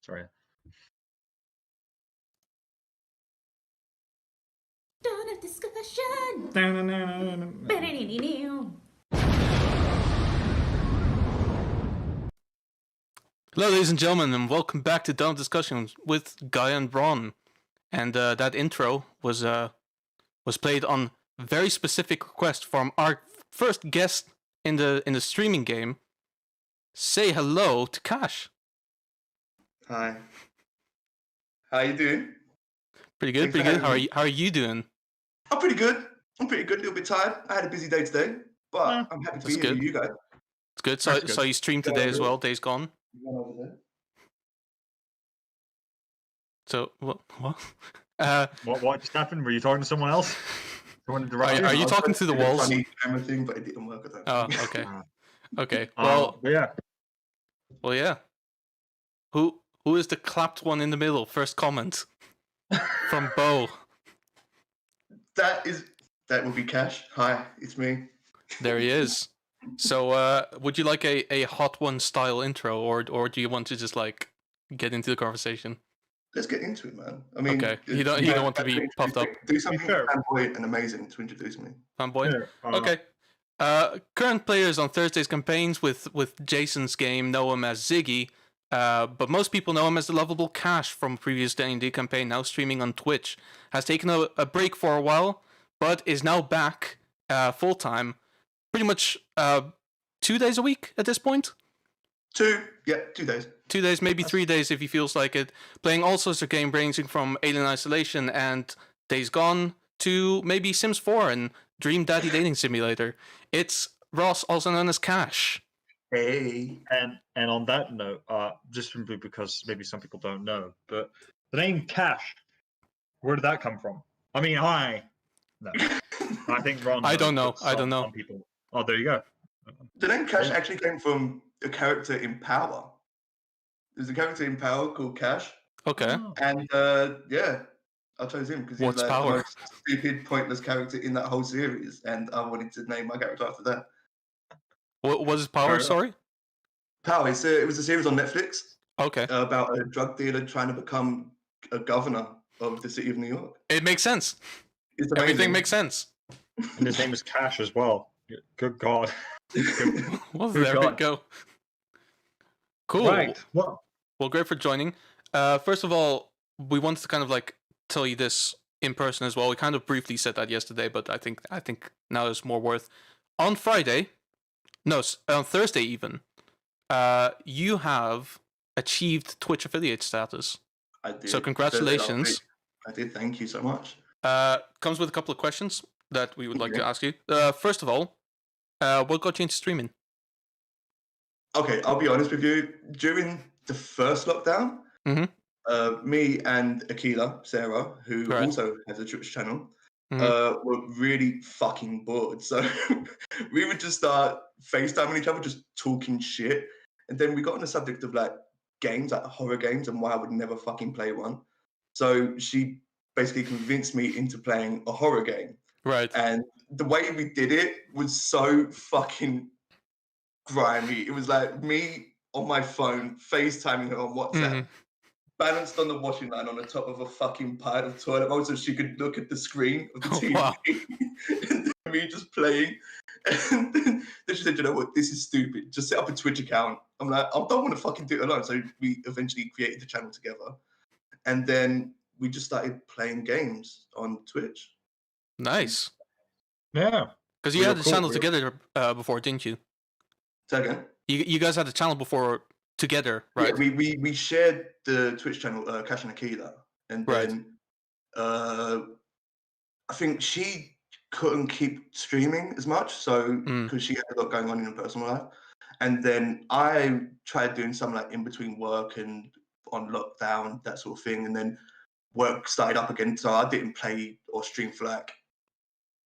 Sorry. Dawn of discussion. Hello, ladies and gentlemen, and welcome back to Dumb Discussions with Guy and Ron. And that intro was played on very specific request from our first guest in the streaming game. Say hello to Cash. Hi. How you doing? Pretty good, Thanks for pretty good. having me. How are you doing? I'm pretty good. A little bit tired. I had a busy day today, but Yeah, I'm happy to that's be here good. with you guys. It's good. That's good. So you streamed today as well. Days Gone. So what? What just happened? Were you talking to someone else? Someone interrupted Are you talking to the walls? Funny camera thing, but it didn't work. Oh, okay. Ah. Okay. But yeah. Well, yeah. Who is the clapped one in the middle? First comment from Bo. That would be Cash. Hi, it's me. There he is. So, would you like a hot one style intro, or do you want to just like get into the conversation? Let's get into it, man. I mean, Okay. You don't want to be puffed up. Do something fair. fanboy and amazing to introduce me. Fanboy. Yeah, Okay. Current players on Thursday's campaigns with Jason's game know him as Ziggy, but most people know him as the lovable Cash from previous D&D campaign, now streaming on Twitch. Has taken a break for a while, but is now back full time, pretty much 2 days a week at this point. 2 days. 2 days, maybe 3 days if he feels like it. Playing all sorts of games ranging from Alien Isolation and Days Gone to maybe Sims 4 and Dream Daddy Dating Simulator. It's Ross, also known as Cash. Hey. And on that note, just simply because maybe some people don't know, but the name Cash, where did that come from? I mean, no, I think Ron. I don't know. knows, but I don't know. Some people. Oh, there you go. The name Cash Yeah. actually came from a character in Power. There's a character in Power called Cash. Okay. Oh. And yeah, I chose him because he's What's like Power? the most stupid, pointless character in that whole series, and I wanted to name my character after that. What was his power? Fair enough. Sorry. Power. It was a series on Netflix Okay. about a drug dealer trying to become a governor of the city of New York. It makes sense. It's amazing. Everything makes sense. And his name is Cash as well. Good God. Well, Good there we God. go. Cool. Right. Well, Well, great for joining. First of all, we wanted to kind of like tell you this in person as well. We kind of briefly said that yesterday, but I think now it's more worth. On Friday, no, on Thursday even, you have achieved Twitch affiliate status. I did. So congratulations. I did. Thank you so much. Comes with a couple of questions that we would like to ask you. First of all, what got you into streaming? Okay, I'll be honest with you. During the first lockdown, Mhm. Me and Akila, Sarah, who Right. also has a Twitch channel, Mhm. were really fucking bored. So we would just start FaceTiming each other, just talking shit. And then we got on the subject of like games, like horror games, and why I would never fucking play one. So she basically convinced me into playing a horror game. Right. And the way we did it was so fucking grimy. It was like me on my phone, FaceTiming her on WhatsApp, Mhm. balanced on the washing line on the top of a fucking pile of toilet roll so she could look at the screen of the Oh, TV. wow. And then me just playing. And then she said, you know what, this is stupid. Just set up a Twitch account. I'm like, I don't want to fucking do it alone. So we eventually created the channel together. And then we just started playing games on Twitch. Nice. yeah. Because you We had were the cool, channel we were- together before, didn't you? So again, You guys had the channel before together, right? yeah, we shared the Twitch channel, Cash and Akila. And Right. then I think she couldn't keep streaming as much, so because she had a lot going on in her personal life. And then I tried doing some like in between work and on lockdown, that sort of thing. And then work started up again, so I didn't play or stream for like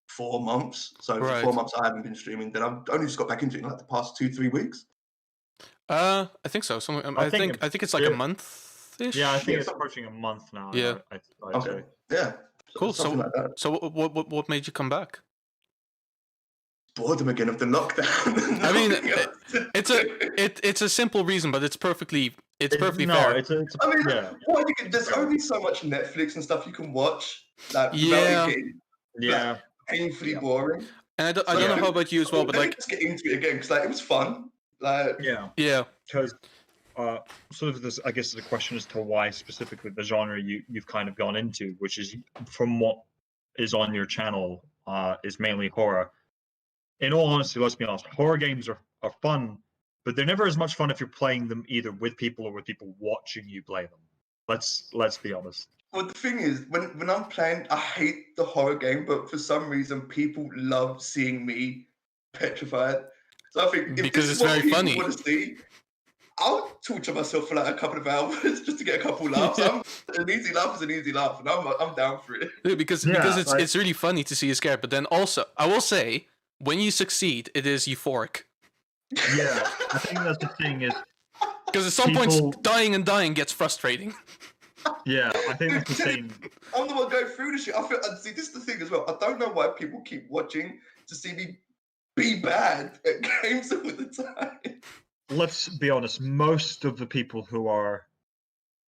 4 months. So Right. for 4 months I haven't been streaming. Then I've only just got back into it in like the past 2-3 weeks. I think so. I think it's like a yeah. month-ish. Yeah, I think Yeah, it's so- approaching a month now. Yeah. I'd Okay. say. Yeah. Cool. Something like that. So what made you come back? Boredom again of the lockdown. I mean, Nothing else to It's do. it's a simple reason, but it's perfectly It's perfectly fair. I mean, yeah. there's only so much Netflix and stuff you can watch, like without Yeah. it getting Yeah. painfully boring. And I don't know how about you as well, but let me like, just get into it again because like it was fun. Like, yeah, Because sort of this, I guess, the question as to why specifically the genre you've kind of gone into, which is from what is on your channel, is mainly horror. In all honesty, let's be honest, horror games are fun, but they're never as much fun if you're playing them either with people or with people watching you play them. Let's be honest. well, the thing is, when I'm playing, I hate the horror game, but for some reason, people love seeing me petrified. So I think if Because this it's is what very people funny. want to see, I'll torture myself for like a couple of hours just to get a couple laughs. An easy laugh is an easy laugh, and I'm down for it. Yeah, because it's really funny to see you scared. But then also, I will say, when you succeed, it is euphoric. Yeah, I think that's the thing is because at some points, dying and dying gets frustrating. Yeah, I think that's the thing. I'm the one going through the shit. I feel, see, this is the thing as well. I don't know why people keep watching to see me be bad at games all the time. Let's be honest, most of the people who are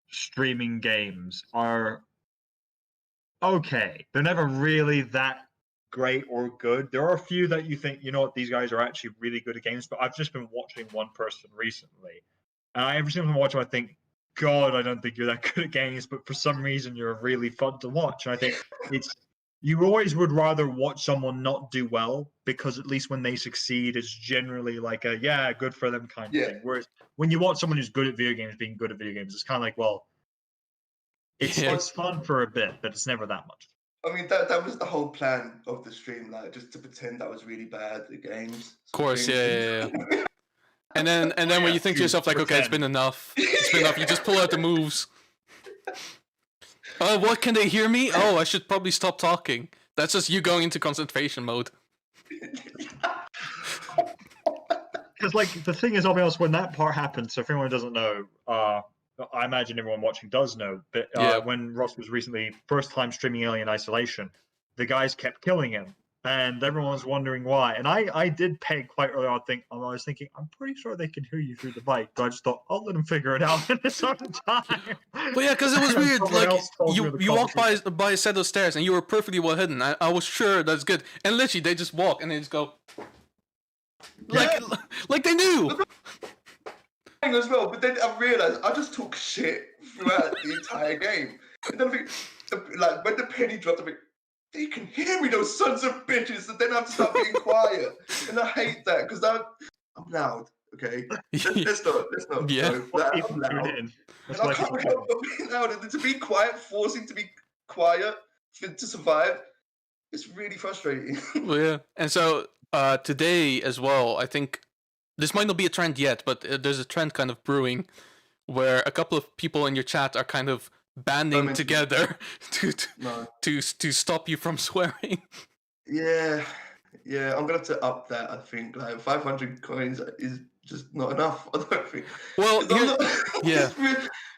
streaming games are okay. They're never really that great or good. There are a few that you think, you know what, these guys are actually really good at games, but I've just been watching one person recently. And every single time I watch him, I think, God, I don't think you're that good at games, but for some reason you're really fun to watch. And I think you always would rather watch someone not do well, because at least when they succeed, it's generally like a, yeah, good for them kind of thing. Whereas when you watch someone who's good at video games being good at video games, it's kind of like, well, it's fun for a bit, but it's never that much. I mean, that was the whole plan of the stream, like just to pretend I was really bad at games. Of course, yeah. And then when you think to yourself, like, okay, it's been enough. It's been enough. You just pull out the moves. Oh, what? Can they hear me? Oh, I should probably stop talking. That's just you going into concentration mode. Because, like, the thing is, I'll be honest, when that part happened, so if anyone doesn't know, I imagine everyone watching does know, but when Ross was recently first time streaming Alien Isolation, the guys kept killing him, and everyone was wondering why. And I did peg quite early on. I was thinking, I'm pretty sure they can hear you through the mic, but I just thought, I'll let them figure it out in its own time. But yeah, because it was weird. Like, you walked by a set of stairs, and you were perfectly well hidden. I was sure that's good. And literally, they just walk, and they just go... Like they knew! As well, but then I realised I just talk shit throughout the entire game. And then I think, like, when the penny dropped, I think, they can hear me, those sons of bitches, and then I have to start being quiet. And I hate that, because I'm loud, okay? Let's not. Yeah. I'm loud. And I can't help but being loud. And to be quiet, forcing to be quiet to survive, it's really frustrating. Well, yeah. And so, today as well, I think, this might not be a trend yet, but there's a trend kind of brewing where a couple of people in your chat are kind of banding together to stop you from swearing. Yeah, I'm gonna have to up that. I think like 500 coins is just not enough. I don't think. Well, because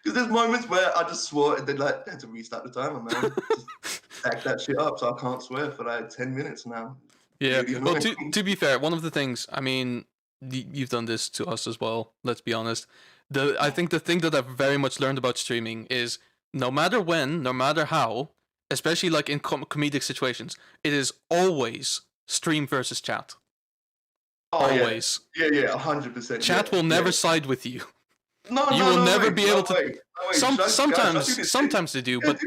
there's moments where I just swore and then like had to restart the timer, man. Just stack that shit up, so I can't swear for like 10 minutes now. Yeah. Really well, to be fair, one of the things, I mean, you've done this to us as well. Let's be honest. I think the thing that I've very much learned about streaming is no matter when, no matter how, especially like in comedic situations, it is always stream versus chat. Always. Yeah, 100%. Chat will never side with you. No, you will never be able to. Wait. Sometimes they do, but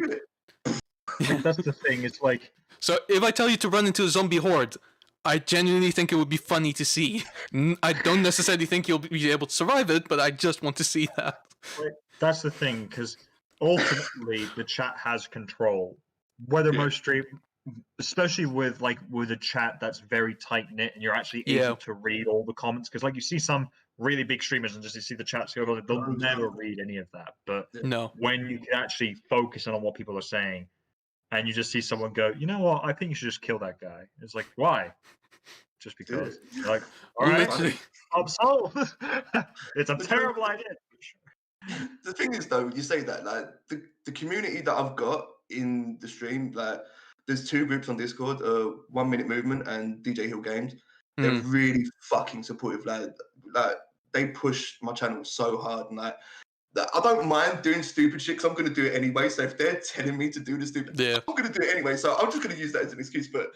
that's the thing. It's like, so if I tell you to run into a zombie horde, I genuinely think it would be funny to see. I don't necessarily think you'll be able to survive it, but I just want to see that. That's the thing, because ultimately the chat has control. Whether most stream, especially with a chat that's very tight knit, and you're actually able to read all the comments, because like you see some really big streamers and just you see the chats go, they'll never read any of that. But when you can actually focus on what people are saying, and you just see someone go, you know what, I think you should just kill that guy. It's like, why? Just because. You're like, all right, I'm sold. It's a terrible idea. The thing is, though, you say that, like, the community that I've got in the stream, like, there's two groups on Discord, 1 Minute Movement and DJ Hill Games. They're really fucking supportive. Like they push my channel so hard, and like I don't mind doing stupid shit because I'm going to do it anyway. So if they're telling me to do the stupid, I'm going to do it anyway. So I'm just going to use that as an excuse. But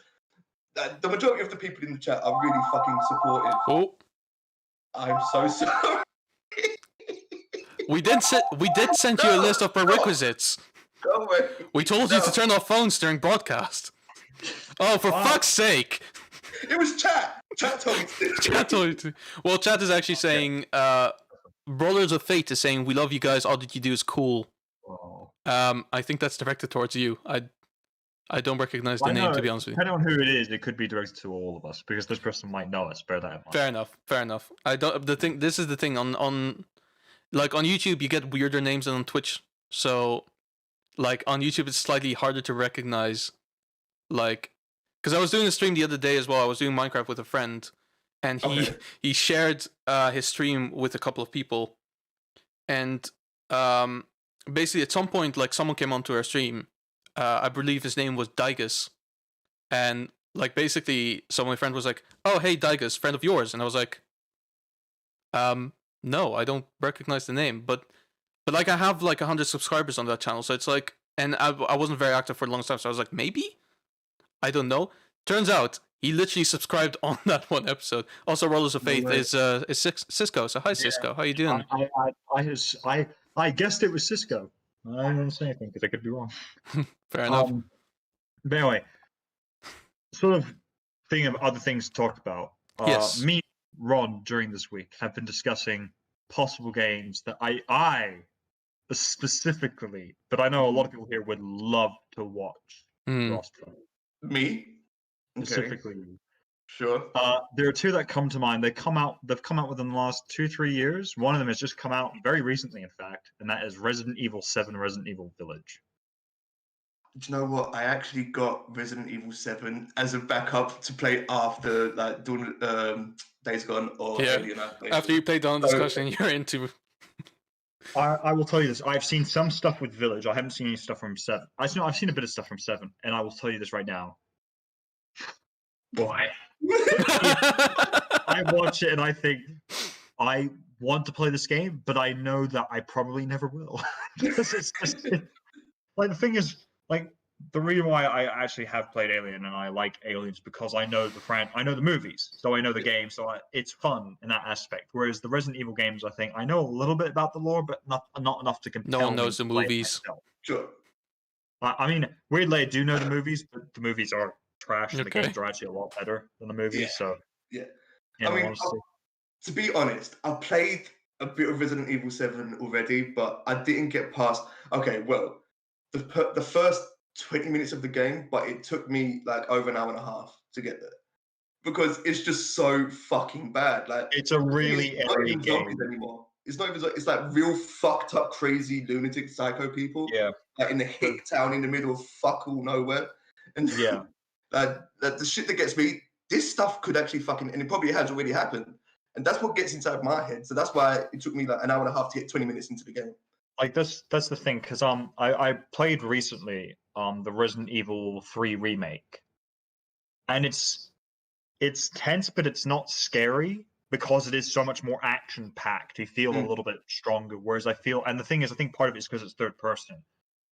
the majority of the people in the chat are really fucking supportive. Oh, I'm so sorry. we did send you a list of prerequisites. Go away. We told you to turn off phones during broadcast. Oh, for fuck's sake! It was chat. Chat told me to. Chat told you to. Well, chat is actually saying, Brothers of Fate is saying, we love you guys, all that you do is cool. Oh. I think that's directed towards you. I don't recognize the name, to be honest with you. Depending on who it is, it could be directed to all of us, because this person might know us. Bear that in mind. Fair enough. This is the thing, on like on YouTube, you get weirder names than on Twitch. So, like, on YouTube, it's slightly harder to recognize, like, because I was doing a stream the other day as well. I was doing Minecraft with a friend, and he shared his stream with a couple of people, and basically at some point, like, someone came onto our stream. I believe his name was Digus, and like basically, so my friend was like, "Oh, hey, Digus, friend of yours," and I was like, no, I don't recognize the name, but like I have like 100 subscribers on that channel, so it's like, and I wasn't very active for a long time, so I was like, maybe, I don't know. Turns out he literally subscribed on that one episode. Also, Rollers of Faith is Cisco. So hi, Cisco. How you doing? I guessed it was Cisco. I don't want to say anything because I could be wrong. Fair enough. But anyway, sort of thing of other things to talk about. Yes. Me and Ron during this week have been discussing possible games that I specifically, but I know a lot of people here would love to watch. Lost Track. Me? Specifically. Okay. Sure. There are two that come to mind. They've come out within the last 2-3 years. One of them has just come out very recently, in fact, and that is Resident Evil 7, Resident Evil Village. Do you know what? I actually got Resident Evil 7 as a backup to play after, like, doing Days Gone or Alien Isolation. After you played Dawn Discussion, you're into. I will tell you this. I've seen some stuff with Village. I haven't seen any stuff from 7. I've seen a bit of stuff from 7, and I will tell you this right now. Boy. I watch it and I think I want to play this game, but I know that I probably never will. Because it's just like, the thing is, like, the reason why I actually have played Alien and I like Aliens because I know I know the movies, so I know the game, so it's fun in that aspect. Whereas the Resident Evil games, I think I know a little bit about the lore, but not enough to compel. No one knows the movies. Sure. I mean, weirdly, I do know the movies, but the movies are trash, and the games are actually a lot better than the movies. So yeah. I mean, to be honest, I played a bit of Resident Evil 7 already, but I didn't get past. Okay, well, the first 20 minutes of the game, but it took me like over an hour and a half to get there because it's just so fucking bad. Like, it's a really airy game anymore. It's not even. It's like real fucked up, crazy, lunatic, psycho people. Yeah. Like in the hick town in the middle of fuck all nowhere, and yeah. The shit that gets me, this stuff could actually fucking, and it probably has already happened. And that's what gets inside my head. So that's why it took me like an hour and a half to get 20 minutes into the game. Like that's the thing, because I played recently the Resident Evil 3 remake. And it's tense, but it's not scary because it is so much more action packed. You feel a little bit stronger. Whereas and the thing is, I think part of it is because it's third person.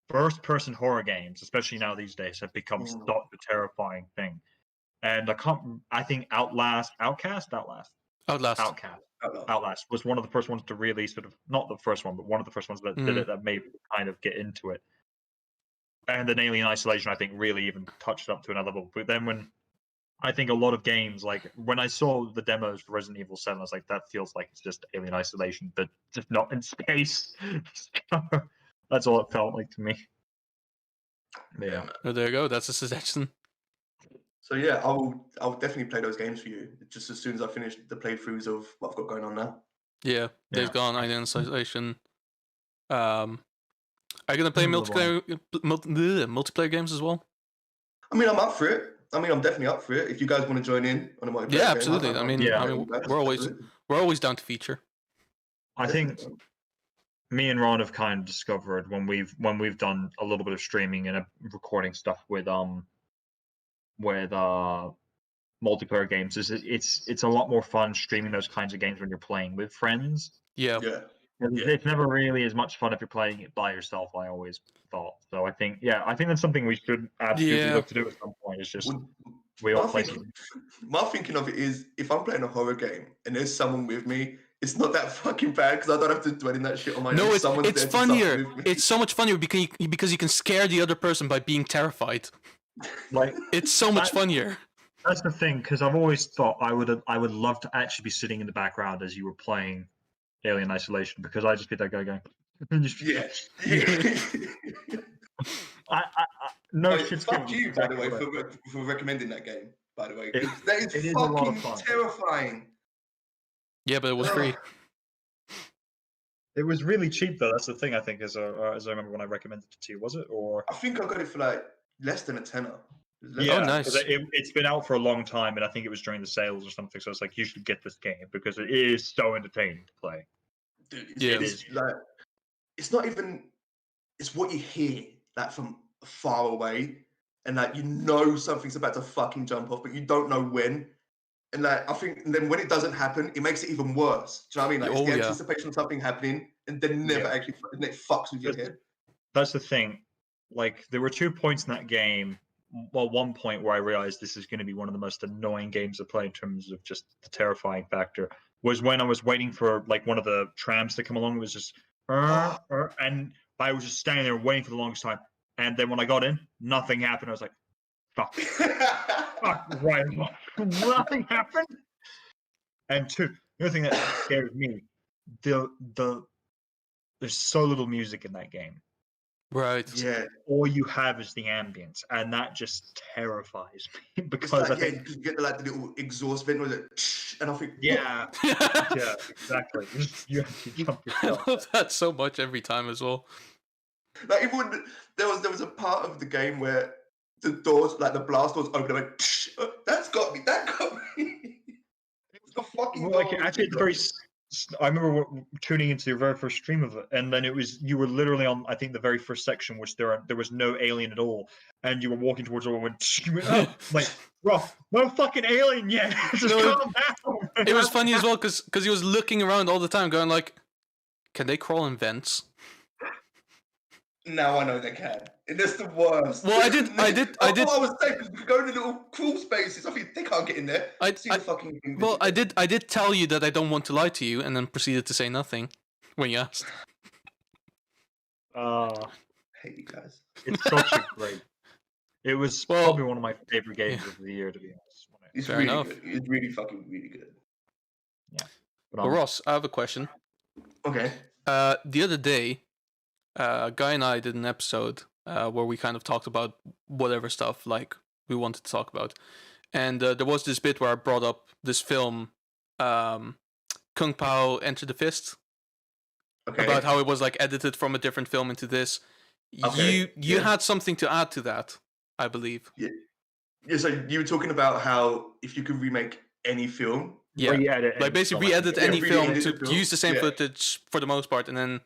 First person horror games, especially now these days, have become such a terrifying thing. And I think Outlast was one of the first ones to really sort of, not the first one, but one of the first ones that did it, that made me kind of get into it. And then Alien Isolation, I think, really even touched it up to another level. But then when I think a lot of games, like when I saw the demos for Resident Evil 7, I was like, that feels like it's just Alien Isolation, but just not in space. That's all it felt like to me. Yeah. Oh, there you go. That's a suggestion. So yeah, I'll definitely play those games for you just as soon as I finish the playthroughs of what I've got going on now. Yeah, Days Gone, Alien Isolation. Are you gonna play multiplayer games as well? I mean, I'm up for it. I'm definitely up for it. If you guys want to join in on a multiplayer game, absolutely. I mean, we're always down to feature. I think me and Ron have kind of discovered when we've done a little bit of streaming and recording stuff with multiplayer games, is it's a lot more fun streaming those kinds of games when you're playing with friends. Yeah. It's never really as much fun if you're playing it by yourself. I always thought. So I think that's something we should absolutely look to do at some point. It's just we all play. My thinking of it is, if I'm playing a horror game and there's someone with me, it's not that fucking bad because I don't have to dwell in that shit on my own. No, it's funnier. It's so much funnier because you can scare the other person by being terrified. Like it's so much funnier. That's the thing, because I've always thought I would love to actually be sitting in the background as you were playing Alien Isolation, because I just be that guy going. Yeah. No shit. Fuck you, by the way, for recommending that game. By the way, that is fucking a lot of fun. Terrifying. Yeah, but it was free. It was really cheap, though. That's the thing. I think, as I remember when I recommended it to you, was it? Or I think I got it for like less than a tenner. Yeah, nice. It's been out for a long time, and I think it was during the sales or something. So it's like, you should get this game because it is so entertaining to play. Dude, it's like, it's not even. It's what you hear like from far away, and like something's about to fucking jump off, but you don't know when. And like I think, and then when it doesn't happen, it makes it even worse. Do you know what I mean? Like it's the anticipation of something happening, and then never actually, and it fucks with your head. That's the thing. Like there were 2 points in that game. Well, one point where I realized this is going to be one of the most annoying games to play in terms of just the terrifying factor was when I was waiting for like one of the trams to come along. It was just, and I was just standing there waiting for the longest time. And then when I got in, nothing happened. I was like, fuck, right, nothing happened. And two, the other thing that scared me, there's so little music in that game. Right. Yeah. All you have is the ambience, and that just terrifies me because like, I think you get the little exhaust vent with it, and I think yeah, exactly. You have to jump yourself. I love that so much every time as well. Like even when there was a part of the game where the doors, like the blast doors, open. I went, that's got me. That got me. It was the fucking. Like actually, at the very. I remember tuning into your very first stream of it, and then you were literally on, I think, the very first section, which there was no alien at all, and you were walking towards it, and like, bro, no fucking alien yet. Just calm down. It was funny as well because he was looking around all the time, going like, "Can they crawl in vents?" Now I know they can. And that's the worst. Well, I did. What I was saying, because we could go into little crawl spaces. I think they can't get in there. I did tell you that I don't want to lie to you, and then proceeded to say nothing when you asked. I hate you guys. It's such a great. It was probably one of my favorite games of the year, to be honest. It's really good. It's really fucking really good. Yeah. But Ross, I have a question. Okay. The other day, Guy and I did an episode where we kind of talked about whatever stuff like we wanted to talk about, and there was this bit where I brought up this film, Kung Pao Enter the Fist, about how it was like edited from a different film into this. You had something to add to that, I believe. Yeah. So you were talking about how if you could remake any film, like basically re-edit any film to use the same footage for the most part, and then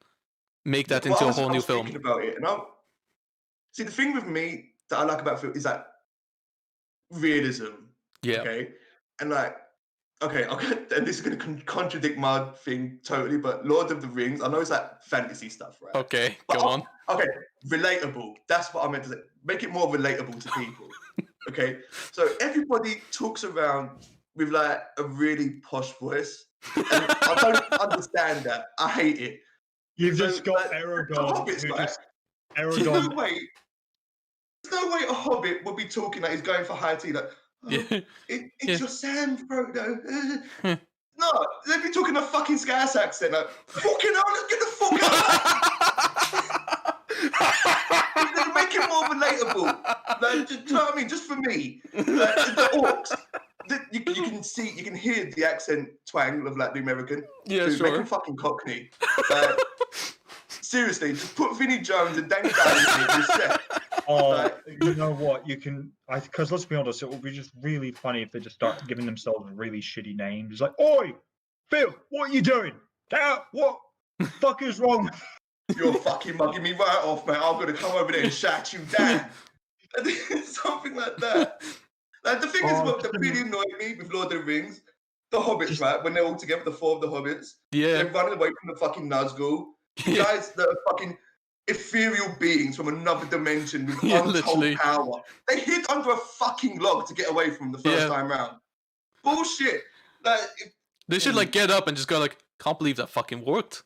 make that into a whole new film. Thinking about it, and see, the thing with me that I like about film is that realism. Yeah. Okay. And like, and this is going to contradict my thing totally, but Lord of the Rings, I know it's like fantasy stuff, right? Okay, but go on. Okay, relatable. That's what I meant to say. Make it more relatable to people. Okay. So everybody talks around with like a really posh voice. And I don't understand that. I hate it. You've just got Aragorn. There's no way a hobbit would be talking like he's going for high tea. Like, it's your Sam, Frodo. No, they'd be talking a fucking Scouse accent. Like, fucking hell, let's get the fuck out. Make it more relatable. Like, do you know what I mean? Just for me. Like, the orcs. You can hear the accent twang of like the American. Yeah, dude, sure. Make him fucking Cockney. Seriously, just put Vinnie Jones and Danny Downing in the set. You know what? You can, because let's be honest, it would be just really funny if they just start giving themselves really shitty names. It's like, oi, Phil, what are you doing? What the fuck is wrong? You're fucking mugging me right off, man. I'm gonna come over there and shout you down. Something like that. Like the thing is, what that really annoyed me with Lord of the Rings The Hobbits, right? When they're all together, the 4 of the Hobbits. Yeah. They're running away from the fucking Nazgul. Yeah. Guys that are fucking ethereal beings from another dimension with Yeah, untold literally. power. They hid under a fucking log to get away from the first time round. Bullshit. Like, they should like get up and just go like, can't believe that fucking worked.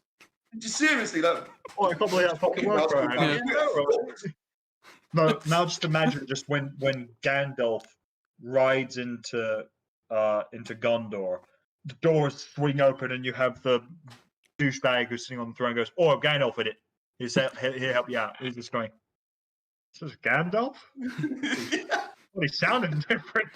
Seriously, like, Oh, I can't believe that fucking worked, bro. Yeah. No, now just imagine just when Gandalf rides into Gondor, the doors swing open and you have the douchebag who's sitting on the throne goes, "Oh, Gandalf with it. He'll help you out." He's just going, "This is Gandalf." Well, he sounded different.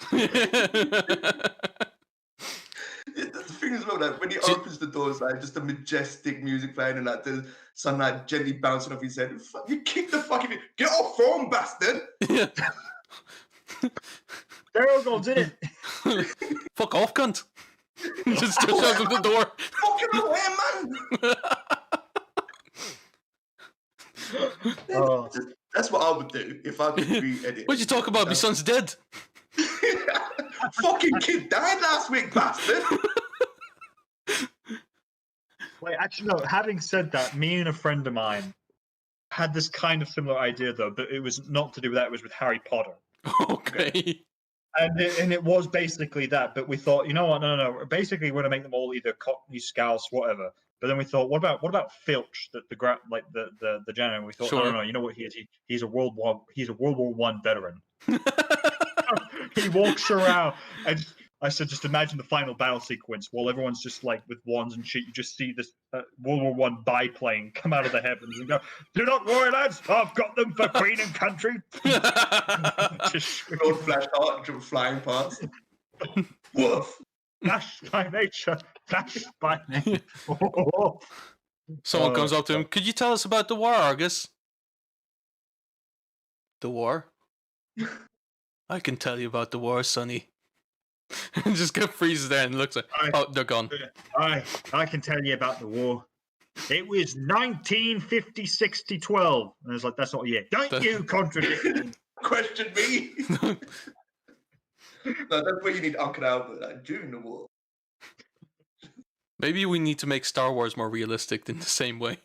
The thing is, well, like, when he opens the doors, like just the majestic music playing and like the sunlight gently bouncing off his head. You kick the fucking get off throne, bastard! Yeah. Aragorn's in it. Fuck off, cunt. just shows him the door. Fucking away, man! That's what I would do if I could re-edit. What'd you talk about? My son's dead. Fucking kid died last week, bastard! Wait, actually, no. Having said that, me and a friend of mine had this kind of similar idea, though, but it was not to do with that. It was with Harry Potter. Okay. And it was basically that, but we thought, you know what? No. Basically, we're gonna make them all either Cockney, Scouse, whatever. But then we thought, what about Filch, the janitor? We thought, Sure. no. You know what he is? He's a World War I veteran. He walks around, and I said, just imagine the final battle sequence while everyone's just like with wands and shit. You just see this World War I biplane come out of the heavens and go, "Do not worry, lads. I've got them for Queen and country." Just Lord Flashheart flying past. Woof. Flash by nature, flash by nature. Someone comes up to him. Could you tell us about the war, Argus? The war? I can tell you about the war, Sonny. And just freezes there and looks like, oh, they're gone. I can tell you about the war. It was 1950-60-12. And I was like, that's not a year. Don't you contradict me. Question me. No, that's where you need Uncle Albert, like, during the war. Maybe we need to make Star Wars more realistic in the same way.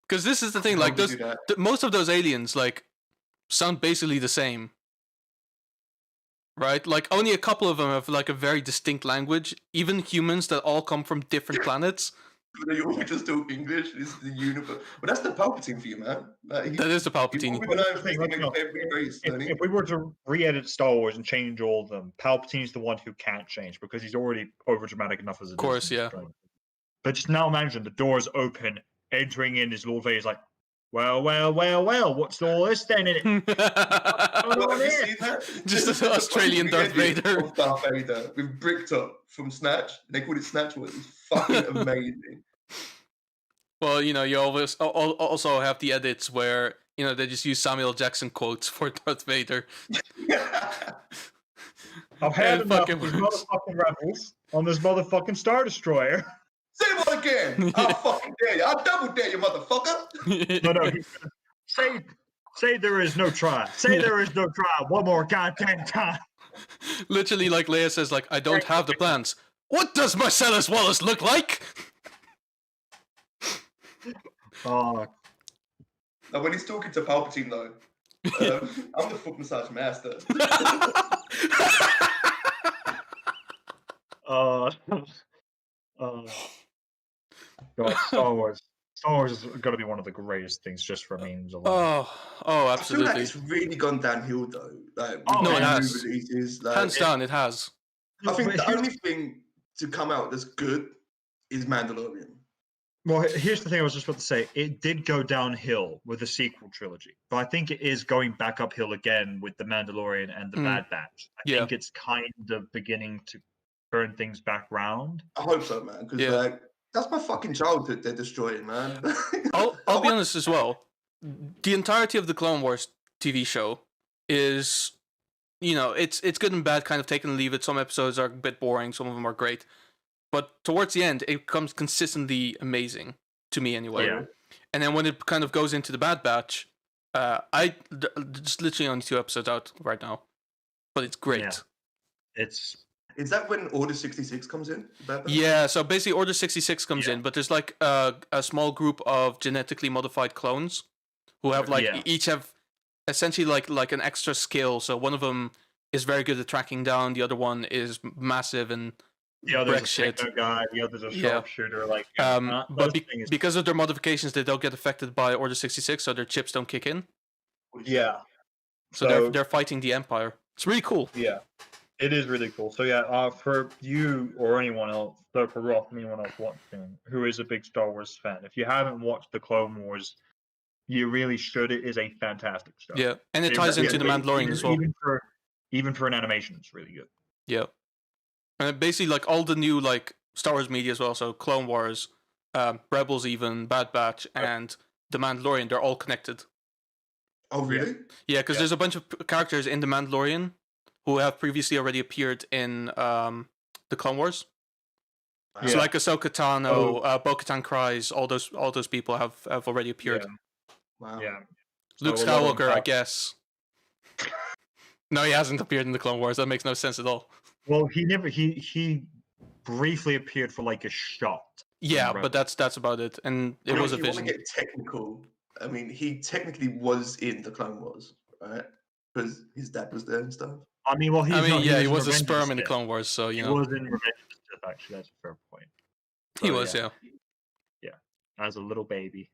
Because this is the thing, like, most of those aliens, like, sound basically the same. Right? Like, only a couple of them have, like, a very distinct language. Even humans that all come from different planets. You all just talk English. This is the universe. Well, that's the Palpatine for you, man. Like, that is the Palpatine. If we were to re-edit Star Wars and change all of them, Palpatine's the one who can't change because he's already over-dramatic enough as it is. Of course, yeah. But just now imagine the doors open, entering in is Lord Vader's like, well, what's all this then in it? Just an Australian Darth Vader. Darth Vader with Bricktop from Snatch. They called it Snatch. It was fucking amazing. Well, you know, you always also have the edits where, you know, they just use Samuel Jackson quotes for Darth Vader. I've had enough of these motherfucking rebels on this motherfucking Star Destroyer. Say what again? I'll fucking dare you. I'll double dare you, motherfucker. No. Say there is no try. Say there is no try. One more goddamn time. Literally, like Leia says, like, I don't have the plans. What does Marcellus Wallace look like? Oh. Now, when he's talking to Palpatine, though, I'm the foot massage master. God, Star Wars. Star Wars is going to be one of the greatest things just for memes alone. Oh, absolutely. I feel like it's really gone downhill, though. Like, no, it has. Releases, like, hands down, it has. I think the only thing to come out that's good is Mandalorian. Well, here's the thing I was just about to say. It did go downhill with the sequel trilogy, but I think it is going back uphill again with The Mandalorian and The Bad Batch. I think it's kind of beginning to turn things back round. I hope so, man, because like, that's my fucking childhood they're destroying, man. I'll be honest as well. The entirety of the Clone Wars TV show is, you know, it's good and bad, kind of take and leave it. Some episodes are a bit boring, some of them are great. But towards the end, it becomes consistently amazing, to me anyway. Yeah. And then when it kind of goes into the Bad Batch, just literally only 2 episodes out right now, but it's great. Yeah. Is that when Order 66 comes in? Yeah, so basically Order 66 comes Yeah. in, but there's like a small group of genetically modified clones who have like Yeah. each have essentially like an extra skill. So one of them is very good at tracking down, the other one is massive and The other's wreck a shit. techno guy, the other's a Yeah. sharpshooter. Like, But because of their modifications, they don't get affected by Order 66, so their chips don't kick in. yeah. So they're fighting the Empire. It's really cool. Yeah, it is really cool. So yeah, for you or anyone else, so for Roth and anyone else watching who is a big Star Wars fan, if you haven't watched the Clone Wars, you really should. It is a fantastic show. Yeah, and it ties into the Mandalorian as well. Even for an animation, it's really good. Yeah, and basically like all the new like Star Wars media as well. So Clone Wars, Rebels, even Bad Batch, and the Mandalorian. They're all connected. Oh really? Yeah, because there's a bunch of characters in the Mandalorian who have previously already appeared in the Clone Wars. Wow. So like Ahsoka Tano, Bo-Katan Kryze, all those people have already appeared. Wow. Yeah. Luke So a lot of them Skywalker, I have- guess. No, he hasn't appeared in the Clone Wars. That makes no sense at all. Well, he briefly appeared for like a shot. Yeah, Rebels. but that's about it, and it was a If you want vision. to get technical, I mean, he technically was in the Clone Wars, right? Because his dad was there and stuff. I mean, well, He was was a in Revenge of the sperm in the Sith. Clone Wars, so He you know was in Revenge of the Sith. Actually, that's a fair point. he So, was. Yeah. As a little baby,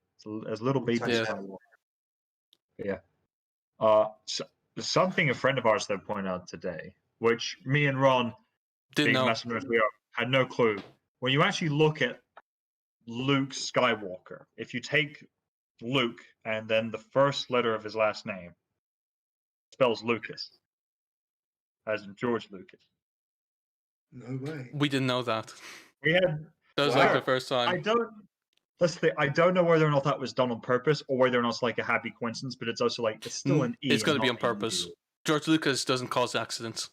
as a little baby Yeah. Skywalker. Yeah. Something a friend of ours that pointed out today, which me and Ron, Didn't big know. messengers we are, had no clue. When you actually look at Luke Skywalker, if you take Luke and then the first letter of his last name, spells Lucas, as in George Lucas. No way. We didn't know that. We had. That was Wow. like the first time. I don't. Let's say I don't know whether or not that was done on purpose or whether or not it's like a happy coincidence, but it's also like it's still an E. It's going to be on and not an purpose. U. George Lucas doesn't cause accidents.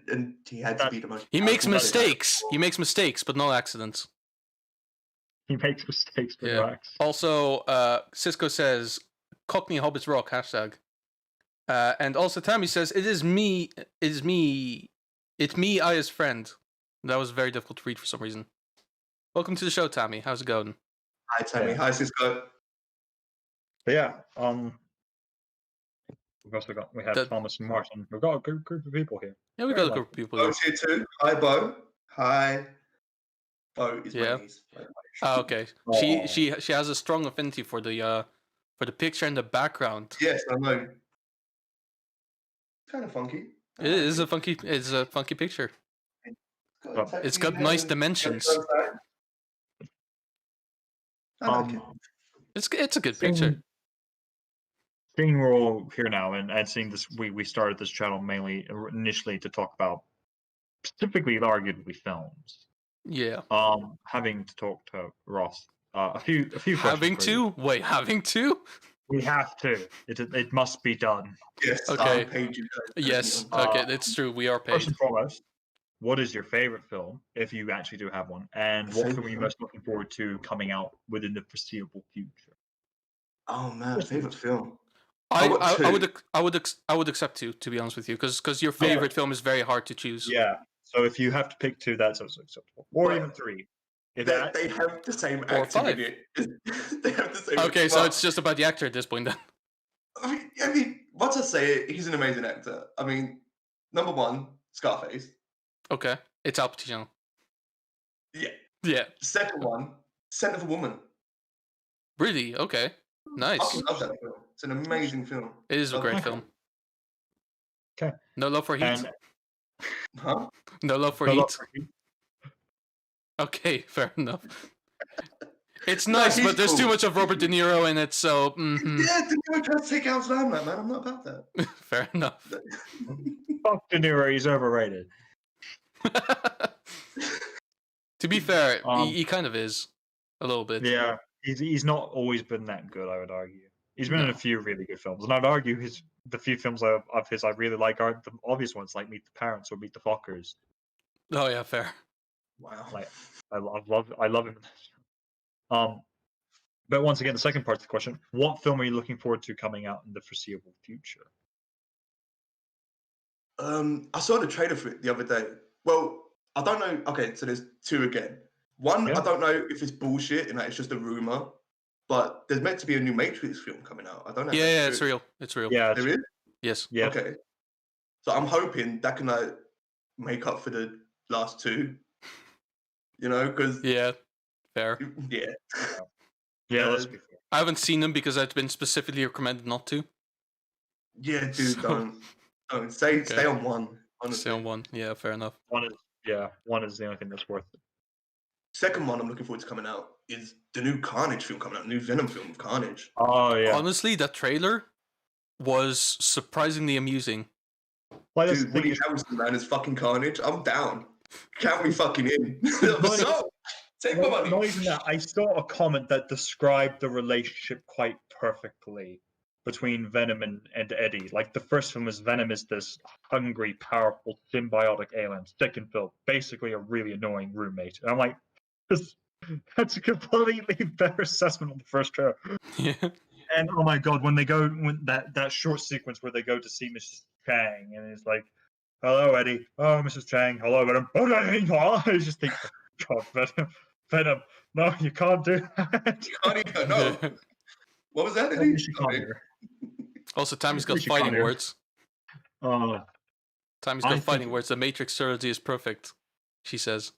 And he had to be the most. He makes powerful guy. mistakes. He makes mistakes, but not accidents. He makes mistakes, but Yeah. no acts. Also, Cisco says, Cockney Hobbits Rock, hashtag. And also Tammy says, it's me, Aya's friend. That was very difficult to read for some reason. Welcome to the show, Tammy. How's it going? Hi, Tammy. Yeah. Hi, Cisco. But yeah, we've also got Thomas and Martin. We've got a good group of people here. Yeah, we Very got a group of people. Bo's here too. Hi, Bo. Hi. Bo is Yeah. my niece. by the way. Oh, okay. Aw. She has a strong affinity for the picture in the background. Yes, I know. Kind of funky. It is a funky picture. It's got nice dimensions. I like it. It's a good picture. Seeing we're all here now and seeing this, we started this channel mainly initially to talk about specifically arguably films. Yeah. Having to talk to Ross. A few questions Having for you. to? Wait, having to? We have to. It must be done. Yes, Okay. I paid you guys. Yes. Uh, Okay, it's true. We are First paid. and foremost, what is your favorite film, if you actually do have one, and what Favorite film are you film? most looking forward to coming out within the foreseeable future? Oh man, favorite film. I got would accept two, to be honest with you, because your favorite film is very hard to choose. Yeah. So if you have to pick two, that's also acceptable, or Well, even three. If They, that, they have the same Or acting five. in it. They have the same. Okay, so well, it's just about the actor at this point then. I mean, once I say it, he's an amazing actor. I mean, number one, Scarface. Okay, it's Al Pacino. Yeah. Yeah. Second one, Scent of a Woman. Really? Okay. I Nice. fucking love that film. It's an amazing film. It is a Oh, great okay. film. Okay. No love for heat. and Huh? No love for no heat. love for Heat. Okay, fair enough. It's No, nice, he's but there's too cool. much of Robert De Niro in it, so Yeah, De Niro tries to take out his limelight, man. I'm not about that. fair enough. Fuck De Niro, he's overrated. To be fair, Um, he kind of is a little bit. Yeah, he's not always been that good. I would argue. He's been in a few really good films, and I'd argue the few films of his I really like are the obvious ones, like Meet the Parents or Meet the Fockers. Oh yeah, fair. Wow. Like I love him. But once again, the second part of the question: what film are you looking forward to coming out in the foreseeable future? I saw the trailer for it the other day. Well, I don't know. Okay, so there's two again. One, Yeah. I don't know if it's bullshit and that it's just a rumor, but there's meant to be a new Matrix film coming out. I don't know. Yeah, it's real. It's real. Yeah, There is? Yes. yeah. Okay. So I'm hoping that can like make up for the last two. You know, because Yeah. Fair. yeah. Yeah, let's be fair. I haven't seen them because I've been specifically recommended not to. Yeah, dude, So- don't stay Okay. on one. Honestly. Stay on one. Yeah, fair enough. One is the only thing that's worth it. Second one I'm looking forward to coming out is the new Carnage film coming out, new Venom film with Carnage. Oh yeah. Honestly, that trailer was surprisingly amusing. Well, that's Dude, the thing Woody Harrelson, man, is fucking Carnage. I'm down. Count me fucking in. So, take my money. Not even that. I saw a comment that described the relationship quite perfectly between Venom and Eddie. Like the first film is Venom is this hungry, powerful, symbiotic alien. Second film, basically a really annoying roommate. And I'm like, that's a completely better assessment of the first trailer. Yeah. And oh my god, when that short sequence where they go to see Mrs. Chang and it's like, "Hello, Eddie. Oh, Mrs. Chang. Hello, Venom." I just think, God, Venom. No, you can't do that. You can't even, no. What was that, Eddie? You should come here. Also, Tammy's got We should fighting come here. words. Tammy's I got think- fighting words. The Matrix trilogy is perfect, she says.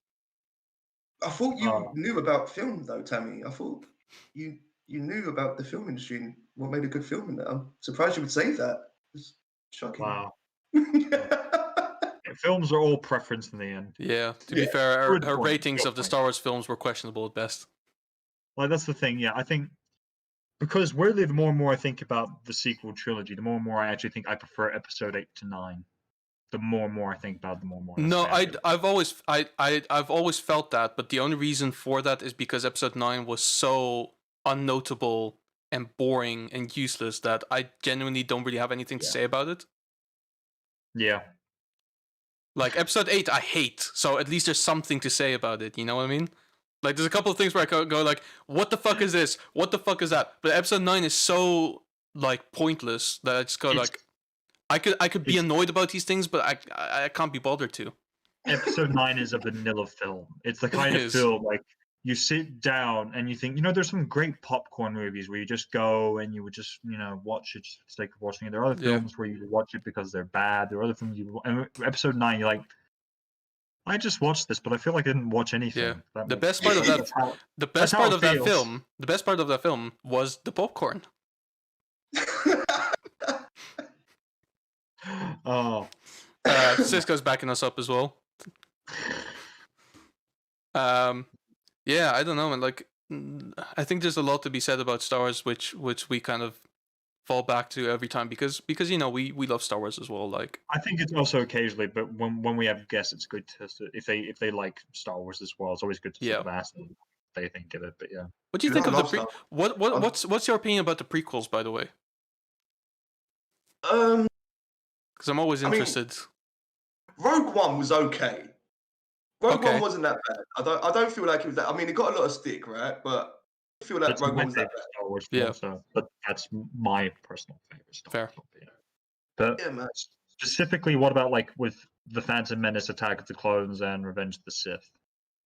I thought you Oh. knew about film, though, Tammy. I thought you knew about the film industry and what made a good film in that. I'm surprised you would say that. It's shocking. Wow. Films are all preference in the end. Yeah, to be Yeah, fair, her, good her point, ratings good of the point. Star Wars films were questionable at best. Like that's the thing. Yeah, I think because weirdly, the more and more I think about the sequel trilogy, the more and more I actually think I prefer Episode 8 to 9. The more and more I think about it, the more and more. No, sad I've always felt that, but the only reason for that is because Episode 9 was so unnotable and boring and useless that I genuinely don't really have anything to Yeah. say about it. Yeah. Like Episode 8 I hate, so at least there's something to say about it, you know what I mean? Like there's a couple of things where I go like, what the fuck is this? What the fuck is that? But Episode 9 is so like pointless that I just go It's- like I could be it's- annoyed about these things, but I can't be bothered to. Episode 9 is a vanilla film. It's the kind It of is. film like you sit down and you think, there's some great popcorn movies where you just go and you would just, watch it just for the sake of watching it. There are other Yeah. films where you watch it because they're bad. There are other films and Episode 9, you're like, I just watched this, but I feel like I didn't watch anything. Yeah. That The makes best sense. part of that- That's how- The best That's how part it of that feels. film, the best part of that film was the popcorn. Oh, Cisco's backing us up as well. Yeah, I don't know, man. Like, I think there's a lot to be said about Star Wars, which we kind of fall back to every time because we love Star Wars as well. Like, I think it's also occasionally, but when we have guests, it's good to if they like Star Wars as well. It's always good to Yeah. sort of ask them what they think of it. But yeah, what do you Dude, think I of the love pre? Star Wars. What's your opinion about the prequels, by the way? Um, Because I'm always I mean, interested. Rogue One was okay. Rogue Okay. One wasn't that bad. I don't feel like it was that. I mean, it got a lot of stick, right? But I feel like it's Rogue my One was that favorite bad. Star Wars Yeah. film. So, but that's my personal favorite Star Fair. Wars film. Yeah. But Yeah, man. specifically, what about like with the Phantom Menace, Attack of the Clones, and Revenge of the Sith?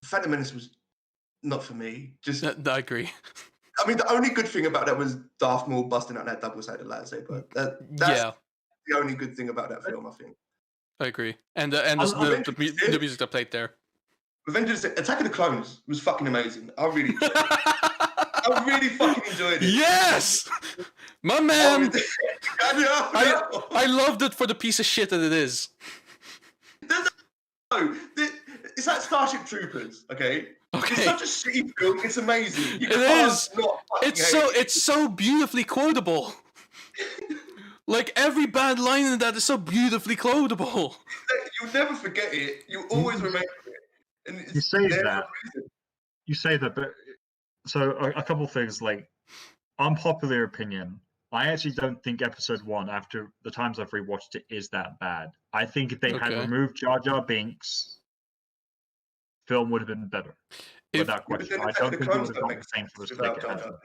Phantom Menace was not for me. Just, I agree. I mean, the only good thing about that was Darth Maul busting out that double-sided lightsaber. That's Yeah, the only good thing about that film, I think. I agree. And I'm the music that played there. Revenge of the Sith, Attack of the Clones was fucking amazing. I really enjoyed it. I really fucking enjoyed it. Yes, my man. I know. I loved it for the piece of shit that it is. It's like Starship Troopers, okay? It's Okay, such a shitty film. It's amazing. You It can't is. not fucking it's so hate it. it's so beautifully quotable. Like every bad line in that is so beautifully quotable. You'll never forget it. You'll always remember it. And it's You say there for that. a reason. You say that, but so a couple things like unpopular opinion. I actually don't think Episode 1, after the times I've rewatched it, is that bad. I think if they had Okay. removed Jar Jar Binks, film would have been better. If- Without Yeah, but question. then I Attack don't of the think it Clones would have don't got make the same sense for the without sake Jar it Jar had.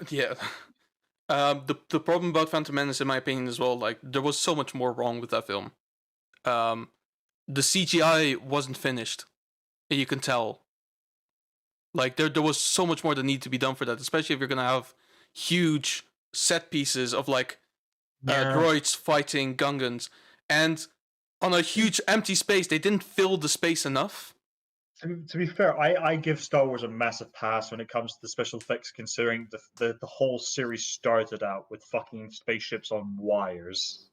Binks. the problem about Phantom Menace, in my opinion, as well, like there was so much more wrong with that film. the CGI wasn't finished. You can tell. Like there was so much more that needed to be done for that, especially if you're gonna have huge set pieces of like droids fighting Gungans, and on a huge empty space, they didn't fill the space enough. To be fair, I give Star Wars a massive pass when it comes to the special effects, considering the whole series started out with fucking spaceships on wires.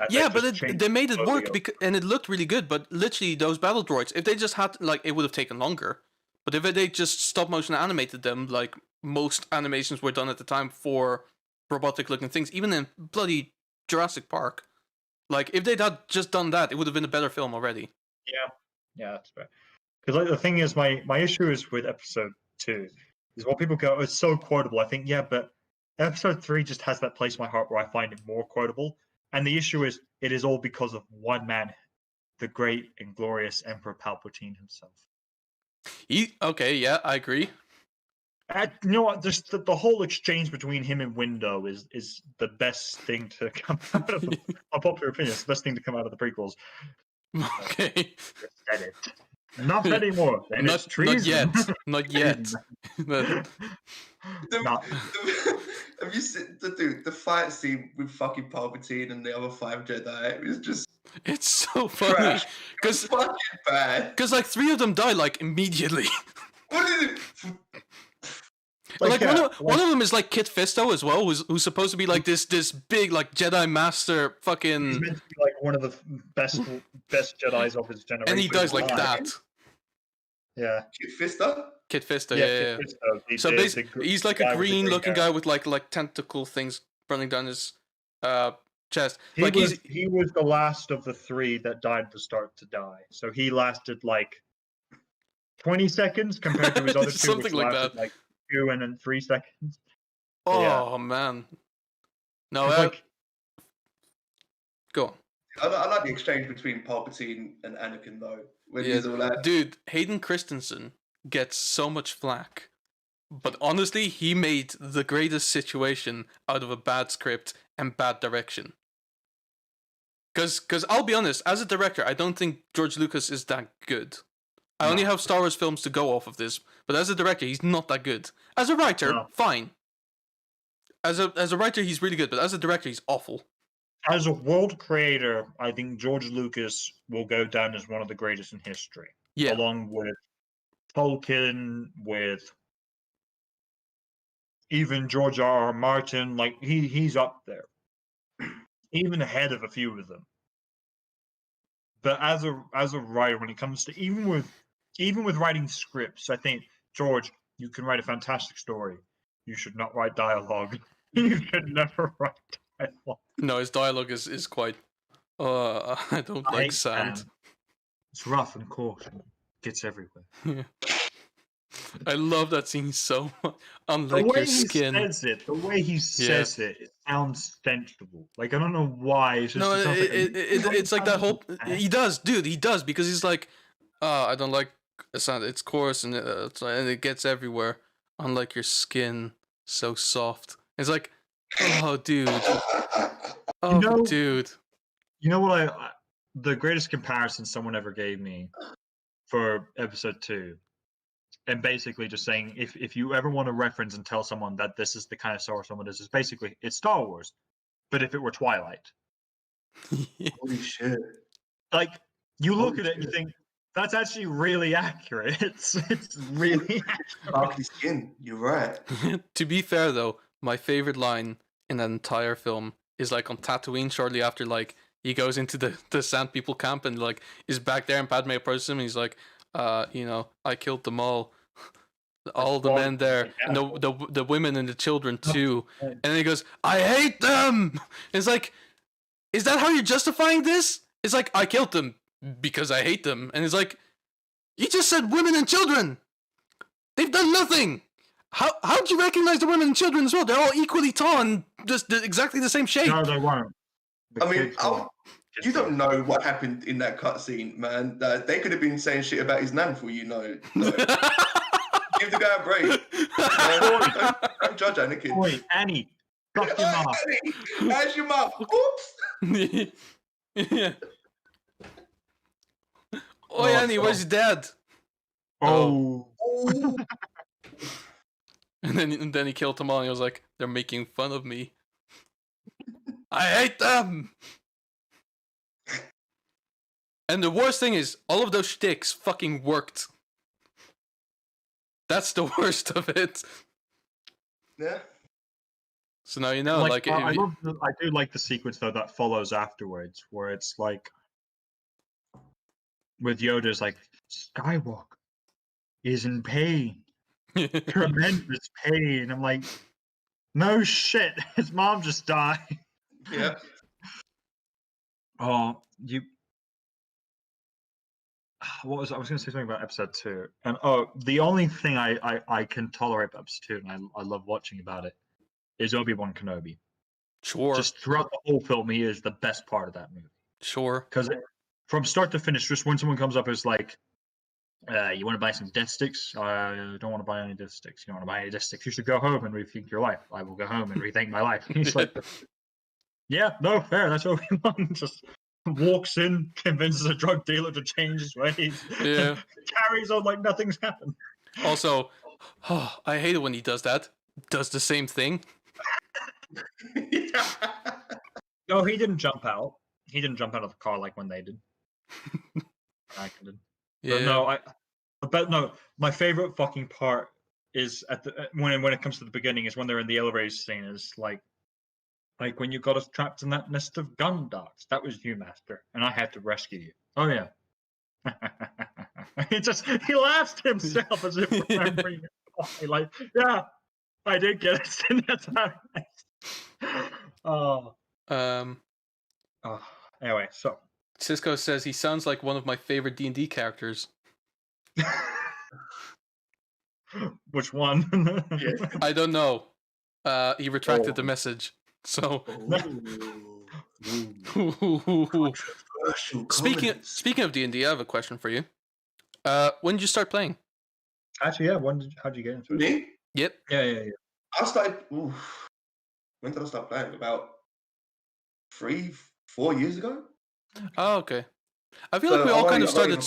Yeah, but they made it work and it looked really good. But literally, those battle droids, if they just had like, it would have taken longer. But if they just stop motion animated them, like most animations were done at the time for robotic looking things, even in bloody Jurassic Park, like if they'd had just done that, it would have been a better film already. Yeah, that's fair. Because like the thing is, my issue is with episode 2 is what people go, it's so quotable. I think but episode 3 just has that place in my heart where I find it more quotable. And the issue is, it is all because of one man, the great and glorious Emperor Palpatine himself. Yeah, I agree. You know what? Just the whole exchange between him and Window is the best thing to come out of a popular opinion. It's the best thing to come out of the prequels. Okay. Said it. Not anymore. Not yet. Not yet. Have you seen the fight scene with fucking Palpatine and the other 5 Jedi? It was just. It's so funny because fucking bad. Because like 3 of them die like immediately. What is it? One of them is like Kit Fisto as well, who's supposed to be like this big like Jedi master fucking. He's meant to be like one of the best Jedis of his generation, and he dies like that. Yeah, Kit Fisto, yeah. So basically, he's like a green-looking guy with like tentacle things running down his chest. He was the last of the 3 that died at the start to die. So he lasted like 20 seconds compared to his other 2, something which like lasted that. like 2 and then 3 seconds. Oh man, no, go on. I like the exchange between Palpatine and Anakin though. When he's all that. Dude, Hayden Christensen gets so much flack, but honestly, he made the greatest situation out of a bad script and bad direction. Because I'll be honest, as a director, I don't think George Lucas is that good. I only have Star Wars films to go off of this, but as a director, he's not that good. As a writer, fine. As a writer, he's really good, but as a director, he's awful. As a world creator, I think George Lucas will go down as one of the greatest in history. Yeah. Along with Tolkien, with even George R.R. Martin, like he's up there. Even ahead of a few of them. But as a writer, when it comes to even with writing scripts, I think, George, you can write a fantastic story. You should not write dialogue. You should never write dialogue. No, his dialogue is quite. I don't like sand. It's rough and coarse and gets everywhere. Yeah. I love that scene so much. Unlike your skin. The way he says it sounds sensible. Like, I don't know why. It's just, it's like that whole. He does, dude. He does, because he's like, I don't like sand. It's coarse and it gets everywhere. Unlike your skin, so soft. It's like, oh, dude. Oh, dude. You know what? The greatest comparison someone ever gave me for episode 2, and basically just saying, if you ever want to reference and tell someone that this is the kind of Star Wars someone is basically, it's Star Wars, but if it were Twilight. Holy shit! Like, you look at it and you think, that's actually really accurate. It's really accurate. Darky skin. You're right. To be fair, though, my favorite line in that entire film is like on Tatooine shortly after, like, he goes into the Sand People camp and like is back there, and Padme approaches him and he's like, I killed them all the men there, and the women and the children too. And then he goes, I hate them. And it's like, is that how you're justifying this? It's like, I killed them because I hate them. And it's like, you just said women and children. They've done nothing. How'd you recognize the women and children as well? They're all equally tall and just exactly the same shape. No, they weren't. I mean, you don't know what happened in that cutscene, man. They could have been saying shit about his nan for you know. Give the guy a break. Don't judge Anakin. Wait, Annie, fuck your mouth. Annie, how's your mouth? Oops. Yeah. Oh yeah, and he was dead. Oh. And then he killed them all, and he was like, "They're making fun of me. I hate them." And the worst thing is, all of those shticks fucking worked. That's the worst of it. Yeah. So now you know, like, I do like the sequence though that follows afterwards, where it's like with Yoda's like Skywalker is in pain, tremendous pain. I'm like, no shit, his mom just died. Yeah. Oh, you. What was I was going to say something about episode 2, and the only thing I can tolerate about episode 2, and I love watching about it, is Obi-Wan Kenobi. Sure. Just throughout the whole film, he is the best part of that movie. Sure. Because from start to finish, just when someone comes up, it's like, you want to buy some death sticks? I don't want to buy any death sticks. You don't want to buy any death sticks? You should go home and rethink your life. I will go home and rethink my life. He's like, yeah, no, fair. That's Obi-Wan. Just walks in, convinces a drug dealer to change his ways. Yeah. Carries on like nothing's happened. Also, I hate it when he does that. Does the same thing. Yeah. No, he didn't jump out. He didn't jump out of the car like when they did. I did. Yeah. But no, my favorite fucking part is at the when it comes to the beginning is when they're in the elevator scene. Is like when you got us trapped in that nest of gun darts. That was you, Master, and I had to rescue you. Oh yeah. he laughs to himself as if remembering it. Like, yeah, I did get it. And that's how oh. Anyway, so Cisco says he sounds like one of my favorite D&D characters. which one? I don't know. He retracted the message. So speaking of D&D, I have a question for you. When did you start playing? Actually, yeah. How'd you get into it? Me? Yep. Yeah. I started. When did I start playing? About 3-4 years ago. Oh, okay. I feel like we all kind of started.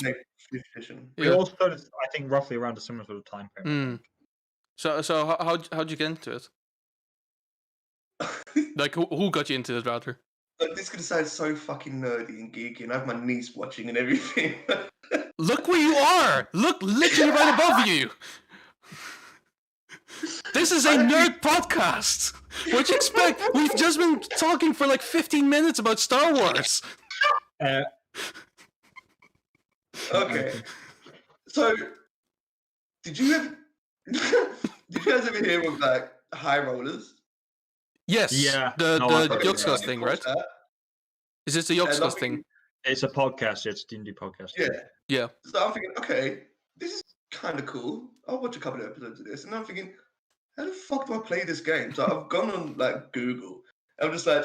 We all started, I think, roughly around a similar sort of time frame. So how'd you get into it? Like, who got you into it, rather? Like, this could sound so fucking nerdy and geeky, and I have my niece watching and everything. Look where you are! Look, literally right above you! This is a nerd podcast! What do you expect? We've just been talking for like 15 minutes about Star Wars! Okay. So, did you guys ever hear of like high rollers? Yes. Yeah. The Okay, Yogscast thing, right? that. Is this the Yogscast thing? It's a podcast. It's a D&D podcast. Yeah. So I'm thinking, okay, this is kind of cool. I'll watch a couple of episodes of this, and I'm thinking, how the fuck do I play this game? So I've gone on like Google. I'm just like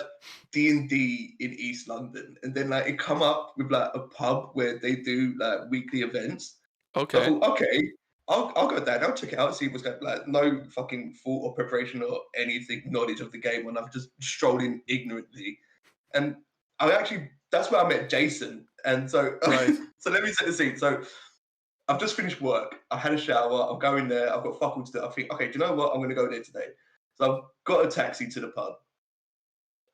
D&D in East London, and then like it come up with like a pub where they do like weekly events. Okay. So I thought, okay, I'll go there. I'll check it out. See what's going. Like no fucking thought or preparation or anything knowledge of the game, and I've just strolled in ignorantly. And that's where I met Jason. And so, Right. So let me set the scene. So I've just finished work. I had a shower. I'm going there. I've got fuck all to do. I think, okay, do you know what? I'm going to go there today. So I've got a taxi to the pub.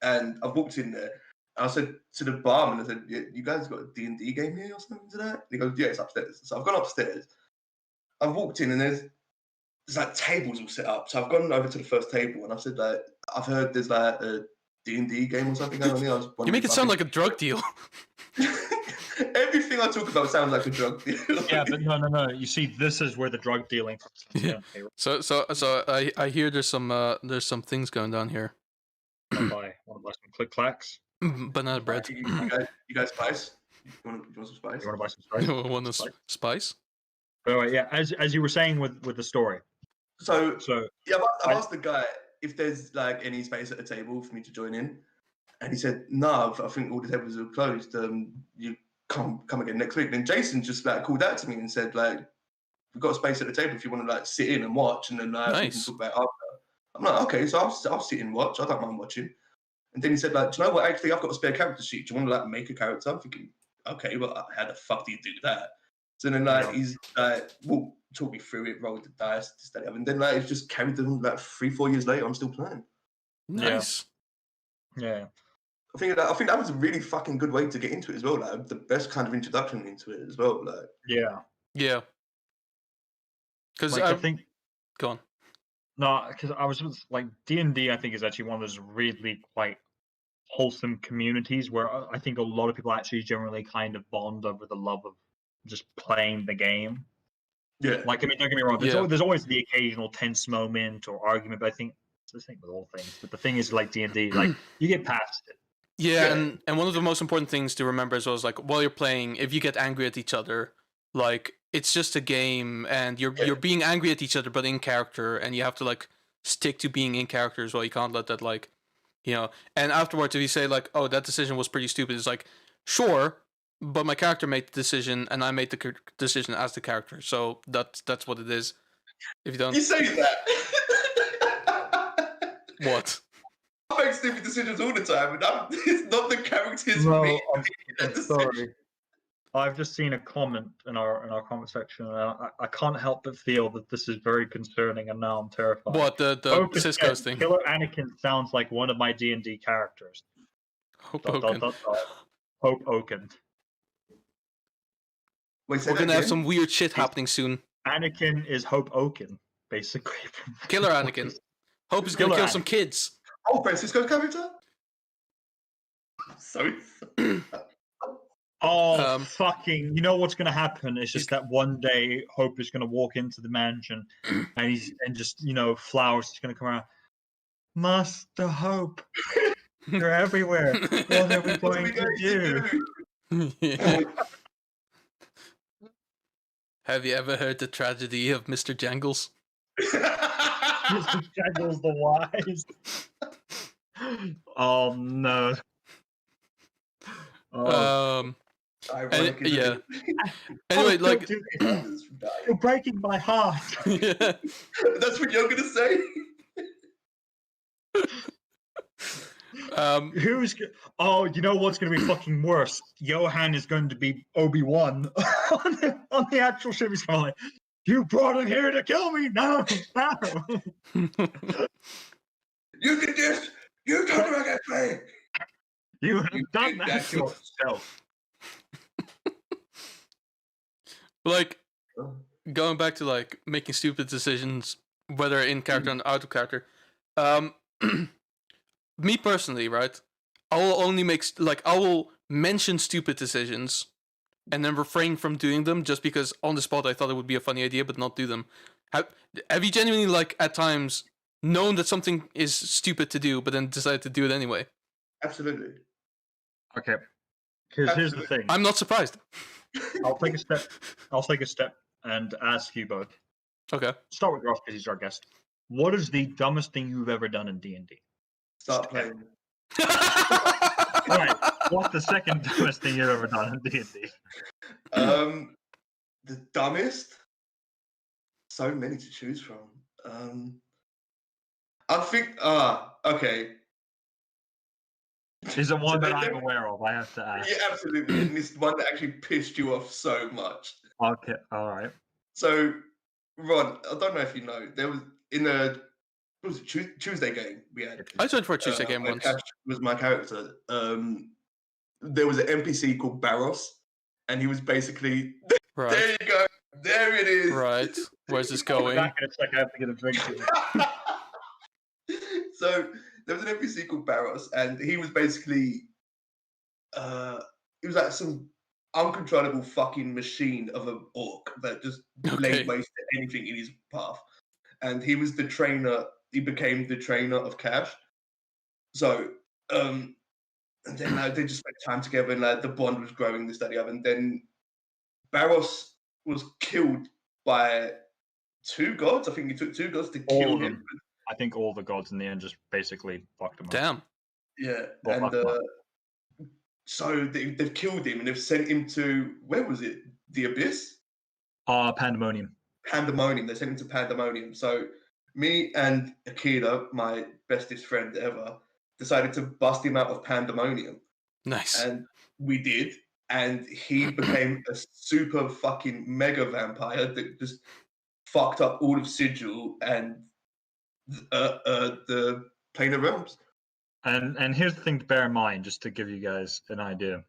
And I've walked in there. And I said to the barman, I said, yeah, you guys got a D&D game here or something to that? And he goes, yeah, it's upstairs. So I've gone upstairs. I've walked in and there's like tables all set up. So I've gone over to the first table and I've said like, I've heard there's like a D&D game or something going on here. You make it sound like a drug deal. Everything I talk about sounds like a drug deal. Yeah, but no. You see, this is where the drug dealing comes in. Yeah. So I hear there's some things going on here. Want to buy some click clacks? Banana bread. You guys spice? You want some spice? You want to buy some spice? Want a spice? Oh yeah, as you were saying with the story. So yeah, I've asked the guy if there's like any space at a table for me to join in, and he said no. I think all the tables are closed. You come again next week. Then Jason just like called out to me and said like, we've got a space at the table if you want to like sit in and watch, and then we can talk about it after. I'm like, okay, so I'll sit and watch. I don't mind watching. And then he said like, do you know what? Actually, I've got a spare character sheet. Do you want to like make a character? I'm thinking, okay, well, how the fuck do you do that? So then like he's like, well, talk me through it, rolled the dice, this, that, and then like it's just carried them like 3-4 years later. I'm still playing. Nice. Yeah. I think that was a really fucking good way to get into it as well. Like the best kind of introduction into it as well. Like Yeah. Because like, I think. Go on. No, because I was just, like D&D. I think is actually one of those really quite wholesome communities where I think a lot of people actually generally kind of bond over the love of just playing the game. Yeah. Like, I mean, don't get me wrong. There's always the occasional tense moment or argument, but I think it's the thing with all things. But the thing is, like D&D, like you get past it. Yeah, and one of the most important things to remember as well is like while you're playing, if you get angry at each other, like it's just a game, and you're being angry at each other, but in character, and you have to like stick to being in character as well. You can't let that like, you know. And afterwards, if you say like, "Oh, that decision was pretty stupid," it's like, sure, but my character made the decision, and I made the decision as the character, so that's what it is. If you don't, You say that. What? I make stupid decisions all the time, and it's not the characters. No, me I'm sorry. I've just seen a comment in our comment section, and I can't help but feel that this is very concerning, and now I'm terrified. What the Cisco's thing? Killer Anakin sounds like one of my D&D characters. Hope Oaken. Hope Oaken. Wait, We're gonna have some weird shit happening soon. Anakin is Hope Oaken, basically. Killer Anakin. Hope is gonna kill some kids. Oh, Francisco's character? Sorry. Fucking! You know what's gonna happen? It's just that one day Hope is gonna walk into the mansion, and just flowers is gonna come around. Master Hope, you're everywhere. What are we going to do? Have you ever heard the tragedy of Mr. Jangles? Mr. Jangles the Wise. Oh no. Yeah. Anyway, like you're breaking my heart. Yeah. That's what you're gonna say. You know what's going to be fucking worse? Johan is going to be Obi-Wan on the actual ship. He's going like, you brought him here to kill me? No. You did this. You told him I got play. You have done that yourself. Like, going back to like making stupid decisions, whether in character and out of character. Me personally, right? I will only I will mention stupid decisions and then refrain from doing them just because on the spot I thought it would be a funny idea, but not do them. Have you genuinely, like, at times known that something is stupid to do, but then decided to do it anyway? Absolutely. Okay. Because here's the thing. I'm not surprised. I'll take a step and ask you both. Okay. Start with Ross because he's our guest. What is the dumbest thing you've ever done in D&D? Start playing. Alright, what's the second dumbest thing you've ever done in D&D? The dumbest? So many to choose from. I think, okay. Is it one that I'm aware of? I have to ask. Yeah, absolutely. And this one that actually pissed you off so much. Okay, alright. So, Ron, I don't know if you know, there was in a Tuesday game we had. I joined for a Tuesday game once. Cash was my character. There was an NPC called Barros, and he was basically right. There you go. There it is. Right. Where's this going? Back in a second, I have to get a drink. So there was an NPC called Barros, and he was basically he was like some uncontrollable fucking machine of an orc that just laid waste to anything in his path. And he was the trainer. He became the trainer of Cash. So, and then they just spent time together, and like the bond was growing, this, that, the other. And then Barros was killed by 2 gods. I think he took 2 gods to kill him. I think all the gods in the end just basically fucked him up. Damn. Yeah, and so they've killed him and they've sent him to, where was it? The Abyss? Pandemonium. Pandemonium. They sent him to Pandemonium. So me and Akira, my bestest friend ever, decided to bust him out of Pandemonium. Nice. And we did. and he became a super fucking mega vampire that just fucked up all of Sigil and the Plane of Realms. And here's the thing to bear in mind, just to give you guys an idea.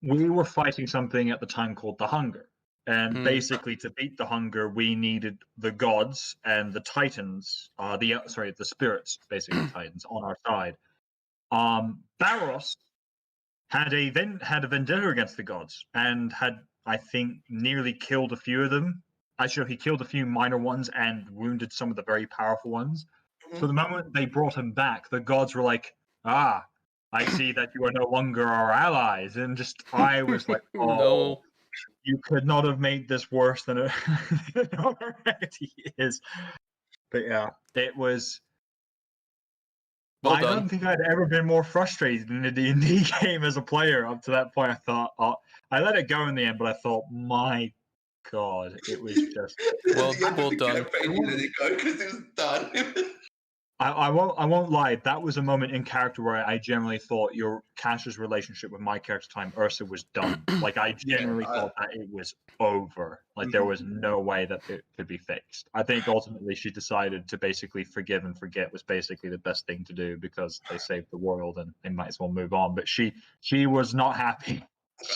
We were fighting something at the time called the Hunger. And basically, to beat the Hunger, we needed the gods and the Titans, the spirits, basically Titans, on our side. Barros had a vendetta against the gods and had, I think, nearly killed a few of them. Actually, he killed a few minor ones and wounded some of the very powerful ones. So the moment they brought him back, the gods were like, I see that you are no longer our allies. And just, I was like, oh, No. You could not have made this worse than it already is. But yeah, it was... Well I done. don't think I'd ever been more frustrated in a D&D game as a player. Up to that point, I thought, I let it go in the end, but I thought, my God, it was just... Well done. Campaign, you let it go because it was done. I won't lie. That was a moment in character where I generally thought your Cash's relationship with my character time, Ursa, was done. Like I genuinely thought that it was over. Like there was no way that it could be fixed. I think ultimately she decided to basically forgive and forget was basically the best thing to do because they saved the world and they might as well move on. But she was not happy.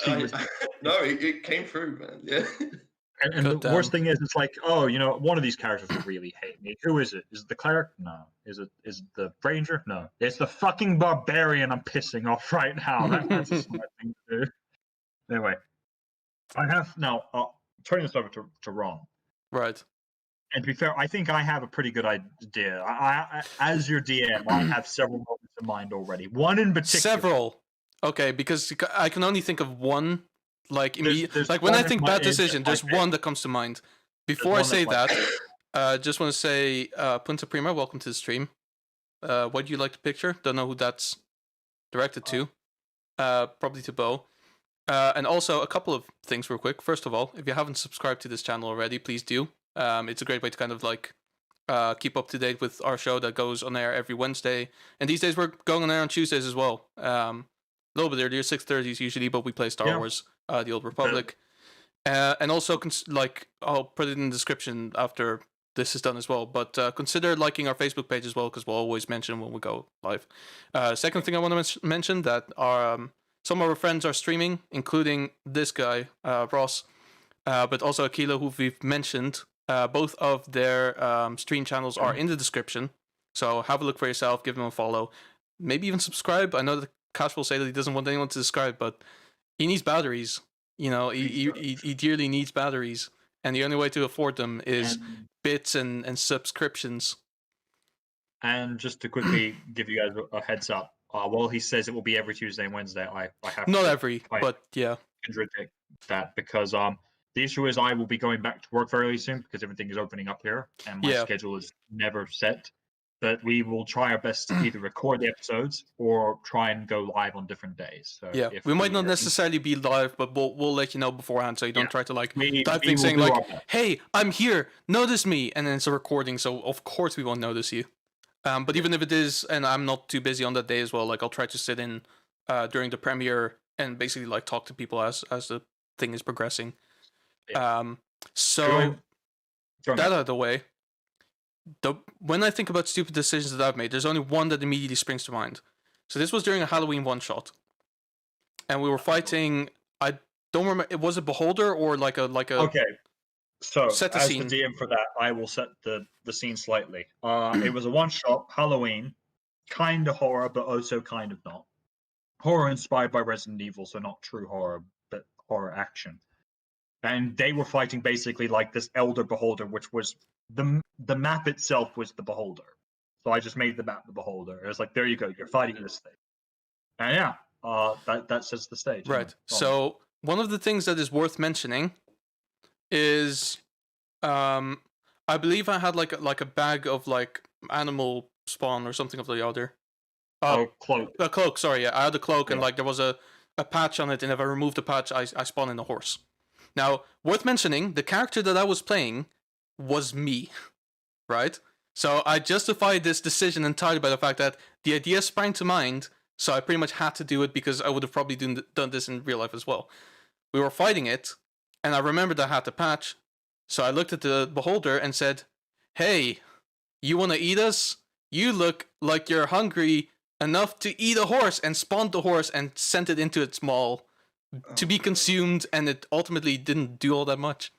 No, it came through, man. Yeah. And the worst thing is, it's like, one of these characters will really hate me. Who is it? Is it the cleric? No. Is it the ranger? No. It's the fucking barbarian I'm pissing off right now. That's a smart thing to do. Anyway, I have now turning this over to Ron. Right. And to be fair, I think I have a pretty good idea. I as your DM, I have several moments in mind already. One in particular. Several. Okay, because I can only think of one. Like there's like when I think bad decision, there's one that comes to mind. Before I say that, just want to say, Punta Prima, welcome to the stream. What do you like to picture? Don't know who that's directed to. Probably to Bo. And also a couple of things real quick. First of all, if you haven't subscribed to this channel already, please do. It's a great way to kind of like keep up to date with our show that goes on air every Wednesday. And these days we're going on air on Tuesdays as well. A little bit earlier, 6:30s usually, but we play Star Wars. The Old Republic, and also I'll put it in the description after this is done as well. But consider liking our Facebook page as well because we'll always mention when we go live. Second thing I want to mention that some of our friends are streaming, including this guy Ross, but also Aquila, who we've mentioned. Both of their stream channels are in the description, so have a look for yourself. Give them a follow, maybe even subscribe. I know that Cash will say that he doesn't want anyone to subscribe, but he needs batteries. He dearly needs batteries, and the only way to afford them is bits and subscriptions. And just to quickly give you guys a heads up, while he says it will be every Tuesday and Wednesday, I have not every, but yeah, contradict that because the issue is I will be going back to work very soon because everything is opening up here, and my schedule is never set. But we will try our best to either record the episodes or try and go live on different days. So yeah, we might not necessarily be live, but we'll let you know beforehand so you don't try to type things saying like, "Hey, I'm here, notice me," and then it's a recording, so of course we won't notice you. But even if it is, and I'm not too busy on that day as well, like I'll try to sit in during the premiere and basically like talk to people as the thing is progressing. Yeah. So that out of the way. When I think about stupid decisions that I've made, there's only one that immediately springs to mind. So this was during a Halloween one-shot, and we were fighting. I don't remember. It was a beholder or like a. Okay, so set the as scene. the DM for that, I will set the scene slightly. It was a one-shot Halloween, kind of horror, but also kind of not. Horror inspired by Resident Evil, so not true horror, but horror action. And they were fighting basically like this elder beholder, which was the map itself was the beholder. So I just made the map the beholder. It was like, there you go, you're fighting this thing. And yeah, that sets the stage. Right. So one of the things that is worth mentioning is, I believe I had like a bag of like animal spawn or something of the other. Cloak. A cloak. Sorry, yeah, I had a cloak and like there was a patch on it, and if I removed the patch, I spawn in a horse. Now, worth mentioning, the character that I was playing was me, right? So I justified this decision entirely by the fact that the idea sprang to mind So I pretty much had to do it because I would have probably done this in real life as well. We were fighting it, and I remembered I had to patch. So I looked at the beholder and said, "Hey, you want to eat us? You look like you're hungry enough to eat a horse," and spawned the horse and sent it into its maw to be consumed, and it ultimately didn't do all that much.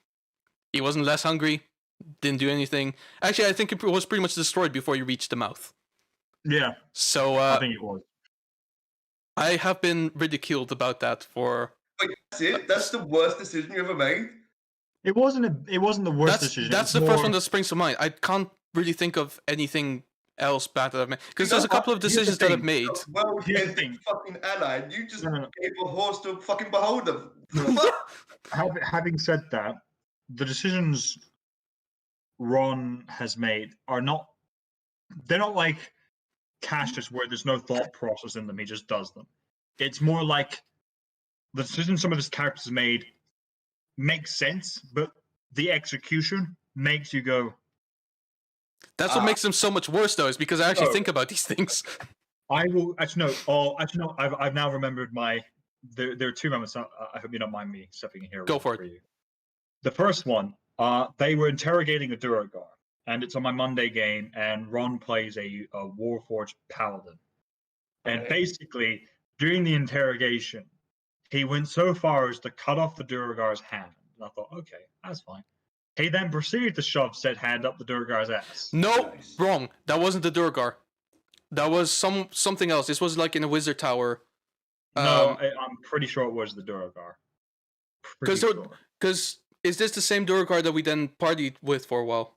He wasn't less hungry, didn't do anything. Actually, I think it was pretty much destroyed before you reached the mouth. Yeah. So I think it was. I have been ridiculed about that for... Wait, that's it? That's the worst decision you ever made? It wasn't the worst decision. That's the first one that springs to mind. I can't really think of anything else bad that I've made. Because there's a couple of decisions that I've made. Well, here's the thing. Fucking ally, you just gave a horse to a fucking beholder. Having said that, the decisions Ron has made are not... They're not like Cash's where there's no thought process in them. He just does them. It's more like the decisions some of his characters made makes sense, but the execution makes you go... That's what makes them so much worse, though, is because I actually think about these things. I will... Actually, no. I've now remembered my... There are two moments. I hope you don't mind me stepping in here. Go for it. You. The first one, they were interrogating a Duragar, and it's on my Monday game, and Ron plays a Warforged Paladin. And basically, during the interrogation, he went so far as to cut off the Duragar's hand. And I thought, okay, that's fine. He then proceeded to shove said hand up the Duragar's ass. No, wrong. That wasn't the Duragar. That was something else. This was like in a wizard tower. No, I'm pretty sure it was the Duragar. Because is this the same Duragar that we then partied with for a while?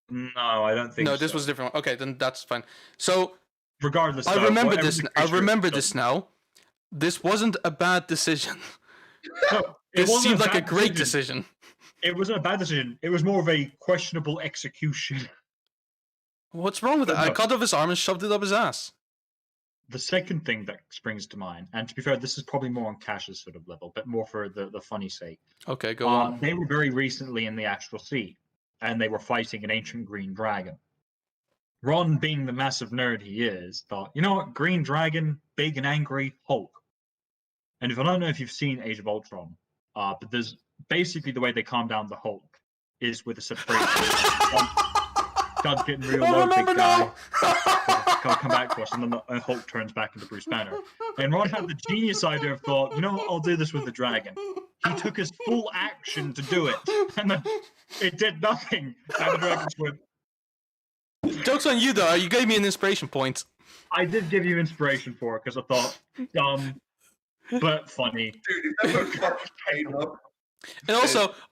No, I don't think so. No, this was a different one. Okay, then that's fine. So, regardless, I remember this. I remember this now. This wasn't a bad decision. No, this seemed like a great decision. It wasn't a bad decision. It was more of a questionable execution. What's wrong with that? I cut off his arm and shoved it up his ass. The second thing that springs to mind, and to be fair, this is probably more on Cash's sort of level, but more for the funny sake. Okay, go on. They were very recently in the actual sea, and they were fighting an ancient green dragon. Ron, being the massive nerd he is, thought, you know what, green dragon, big and angry, Hulk. And if I don't know if you've seen Age of Ultron, but there's basically the way they calm down the Hulk is with a separation. Starts getting real low, big guy. Come back to us, and then the Hulk turns back into Bruce Banner. And Ron had the genius idea of thought, you know what, I'll do this with the dragon. He took his full action to do it, and then it did nothing. And the dragon went. Joke's on you, though. You gave me an inspiration point. I did give you inspiration for it because I thought, dumb, but funny. Dude, and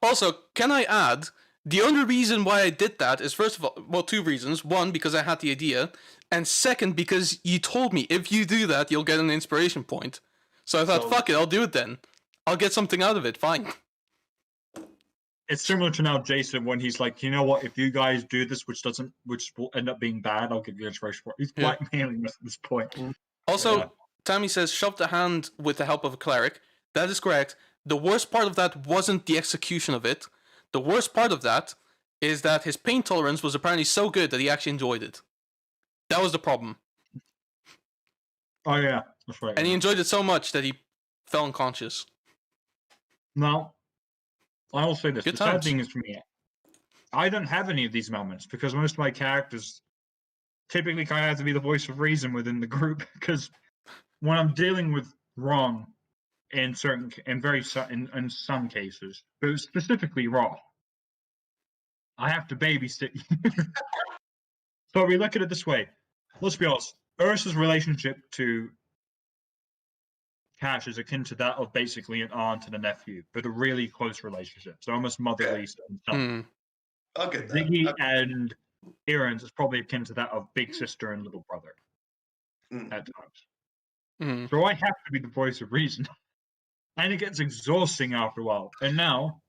also, can I add, the only reason why I did that is, first of all, well, two reasons. One, because I had the idea, and second, because you told me if you do that, you'll get an inspiration point. So I thought, fuck it, I'll do it then. I'll get something out of it, fine. It's similar to now Jason when he's like, you know what, if you guys do this, which will end up being bad, I'll give you inspiration for it. He's blackmailing us at this point. Also, Tammy says, shove the hand with the help of a cleric. That is correct. The worst part of that wasn't the execution of it. The worst part of that is that his pain tolerance was apparently so good that he actually enjoyed it. That was the problem. Oh yeah, that's right. And he enjoyed it so much that he fell unconscious. No, I will say this. Good the sad times. thing is for me, I don't have any of these moments because most of my characters typically kind of have to be the voice of reason within the group. Because when I'm dealing with Ron in some cases, but specifically Ron, I have to babysit you. So we look at it this way. Let's be honest. Ursa's relationship to Cash is akin to that of basically an aunt and a nephew, but a really close relationship. So almost motherly and son. I'll get that. Ziggy and Aaron's is probably akin to that of big sister and little brother at times. So I have to be the voice of reason. And it gets exhausting after a while. And now,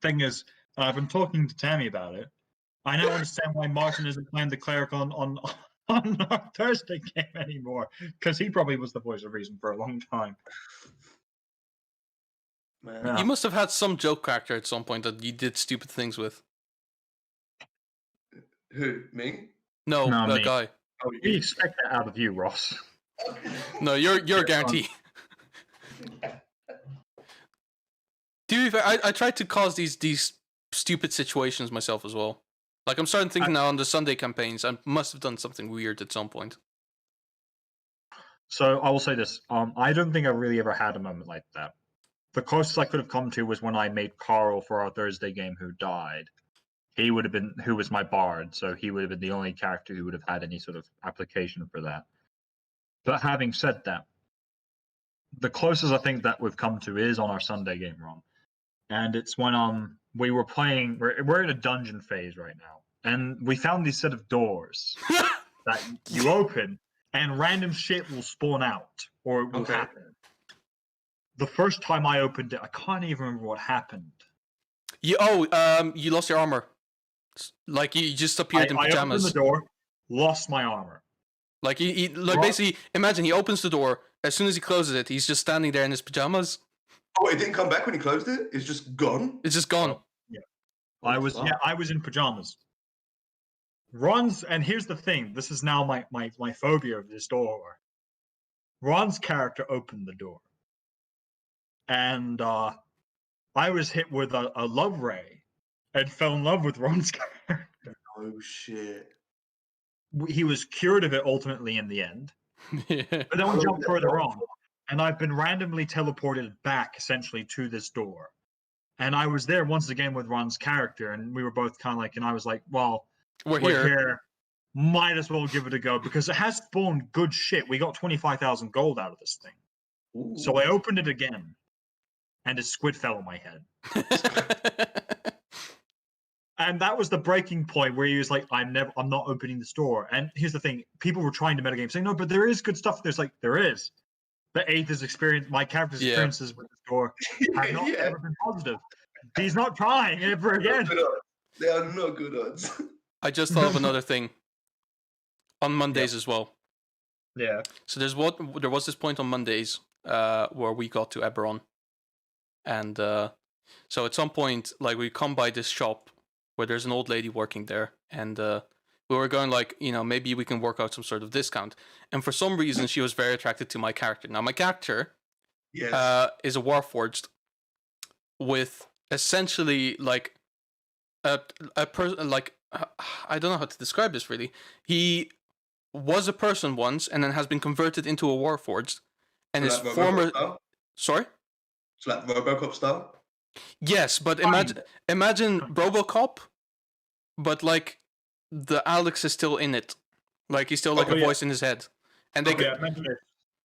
thing is, I've been talking to Tammy about it. I now understand why Martin isn't playing the cleric on our Thursday game anymore, because he probably was the voice of reason for a long time. Man. You must have had some joke character at some point that you did stupid things with. Who? Me? No, No, that me. guy. Oh, We expect that out of you, Ross. No, you're a guarantee. To be fair, I tried to cause these stupid situations myself as well. Like, I'm starting thinking now on the Sunday campaigns, I must have done something weird at some point. So I will say this: I don't think I really ever had a moment like that. The closest I could have come to was when I made Carl for our Thursday game, who died. He would have been who was my bard, so he would have been the only character who would have had any sort of application for that. But having said that, the closest I think that we've come to is on our Sunday game, Ron. And it's when we were playing. We're in a dungeon phase right now, and we found these set of doors that you open, and random shit will spawn out, or it will happen. The first time I opened it, I can't even remember what happened. You lost your armor. Like, you just appeared in pajamas. I opened the door, lost my armor. Like, basically, imagine he opens the door. As soon as he closes it, he's just standing there in his pajamas. Oh, it didn't come back when he closed it? It's just gone? It's just gone. Yeah. I was in pajamas. And here's the thing, this is now my phobia of this door. Ron's character opened the door. And I was hit with a love ray and fell in love with Ron's character. Oh shit. He was cured of it ultimately in the end. Yeah. But then we jumped further on. And I've been randomly teleported back, essentially, to this door. And I was there once again with Ron's character, and we were both kind of like, and I was like, well, we're here. Might as well give it a go, because it has spawned good shit. We got 25,000 gold out of this thing. Ooh. So I opened it again, and a squid fell on my head. And that was the breaking point where he was like, I'm not opening this door. And here's the thing, people were trying to metagame, saying, no, but there is good stuff. There's like, there is. But my character's experiences with the door have not ever been positive. He's not trying ever again. They are not good odds. I just thought of another thing. On Mondays as well. Yeah. So there was this point on Mondays where we got to Eberron. And so at some point, like, we come by this shop where there's an old lady working there, and we were going like, maybe we can work out some sort of discount. And for some reason, she was very attracted to my character. Now, my character is a Warforged with essentially like a person, like, I don't know how to describe this really. He was a person once and then has been converted into a Warforged. And so his former... Style? Sorry? So like Robocop style? Yes, but imagine Robocop, but like the Alex is still in it. Like, he's still like a voice in his head. And they imagine it.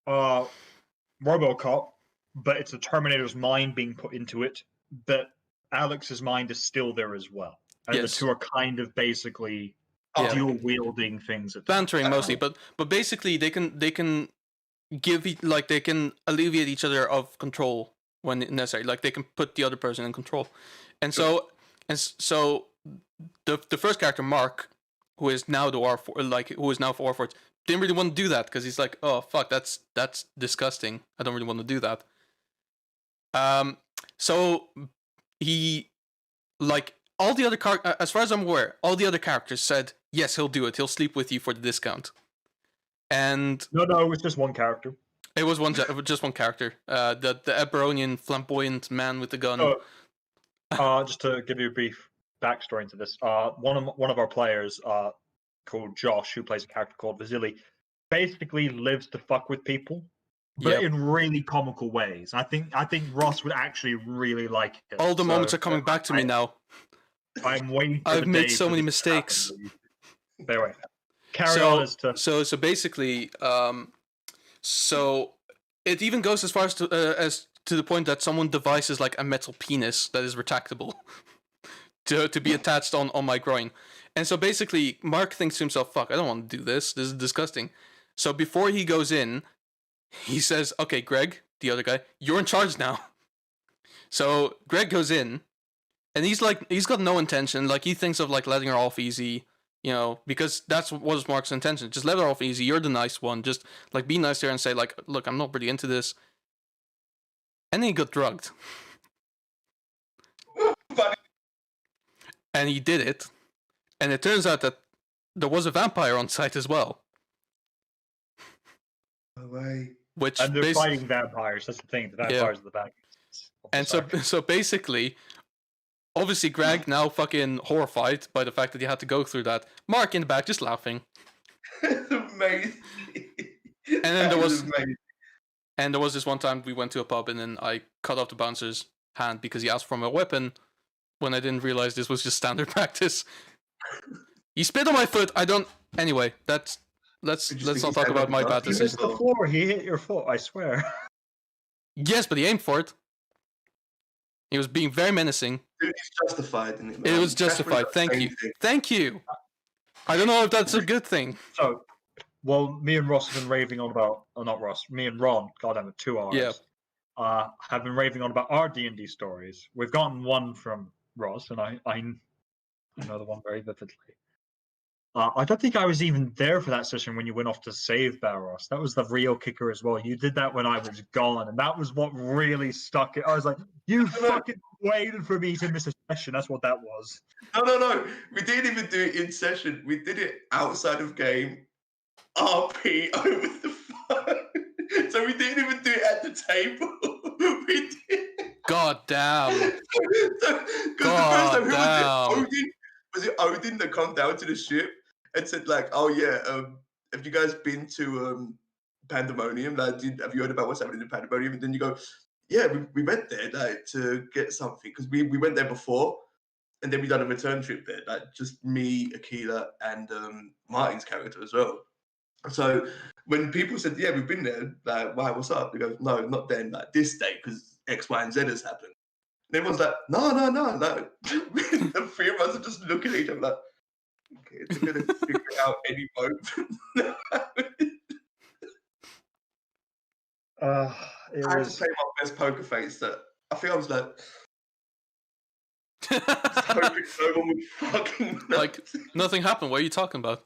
Robocop, but it's a Terminator's mind being put into it, but Alex's mind is still there as well. And the two are kind of basically dual wielding things. Bantering mostly, but basically they can give they can alleviate each other of control when necessary. Like, they can put the other person in control. And so the first character, Mark, who is now who is now for Warforged, didn't really want to do that because he's like, oh fuck, that's disgusting. I don't really want to do that. So he, like, all the other as far as I'm aware, all the other characters said yes, he'll do it. He'll sleep with you for the discount. And no, it was just one character. It was just one character. The Eberonian flamboyant man with the gun. Just to give you a brief backstory into this, one of our players, called Josh, who plays a character called Vasily, basically lives to fuck with people, but in really comical ways. I think Ross would actually really like it. All the moments are coming back to me now. I'm waiting. I've made so many mistakes. Anyway, carry on as to. So basically, so it even goes as far as to the point that someone devises like a metal penis that is retractable to be attached on my groin. And so basically, Mark thinks to himself, fuck, I don't want to do this. This is disgusting. So before he goes in, he says, okay, Greg, the other guy, you're in charge now. So Greg goes in, and he's got no intention. Like, he thinks of like letting her off easy, because that's what was Mark's intention. Just let her off easy. You're the nice one. Just like be nice to her and say like, look, I'm not really into this. And then he got drugged. And he did it. And it turns out that there was a vampire on site as well. No way. Which And they're fighting vampires. That's the thing. The vampires are the bad guys. And so basically, obviously, Greg now fucking horrified by the fact that he had to go through that. Mark in the back just laughing. It's amazing. And then there was this one time we went to a pub and then I cut off the bouncer's hand because he asked for my weapon when I didn't realize this was just standard practice. He spit on my foot. I don't. Anyway, let's not talk about my bad He decision. missed the floor. He hit your foot. I swear. Yes, but he aimed for it. He was being very menacing. It's justified, isn't it? It was justified. Thank you. Thank you. I don't know if that's a good thing. So, well, me and Ross have been raving on about, not Ross, me and Ron, goddamn it, 2 hours. Yeah. Have been raving on about our D&D stories. We've gotten one from Ross, and I know the one very vividly. I don't think I was even there for that session when you went off to save Barros. That was the real kicker as well. You did that when I was gone, and that was what really stuck it. I was like, you fucking waited for me to miss a session. That's what that was. No. We didn't even do it in session. We did it outside of game. RP over the phone. So we didn't even do it at the table. We did. God damn. God damn. Was it Odin that come down to the ship and said like, oh yeah, have you guys been to Pandemonium? Like, have you heard about what's happening in Pandemonium? And then you go, yeah, we went there like to get something because we went there before, and then we done a return trip there, like just me, Akila, and Martin's character as well. So when people said, yeah, we've been there, like, why, what's up? They go, no, not then, like this day, because X, Y, and Z has happened. And everyone's like, no. Like, the 3 of us are just looking at each other like, okay, they're going to figure it out any moment. It I had was... to play my best poker face that I think I was like, just hoping no one would fucking know. Like, nothing happened. What are you talking about?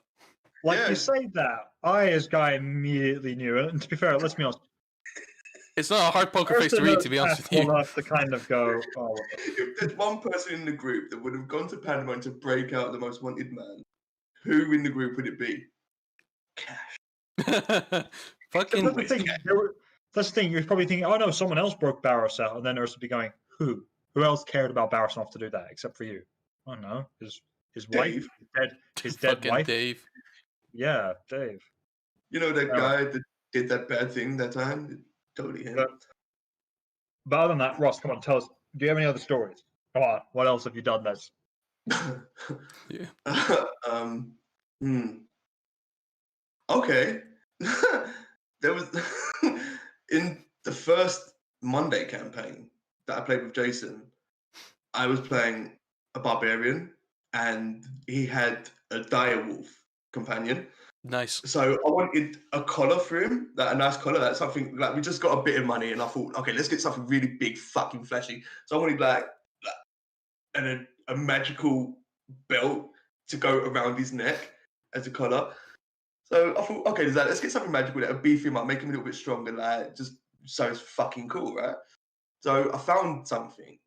Like, you say that, I, as Guy, immediately knew it. And to be fair, let's be honest. It's not a hard poker face to read, to be honest with you. We'll have to kind of go, oh. If there's one person in the group that would have gone to Pandemonium to break out the most wanted man, who in the group would it be? Cash. Fucking That's the thing. You're probably thinking, oh no, someone else broke Barros out, and then there's to be going, who? Who else cared about Barros enough to do that except for you? Oh no, his wife, his dead wife. Dave. Yeah, Dave. You know that guy that did that bad thing that time? Totally him. But other than that, Ross, come on, tell us. Do you have any other stories? Come on, what else have you done that's... Yeah. Okay. There was in the first Monday campaign that I played with Jason, I was playing a barbarian and he had a direwolf companion. Nice. So I wanted a collar for him, a nice collar, that's something like we just got a bit of money and I thought, okay, let's get something really big, fucking flashy. So I wanted like a magical belt to go around his neck as a collar. So I thought, okay, let's get something magical that'll beef him up, make him a little bit stronger, like just so it's fucking cool, right? So I found something.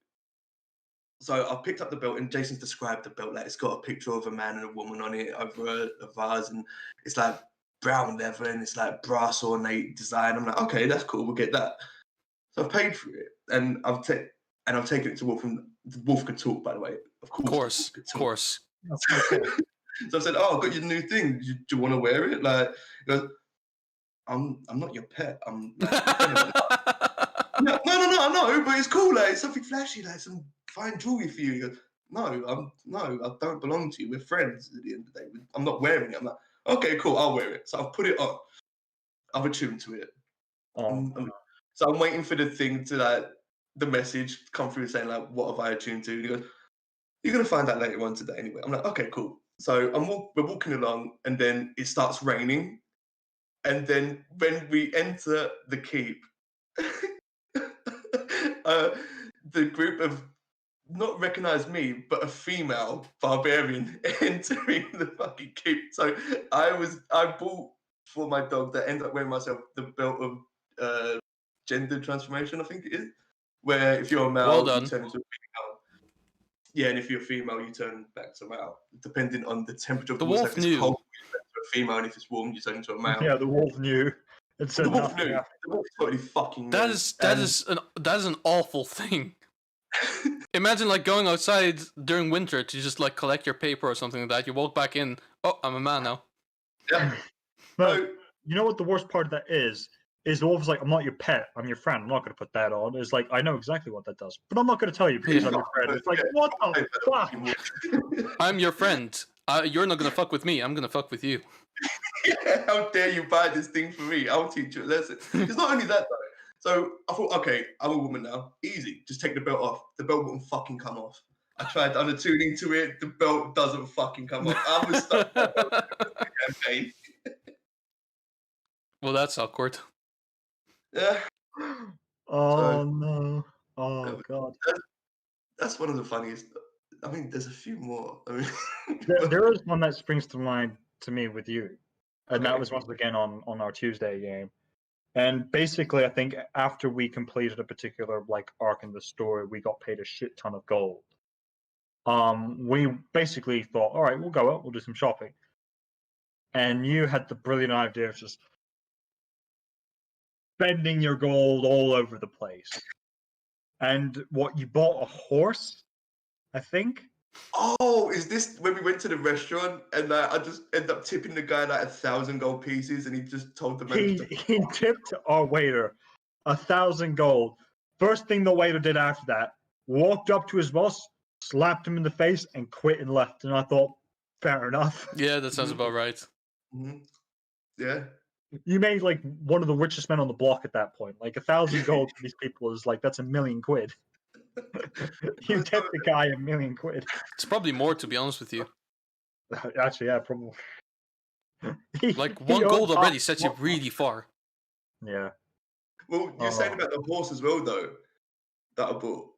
So I picked up the belt and Jason's described the belt like it's got a picture of a man and a woman on it over a vase, and it's like brown leather and it's like brass ornate design. I'm like, okay, that's cool, we'll get that. So I've paid for it and I've taken it to Wolf, and Wolf could talk, by the way. Of course. So I said, oh, I've got your new thing. Do you want to wear it? Like, he goes, I'm not your pet. I'm like, no, I know, but it's cool. Like, it's something flashy, like some fine jewelry for you. He goes, no, I don't belong to you. We're friends at the end of the day. I'm not wearing it. I'm like, okay, cool, I'll wear it. So I've put it on. I've attuned to it. So I'm waiting for the thing to like the message come through saying like, what have I attuned to? And he goes, you're gonna find out later on today anyway. I'm like, okay, cool. So we're walking along, and then it starts raining, and then when we enter the keep, the group have not recognized me, but a female barbarian entering the fucking keep. So I bought for my dog that ended up wearing myself the belt of gender transformation, I think it is, where if you're a male, you turn into a female. Yeah, and if you're a female, you turn back to male, depending on the temperature of the water. wolf if it's cold, you turn into a female, and if it's warm, you turn into a male. Yeah, the wolf knew. It's The wolf enough. knew. Yeah. The wolf totally fucking knew. That is an awful thing. Imagine like going outside during winter to just like collect your paper or something like that. You walk back in. Oh, I'm a man now. Yeah. But So, you know what the worst part of that is? Is the wolf is like, I'm not your pet, I'm your friend. I'm not going to put that on. It's like, I know exactly what that does, but I'm not going to tell you because Yeah. I'm your friend. It's like, what the fuck? I'm your friend. You're not gonna fuck with me. I'm gonna fuck with you. Yeah, how dare you buy this thing for me? I'll teach you a lesson. It's not only that though. So I thought, okay, I'm a woman now. Easy, just take the belt off. The belt won't fucking come off. I tried undertuning to it. The belt doesn't fucking come off. I was stuck on the campaign. Well, that's awkward. Yeah. Oh So- no. Oh god. That's one of the funniest. I mean, there's a few more. I mean, There is one that springs to mind to me with you, and that Okay. was once again on our Tuesday game. And basically, I think after we completed a particular like arc in the story, we got paid a shit ton of gold. We basically thought, all right, we'll go out, we'll do some shopping. And you had the brilliant idea of just spending your gold all over the place. And what you bought a horse, I think. Oh, is this when we went to the restaurant and I just ended up tipping the guy like 1,000 gold pieces and he just told the man He tipped our waiter 1,000 gold. First thing the waiter did after that, walked up to his boss, slapped him in the face, and quit and left. And I thought, fair enough. Yeah, that sounds about right. Mhm. Yeah. You made like one of the richest men on the block at that point. Like 1,000 gold to these people is like that's $1 million. You tipped the guy $1 million. It's probably more, to be honest with you. Actually, yeah, probably. Like He one owed gold already half- sets you really far. Yeah. Well, you're saying Oh. about the horse as well, though, that I bought.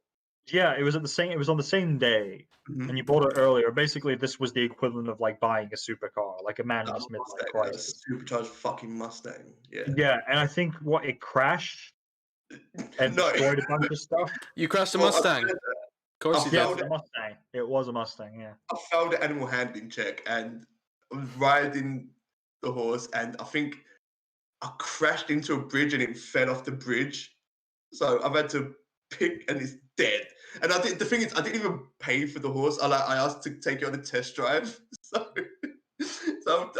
Yeah, it was at the same. It was on the same day, Mhm. and you bought it earlier. Basically, this was the equivalent of like buying a supercar, like a man in That his midlife Mustang, crisis. that supercharged fucking Mustang. Yeah. Yeah, and I think what it crashed and No. destroyed a bunch of stuff. You crashed a Well, I Mustang. said Of that. course you Yeah, Yeah, did. it was a Mustang. It was a Mustang. Yeah. I failed the animal handling check and I was riding the horse and I think I crashed into a bridge and it fell off the bridge. So I've had to pick and it's dead. And I think the thing is, I didn't even pay for the horse. I asked to take it on a test drive. So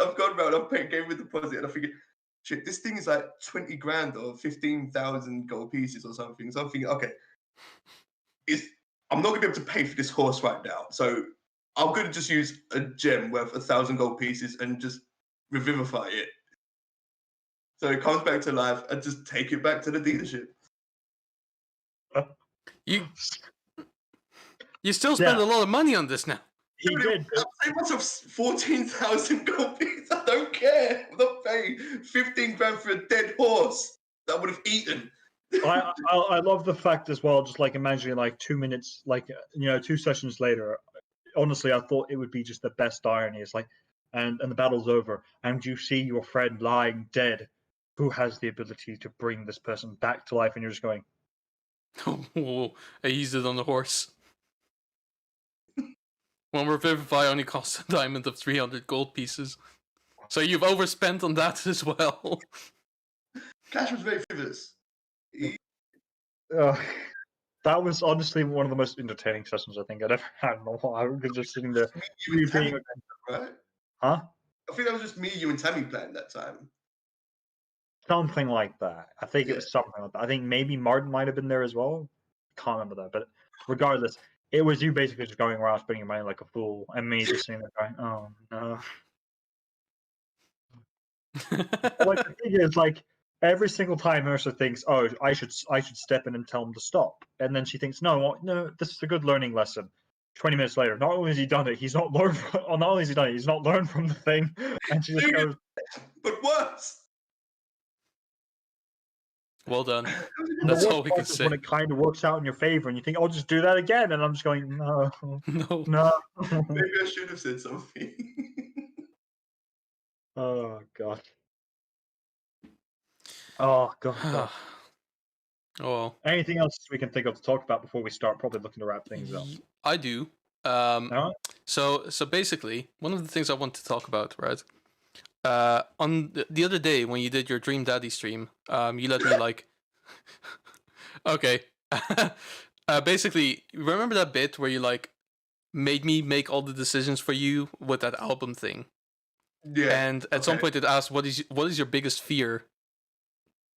I've gone around, I've gave him a deposit and I figured, shit, this thing is like 20 grand or 15,000 gold pieces or something. So I'm thinking, okay, I'm not gonna be able to pay for this horse right now. So I'm gonna just use a gem worth 1,000 gold pieces and just revivify it. So it comes back to life and just take it back to the dealership. You still spend Yeah. a lot of money on this now. He did. I paid myself 14,000 gold pieces. I don't care. I'm not paying 15 grand for a dead horse that I would have eaten. I love the fact as well. Just like imagining like 2 minutes, like 2 sessions later. Honestly, I thought it would be just the best irony. It's like, and the battle's over, and you see your friend lying dead, who has the ability to bring this person back to life, and you're just going, Oh, I used it on the horse. One Revivify only costs a diamond of 300 gold pieces. So you've overspent on that as well. Cash was very frivolous. that was honestly one of the most entertaining sessions I think I'd ever had in a while. I was just sitting there, You and Tammy, being, right? huh? I think that was just me, you, and Tammy playing that time. Something like that. I think Yeah. it was something like that. I think maybe Martin might have been there as well. Can't remember that, but regardless, it was you basically just going around spending your money like a fool, and me just sitting there going, "Oh no!" Like the thing is, like every single time Ursa thinks, "Oh, I should step in and tell him to stop," and then she thinks, "No, this is a good learning lesson." 20 minutes later, not only has he done it, he's not learned. Not only has he done it, he's not learned from the thing, and she just Dude. goes, But worse. Well done. And That's the all worst we part can is say. when it kind of works out in your favor, and you think, "I'll just do that again," and I'm just going, "No, No. no." Maybe I should have said something. Oh god. Oh god. Oh well. Anything else we can think of to talk about before we start probably looking to wrap things up? I do. No? So basically, one of the things I want to talk about, right? On the other day when you did your Dream Daddy stream, you let me like. Okay. Basically, remember that bit where you like made me make all the decisions for you with that album thing? Yeah. And at some point it asked, what is your biggest fear?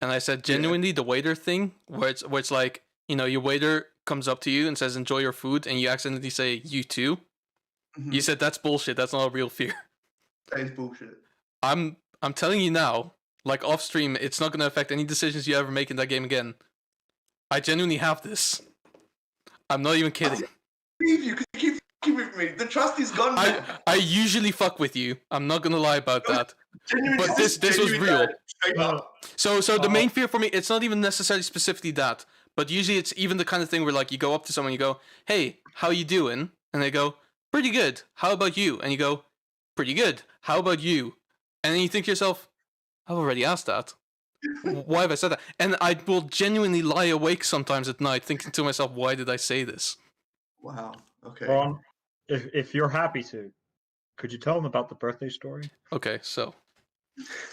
And I said, genuinely, the waiter thing, where it's like, you know, your waiter comes up to you and says, enjoy your food, and you accidentally say, you too. Mhm. You said, that's bullshit. That's not a real fear. That is bullshit. I'm telling you now, like off stream, it's not going to affect any decisions you ever make in that game again. I genuinely have this. I'm not even kidding. Believe you, 'cause you keep fucking with me. The trust is gone. I usually fuck with you. I'm not gonna lie about that. Genuinely, But this was genuine real. dad, straight up. So the main fear for me, it's not even necessarily specifically that, but usually it's even the kind of thing where like you go up to someone, you go, "Hey, how you doing?" And they go, "Pretty good. How about you?" And you go, "Pretty good. How about you?" And then you think to yourself, "I've already asked that. Why have I said that?" And I will genuinely lie awake sometimes at night thinking to myself, "Why did I say this?" Wow. Okay. Ron, if you're happy to, could you tell them about the birthday story? Okay, so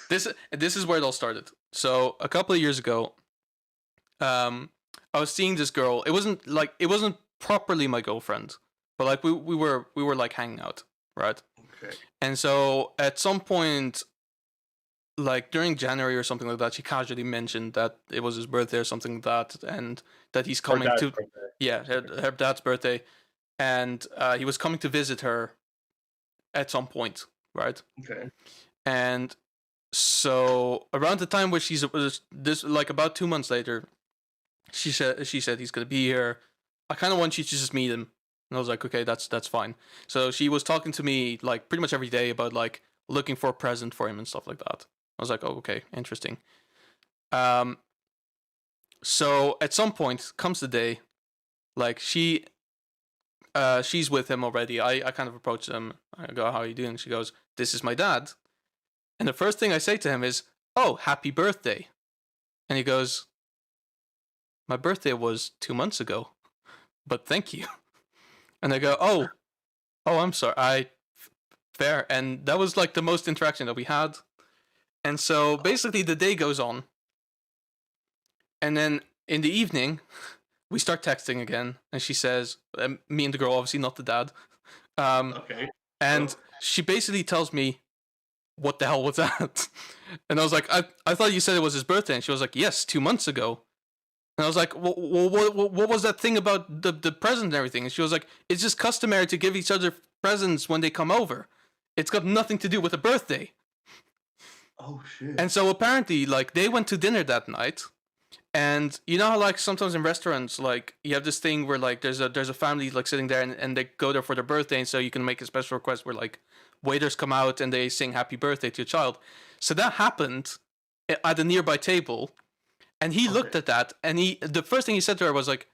this is where it all started. So a couple of years ago, I was seeing this girl. It wasn't properly my girlfriend, but like we were like hanging out, right? Okay. And so at some point, like during January or something like that, she casually mentioned that it was his birthday or something like that, and that he's coming Her dad's to birthday. her dad's birthday, and he was coming to visit her at some point, right? Okay. And so around the time where she's this, like about 2 months later, she said he's gonna be here. I kind of want you to just meet him, and I was like, okay, that's fine. So she was talking to me like pretty much every day about like looking for a present for him and stuff like that. I was like, oh, okay, interesting. So at some point comes the day, like she's with him already. I kind of approach him. I go, how are you doing? She goes, this is my dad. And the first thing I say to him is, oh, happy birthday. And he goes, my birthday was 2 months ago, but thank you. And I go, oh, I'm sorry. Fair. And that was like the most interaction that we had. And so basically the day goes on. And then in the evening, we start texting again. And she says, me and the girl, obviously not the dad. Okay. And she basically tells me, what the hell was that? And I was like, I thought you said it was his birthday. And she was like, yes, 2 months ago. And I was like, well, what was that thing about the present and everything? And she was like, it's just customary to give each other presents when they come over. It's got nothing to do with a birthday. Oh shit. And so apparently, like, they went to dinner that night. And you know how, like, sometimes in restaurants, like, you have this thing where, like, there's a family, like, sitting there and they go there for their birthday. And so you can make a special request where, like, waiters come out and they sing happy birthday to your child. So that happened at a nearby table. And he looked at that, and the first thing he said to her was like,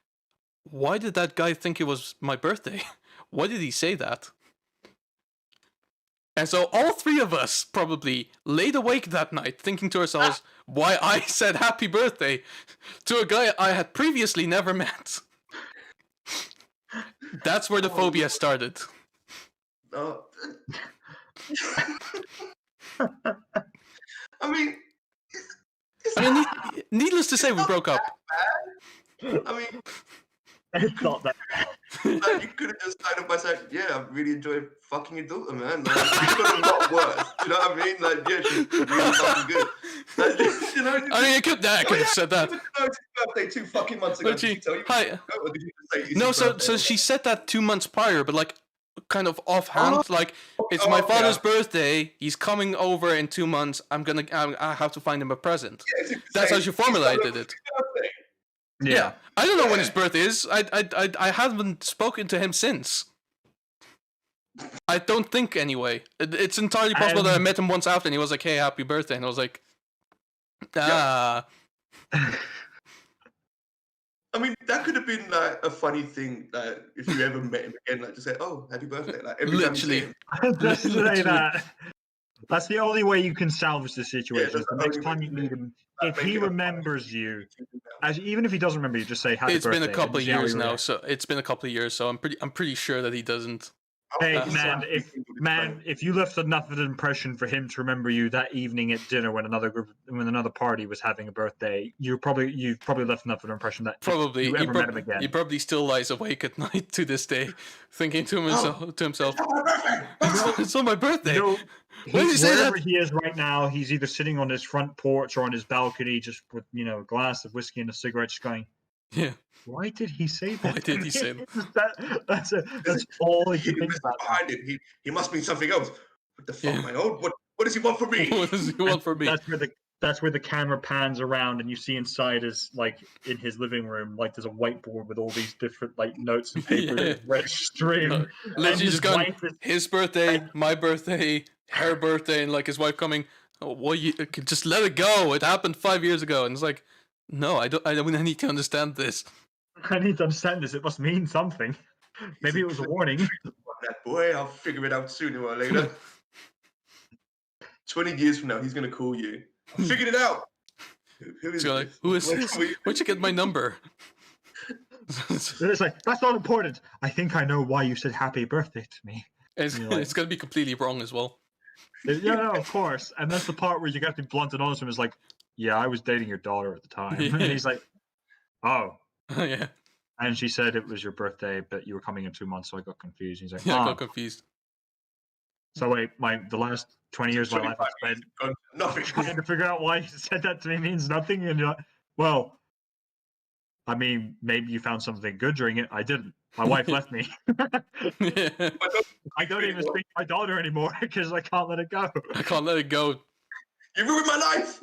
why did that guy think it was my birthday? Why did he say that? And so all three of us probably laid awake that night thinking to ourselves why I said happy birthday to a guy I had previously never met. That's where the phobia started. Oh. I mean, needless to say, we broke up. I mean, It's not that. like, you could have just started off by saying, "Yeah, I really enjoyed fucking your daughter, man." Like, you could have not worse. You know what I mean? Like, yeah, she's really fucking good. Like, you know. I mean, I could have said that. No, it's his birthday 2 fucking months ago. But Did she tell you? hi. Or did you just say it's No, his so birthday? she said that 2 months prior, but like kind of offhand, like it's my okay. father's birthday. He's coming over in 2 months. I have to find him a present. Yeah, That's how she formulated it. Birthday. Yeah. I don't know when his birthday is. I haven't spoken to him since. I don't think anyway. It's entirely possible that I met him once after and he was like, hey, happy birthday. And I was like, ah. I mean, that could have been like a funny thing, like if you ever met him again, like to say, "Oh, happy birthday!" Like every Literally. time you see him. Just say that. That's the only way you can salvage the situation. that's The the next only time way you to meet do it. him, Like, if make he it a remembers you, even if he doesn't remember you, just say happy It's birthday. been a couple of and see how he years now, reacts. so it's been a couple of years, so I'm pretty sure that he doesn't. Hey I'll man, decide if who will explain. if you left enough of an impression for him to remember you that evening at dinner when another party was having a birthday, you've probably left enough of an impression that Probably if you ever met him he again, probably still lies awake at night to this day, thinking to himself, It's not my birthday. it's not my birthday. you know, Why did you say wherever that? he is right now, he's either sitting on his front porch or on his balcony, just with a glass of whiskey and a cigarette, just going, Yeah. "Why did he say that? Why did he say that? That's all he can think There's about. behind it. He must mean something else. What the fuck, Yeah. man? Oh, what does he want from me? What does he want from me? That's where the camera pans around and you see inside his in his living room, like there's a whiteboard with all these different like notes and paper Yeah. registering. No, And literally just gone. wife is- His birthday, my birthday, her birthday, and like his wife coming. Oh, well, you just let it go. It happened 5 years ago, and it's like, no, I don't. I need to understand this. I need to understand this. It must mean something. Maybe it was a warning. That boy, I'll figure it out sooner or later. 20 years from now, he's gonna call you. I figured it out. Who is Like, this? who is Where this? can we- Where'd you get my number? It's like, that's not important. I think I know why you said happy birthday to me. It's, You're like- it's gonna be completely wrong as well. Yeah, no, of course. And that's the part where you got to be blunt and honest with him. Is like, yeah, I was dating your daughter at the time. Yeah. And he's like, oh. Yeah, And she said it was your birthday, but you were coming in 2 months, so I got confused. He's like, yeah, I oh. got confused. So wait, the last 20 years of my life I 25 years spent ago, nothing. trying to figure out why he said that to me means nothing. And you're like, well, I mean, maybe you found something good during it. I didn't. My wife left me. Yeah. I don't even speak to my daughter anymore because I can't let it go. I can't let it go. You ruined my life.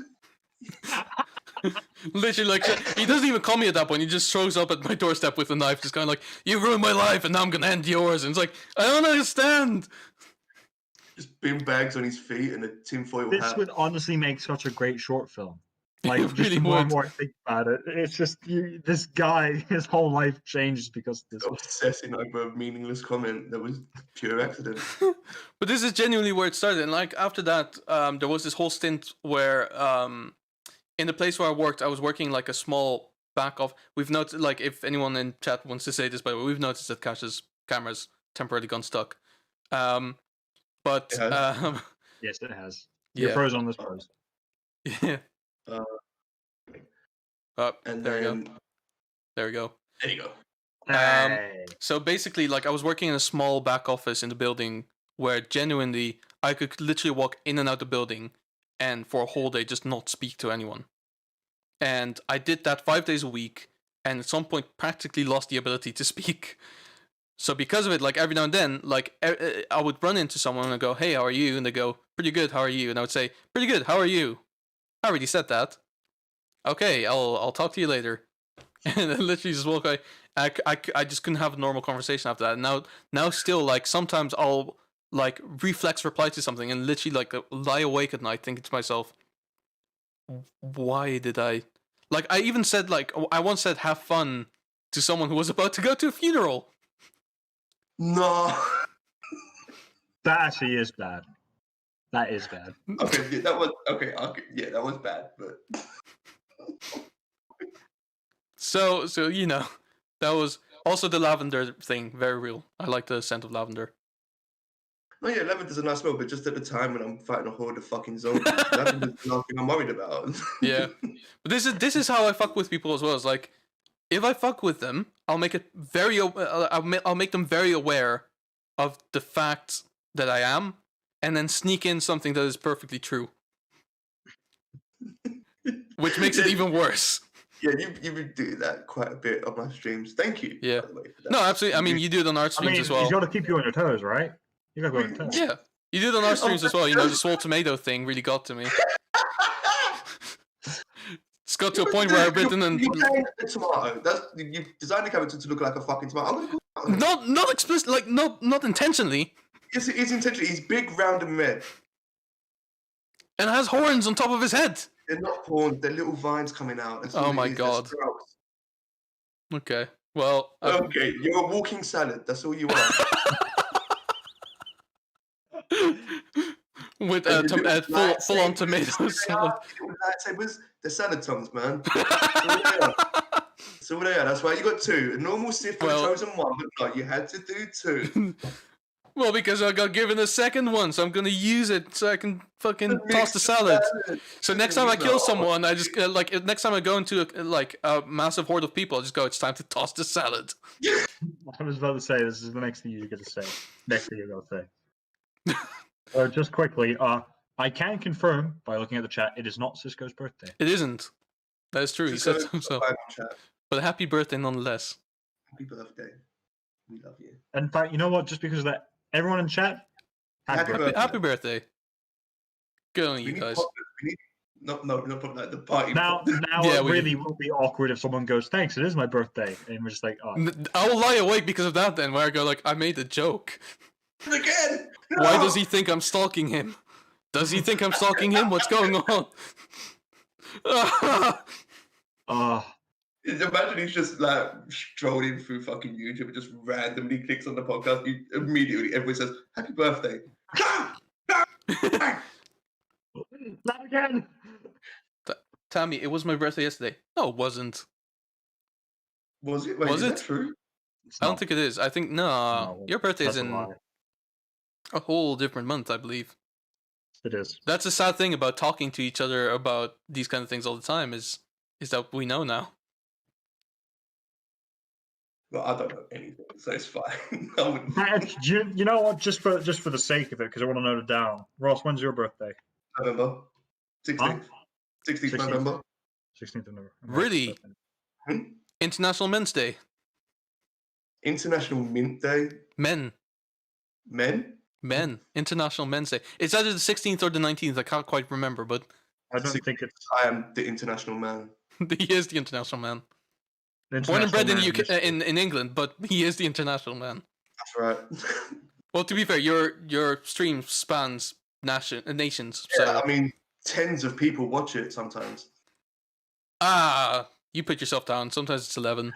Literally, like, he doesn't even call me at that point. He just shows up at my doorstep with a knife, just kind of like, you ruined my life, and now I'm gonna end yours. And it's like, I don't understand. Just bin bags on his feet and a tinfoil This hat. would honestly make such a great short film. Like, It just really the more and would. more I think about it, it's just this guy, his whole life changed because of this. Obsessing over a meaningless comment that was pure accident. But this is genuinely where it started. And like after that, there was this whole stint where, in the place where I worked, I was working like a small back off. We've noticed, like, if anyone in chat wants to say this, by the way, we've noticed that Cash's camera's temporarily gone stuck. But It has? Yes, it has. You're yeah, frozen on this pose. yeah. And There you go. then There we go. there you go. Hey. So basically, like, I was working in a small back office in the building where genuinely I could literally walk in and out the building and for a whole day just not speak to anyone. And I did that 5 days a week, and at some point practically lost the ability to speak. So because of it, like, every now and then, like, I would run into someone and I go, hey, how are you? And they go, pretty good, how are you? And I would say, pretty good, how are you? I already said that. Okay, I'll talk to you later. And then literally just walk away. I just couldn't have a normal conversation after that. And now still, like, sometimes I'll, like, reflex reply to something and literally, like, lie awake at night thinking to myself, why did I... Like, I even said, like, I once said have fun to someone who was about to go to a funeral. No. That actually is bad. That is bad. Okay, yeah, that was okay. Yeah, that was bad, but So you know, that was also the lavender thing, very real. I like the scent of lavender. no, yeah, lavender's a nice smell. But just at the time when I'm fighting a horde of fucking zombies, lavender's nothing I'm worried about. Yeah, but this is how I fuck with people as well. It's like, if I fuck with them, I'll make it very I'll make them very aware of the fact that I am, and then sneak in something that is perfectly true, which makes it even worse. Yeah, you've been doing that quite a bit on my streams. Thank you. Yeah. by the way, for that. No, absolutely. I mean, you do it on our I streams mean, as well. he's got to keep you on your toes, right? You got to go on your toes. Yeah, you do it on our streams as well. You know, the swole tomato thing really got to me. It's got to a point where I've written and You're playing the tomato. You've designed the character to look like a fucking tomato. I'm gonna call it. not explicit, like not intentionally, Yes, it is intentionally. He's big, round, and red. and has horns on top of his head. They're not horns. They're little vines coming out. That's all Oh it my is. They're God. sprouts. Okay, well, Okay, you're a walking salad. That's all you are. with And your little full on lightsabers, tomato salad. your little lightsabers, they're salad tongues, man. That's all they are. That's why you got two. A normal Sith would have Well- chosen one, but no, you had to do two. Well, because I got given a second one, so I'm gonna use it so I can fucking toss the salad. So next time I kill someone, I just next time I go into a massive horde of people, I just go, it's time to toss the salad. I was about to say, this is the next thing you're going to say. Next thing you're going to say. Just quickly, I can confirm by looking at the chat, it is not Cisco's birthday. It isn't. That is true. He said so. Chat. But happy birthday nonetheless. Happy birthday. We love you. In fact, you know what? Just because of that, everyone in chat, happy birthday. Happy birthday. Good on you guys. Not put that the party. Now Yeah, it really will be awkward if someone goes, "Thanks, it is my birthday," and we're just like, "Oh." I will lie awake because of that. Then where I go like, I made a joke. Again. No! Why does he think I'm stalking him? Does he think I'm stalking him? What's going on? Imagine he's just like strolling through fucking YouTube and just randomly clicks on the podcast. Immediately, everybody says, "Happy birthday." Not again. Tammy, it was my birthday yesterday. No, it wasn't. Was it? Wait, Was is it? that true? I don't think it is. I think no. Your birthday is That's a in lie. a whole different month, I believe. It is. That's a sad thing about talking to each other about these kind of things all the time is that we know now. Well, I don't know anything, so it's fine. I wouldn't. You know what? Just for the sake of it, because I want to note it down. Ross, when's your birthday? November 16th. 16th November. 16th of November. Really? International Men's Day. International Mint Day. Men. International Men's Day. It's either the 16th or the 19th. I can't quite remember, but I don't think it's. I am the international man. he is the international man. The Born and bred in the International UK, Man in England, but he is the international man. That's right. Well, to be fair, your stream spans nations. Yeah, So I mean, tens of people watch it sometimes. you put yourself down. Sometimes it's 11.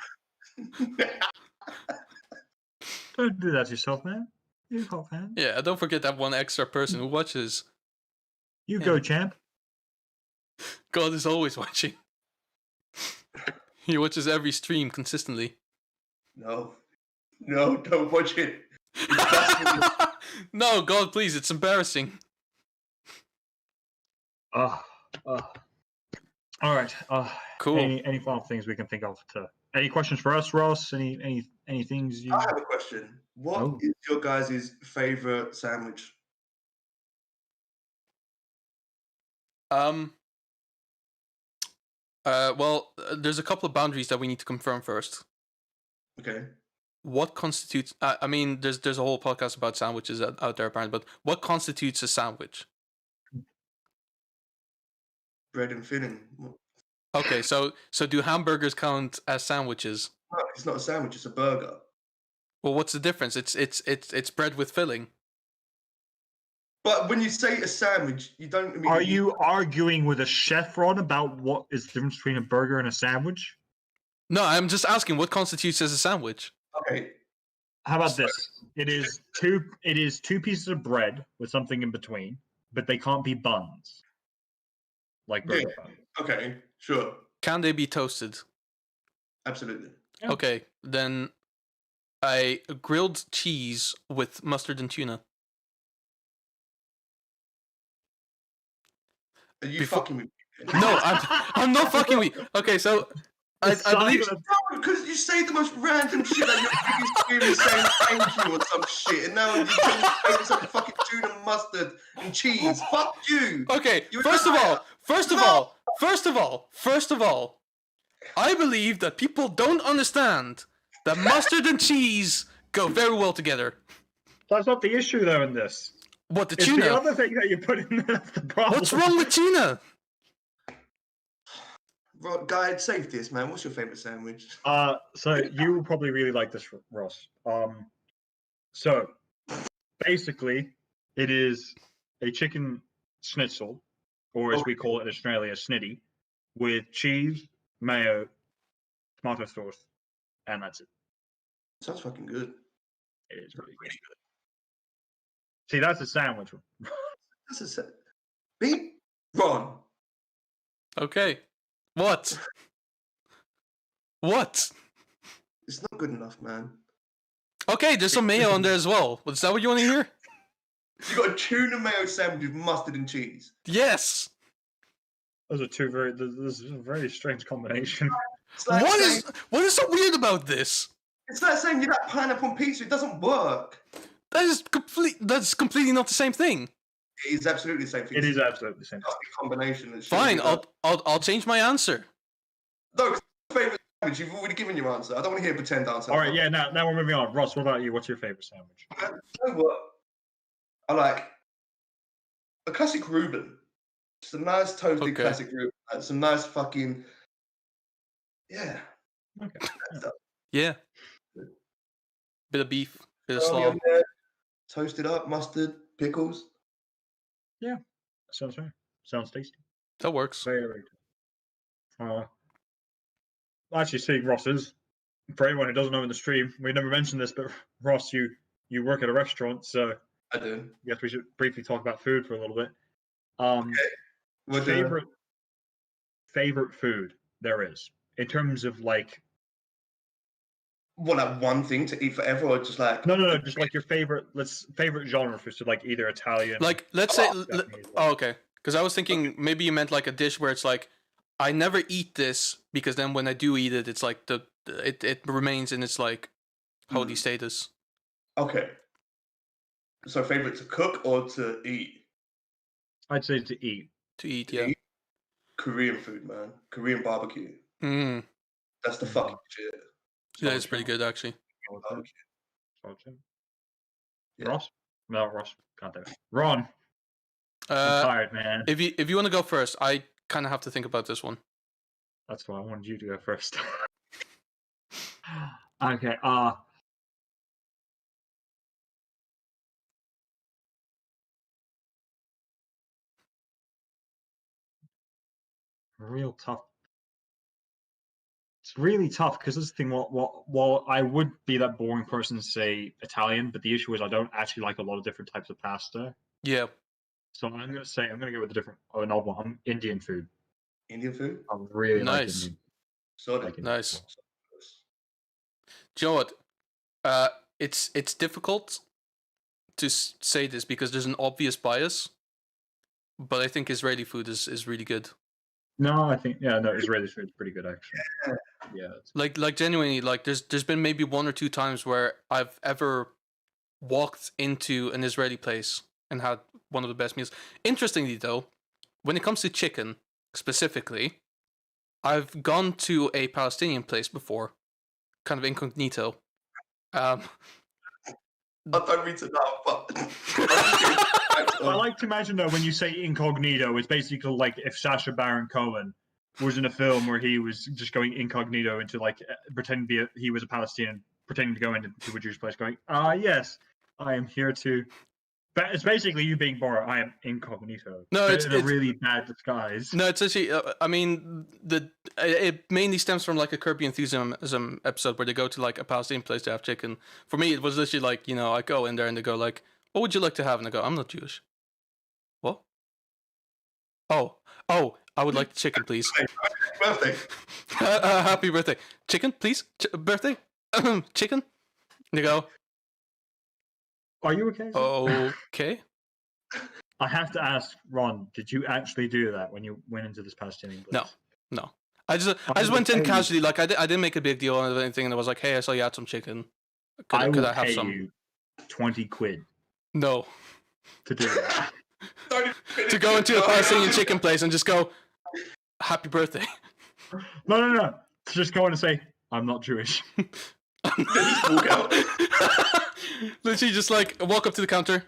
Don't do that to yourself, man. You hot fan. Yeah, don't forget that one extra person who watches. You go, champ. God is always watching. He watches every stream consistently. No, don't watch it. No, God, please, it's embarrassing. All right. Cool. Any final things we can think of? Any questions for us, Ross? Any things you? I have a question. What is your guys' favorite sandwich? Well, there's a couple of boundaries that we need to confirm first. Okay. What constitutes? I mean, there's a whole podcast about sandwiches out there apparently, but what constitutes a sandwich? Bread and filling. Okay, so do hamburgers count as sandwiches? No, it's not a sandwich. It's a burger. Well, what's the difference? It's bread with filling. But when you say a sandwich, you don't. Immediately... Are you arguing with a chef, Ron, about what is the difference between a burger and a sandwich? No, I'm just asking what constitutes as a sandwich. Okay. How about this? It is two pieces of bread with something in between, but they can't be buns. Like burger buns. Okay, sure. Can they be toasted? Absolutely. Yeah. Okay, then a grilled cheese with mustard and tuna. Are you fucking with me? No, I'm not fucking with you. Okay, so I believe. No, because you say the most random shit like your biggest scream saying thank you or some shit, and now you say some fucking tuna, mustard, and cheese. Fuck you. Okay, first of all, I believe that people don't understand that mustard and cheese go very well together. That's not the issue, though, in this. What, the It's tuna? the other thing that you put in there that's the problem. What's wrong with tuna? Guide, save this, man. What's your favorite sandwich? So you will probably really like this, Ross. So basically, it is a chicken schnitzel, or as we call it in Australia, snitty, with cheese, mayo, tomato sauce, and that's it. Sounds fucking good. It is really good. See, that's a sandwich. That's a Beat Ron. Okay. What? What? It's not good enough, man. Okay, there's some mayo on there as well. Is that what you want to hear? You got a tuna mayo sandwich with mustard and cheese. Yes. Those are two very. This is a very strange combination. It's like What is so weird about this? It's like saying you like pineapple on pizza. It doesn't work. That's completely not the same thing. It is absolutely the same thing. It is absolutely the same. It's a combination. That Fine, I'll change my answer. No, favorite sandwich. You've already given your answer. I don't want to hear a pretend answer. All right, yeah. Now we're moving on. Ross, what about you? What's your favorite sandwich? You know what? I like a classic Reuben. Just a nice toasted classic Reuben. Like some nice fucking yeah. Okay. Yeah. Bit of beef, bit of slaw. Toasted up, mustard, pickles. Yeah, sounds fair. Sounds tasty. That works. Very good. Actually, seeing Ross's, for anyone who doesn't know in the stream, we never mentioned this, but Ross, you work at a restaurant, so I do. I guess we should briefly talk about food for a little bit. Okay. Favorite food there is in terms of like. What, like one thing to eat forever, or just like No, just like your favorite genre for, so like either Italian. Like, let's say, okay, because I was thinking maybe you meant like a dish where it's like, I never eat this because then when I do eat it, it's like it remains in its like holy status. Okay. So favorite to cook or to eat? I'd say to eat. To eat, yeah. Korean food, man. Korean barbecue. That's the fucking shit. That is pretty good, actually. Yeah. Ross? No, Ross. Can't do it. Ron. I'm tired, man. If you want to go first, I kind of have to think about this one. That's why I wanted you to go first. Okay. Real tough. It's really tough because this thing. While I would be that boring person to say Italian, but the issue is I don't actually like a lot of different types of pasta. Yeah. So I'm gonna go with an odd one. Indian food. Indian food. I really nice. like Indian. Sorry. Nice. Do you know what? It's difficult to say this because there's an obvious bias, but I think Israeli food is really good. No, I think Israeli food's pretty good actually. Yeah. Like genuinely, like there's been maybe one or two times where I've ever walked into an Israeli place and had one of the best meals. Interestingly though, when it comes to chicken specifically, I've gone to a Palestinian place before, kind of incognito. I don't mean to laugh, but I like to imagine though when you say incognito, it's basically like if Sacha Baron Cohen was in a film where he was just going incognito into like pretending he was a Palestinian, pretending to go into a Jewish place, going, yes, I am here to. But it's basically you being Borat. I am incognito. No, it's a really bad disguise. No, it's actually. I mean, it mainly stems from like a Curb Your Enthusiasm episode where they go to like a Palestinian place to have chicken. For me, it was literally like I go in there and they go like, "What would you like to have?" And I go, "I'm not Jewish." What? Oh, I would like chicken, please. Birthday. Happy birthday. Chicken, please. Birthday. Chicken. And they go. Are you okay? Okay. I have to ask, Ron, did you actually do that when you went into this Palestinian place? No. I just went in casually, like I didn't make a big deal of anything, and I was like, "Hey, I saw you had some chicken. Could I have some?" You 20 quid. No. To do that. To go into a Palestinian chicken place and just go, "Happy birthday." No. To just go in and say, "I'm not Jewish." Just walk out. Literally, just like walk up to the counter.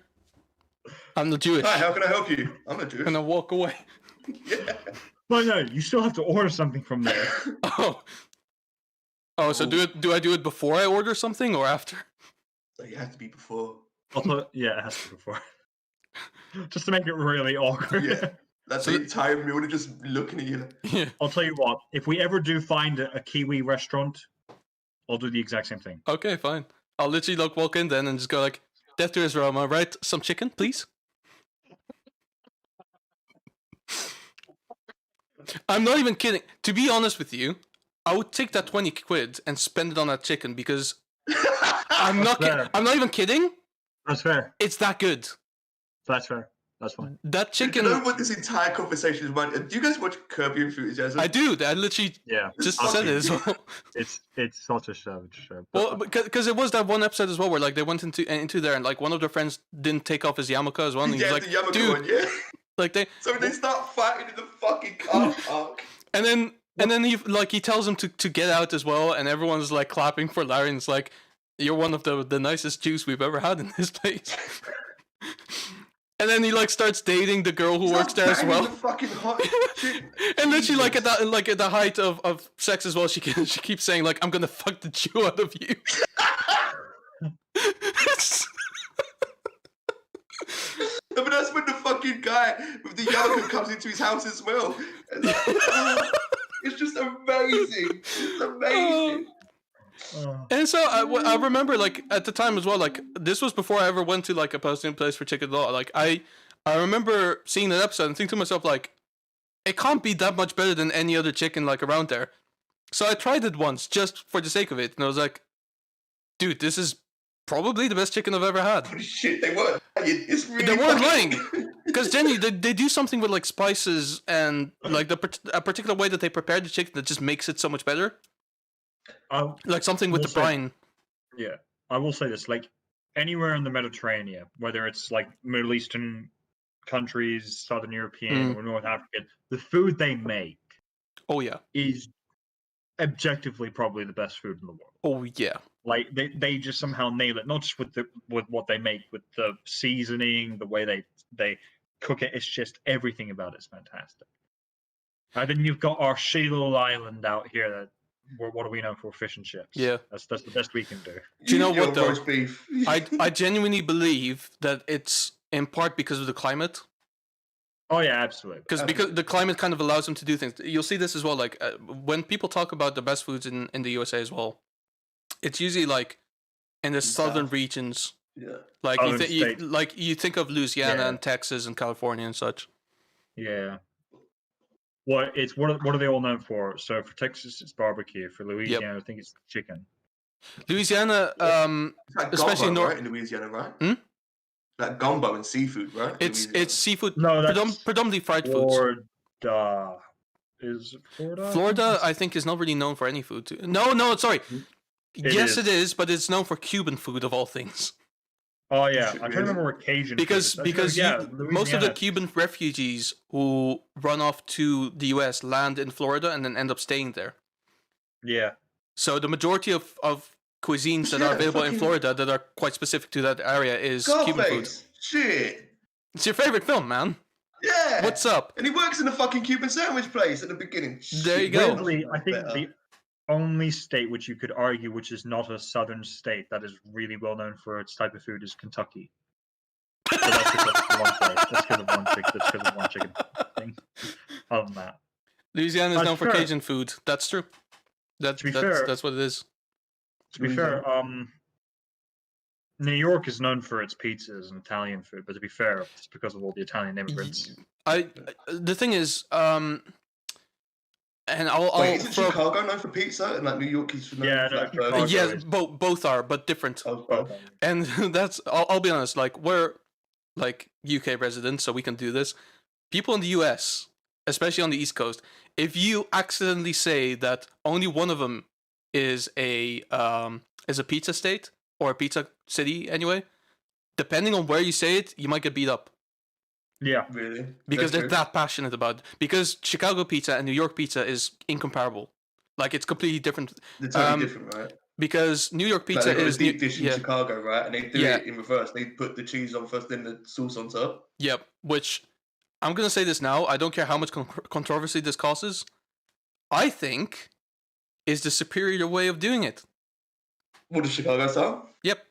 I'm not Jewish. Hi, how can I help you? I'm not Jewish. And I walk away. Yeah. No, you still have to order something from there. Oh, so do I do it before I order something or after? So you have to be before. Yeah, it has to be before. Just to make it really awkward. Yeah. That's the entire meal. They're just looking at you. Yeah. I'll tell you what. If we ever do find a Kiwi restaurant, I'll do the exact same thing. Okay, fine. I'll literally walk in then and just go like, "Death to Israel, am I right? Some chicken, please." I'm not even kidding. To be honest with you, I would take that 20 quid and spend it on that chicken because I'm not. fair. I'm not even kidding. That's fair. It's that good. That's fair. That's fine. That chicken. You know what this entire conversation is about? Do you guys watch Curb Your Enthusiasm? I do. I literally Yeah. just It's said it fucking- as well. It's such a savage show. Well, because it was that one episode as well where like they went into there and like one of their friends didn't take off his yarmulke as well. And he was Yeah, like, the Yamaka dude, one, yeah. like they. So they start fighting in the fucking car park. And then he tells him to get out as well, and everyone's like clapping for Larry, and it's like, you're one of the nicest Jews we've ever had in this place. And then he like starts dating the girl who works there as well. The fucking hot shit. And then she like at the height of sex as well, she keeps saying like, I'm gonna fuck the Jew out of you. No, but that's when the fucking guy with the yarmulke comes into his house as well. And it's just amazing. It's amazing. And so I remember like at the time as well, like this was before I ever went to like a posting place for chicken law. Like I remember seeing that episode and thinking to myself like, it can't be that much better than any other chicken like around there. So I tried it once just for the sake of it, and I was like, dude, this is probably the best chicken I've ever had. Holy shit, they weren't. It's really They weren't fucking- lying. Because genuinely, they do something with like spices and like a particular way that they prepare the chicken that just makes it so much better. Like something with the Also- brine. Yeah, I will say this: like anywhere in the Mediterranean, whether it's like Middle Eastern countries, Southern European, or North African, the food they make Oh yeah. is objectively probably the best food in the world. Oh yeah. Like they just somehow nail it, not just with what they make, with the seasoning, the way they cook it. It's just everything about it's fantastic. And then you've got our Shiloh Island out here. That what do we know for? Fish and chips. Yeah. That's the best we can do. Do you know Your what, though? roast beef. I genuinely believe that it's in part because of the climate. Oh yeah, absolutely. Because the climate kind of allows them to do things. You'll see this as well. Like when people talk about the best foods in the USA as well, it's usually like in the southern South. regions. Yeah. Like Southern states. you think of Louisiana Yeah. and Texas and California and such. Yeah. What are they all known for? So for Texas, it's barbecue. For Louisiana, I think it's chicken. Louisiana, It's like especially gumbo, north. right, in Louisiana, right? Hmm? Like gumbo and seafood, right? in It's Louisiana? seafood. No, that's Predominantly fried foods. Florida. Is it Florida? Florida, I think, is not really known for any food. No, sorry. It Yes, is. it is, but it's known for Cuban food of all things. Oh yeah, Is it I'm trying to really? remember where Cajun. food Because is. That's most of the Louisiana. Cuban refugees who run off to the US land in Florida and then end up staying there. Yeah. So the majority of cuisines that are Yeah, available in fucking- Florida that are quite specific to that area is Cuban food. Scarface. Shit. It's your favorite film, man. Yeah. What's up? And he works in a fucking Cuban sandwich place at the beginning. There you Shit, go. Weirdly, I think better. the only state which you could argue which is not a southern state that is really well known for its type of food is Kentucky. But that's because of one place. That's because of one chicken. That's because of one chicken thing. Other than that, Louisiana is That's known for fair. Cajun food. That's true. To be fair- That's what it is. to be fair, New York is known for its pizzas and Italian food. But to be fair, it's because of all the Italian immigrants. The thing is, and I'll Wait, isn't throw- Chicago known for pizza and like New York is known Yeah, for no, like Chicago- burgers? yeah, is- both are, but different. Oh, But, And that's I'll be honest, like we're like UK residents, so we can do this. People in the US, especially on the East Coast, if you accidentally say that only one of them is a pizza state or a pizza city anyway, depending on where you say it, you might get beat up yeah, Really? because That's they're true. that passionate about it. Because Chicago pizza and New York pizza is incomparable. Like it's completely different. They're totally um, different, right? Because New York Like pizza they got is a deep dish in yeah. Chicago, right? And they do Yeah. it in reverse. They put the cheese on first, then the sauce on top. Yep, which I'm gonna say this now. I don't care how much controversy this causes. I think is the superior way of doing it. What does Chicago style? Yep,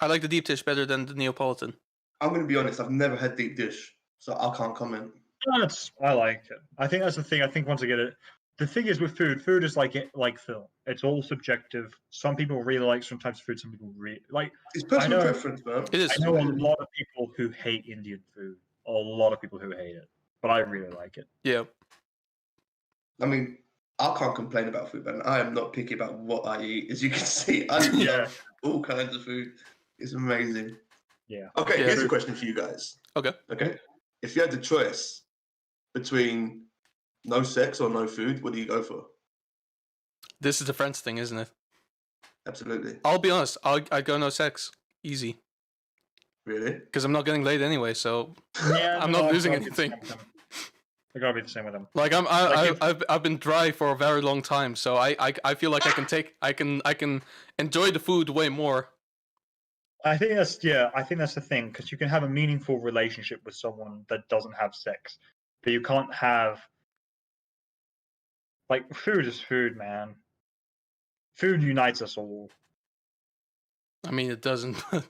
I like the deep dish better than the Neapolitan. I'm gonna be honest. I've never had deep dish, so I can't comment. I like it. I think that's the thing. I think once again, the thing is with food is like film. It's all subjective. Some people really like some types of food. Some people really like. It's personal know. preference, man. It is. I know a lot of people who hate Indian food. A lot of people who hate it, but I really like it. Yeah, I mean, I can't complain about food, man. I am not picky about what I eat. As you can see, I Yeah. all kinds of food. It's amazing. Yeah. Okay, Yeah. here's a question for you guys. Okay. Okay, if you had the choice between no sex or no food, what do you go for? This is the friends thing, isn't it? Absolutely. I'll be honest. I go no sex. Easy. Really? Because I'm not getting laid anyway, so Yeah, I'm no, not I've losing gotta be the anything. same with them. I gotta be the same with them. Like Like I've been dry for a very long time, so I feel like I can enjoy the food way more. I think that's the thing, because you can have a meaningful relationship with someone that doesn't have sex, but you can't have, like, food is food, man. Food unites us all. I mean, it doesn't. It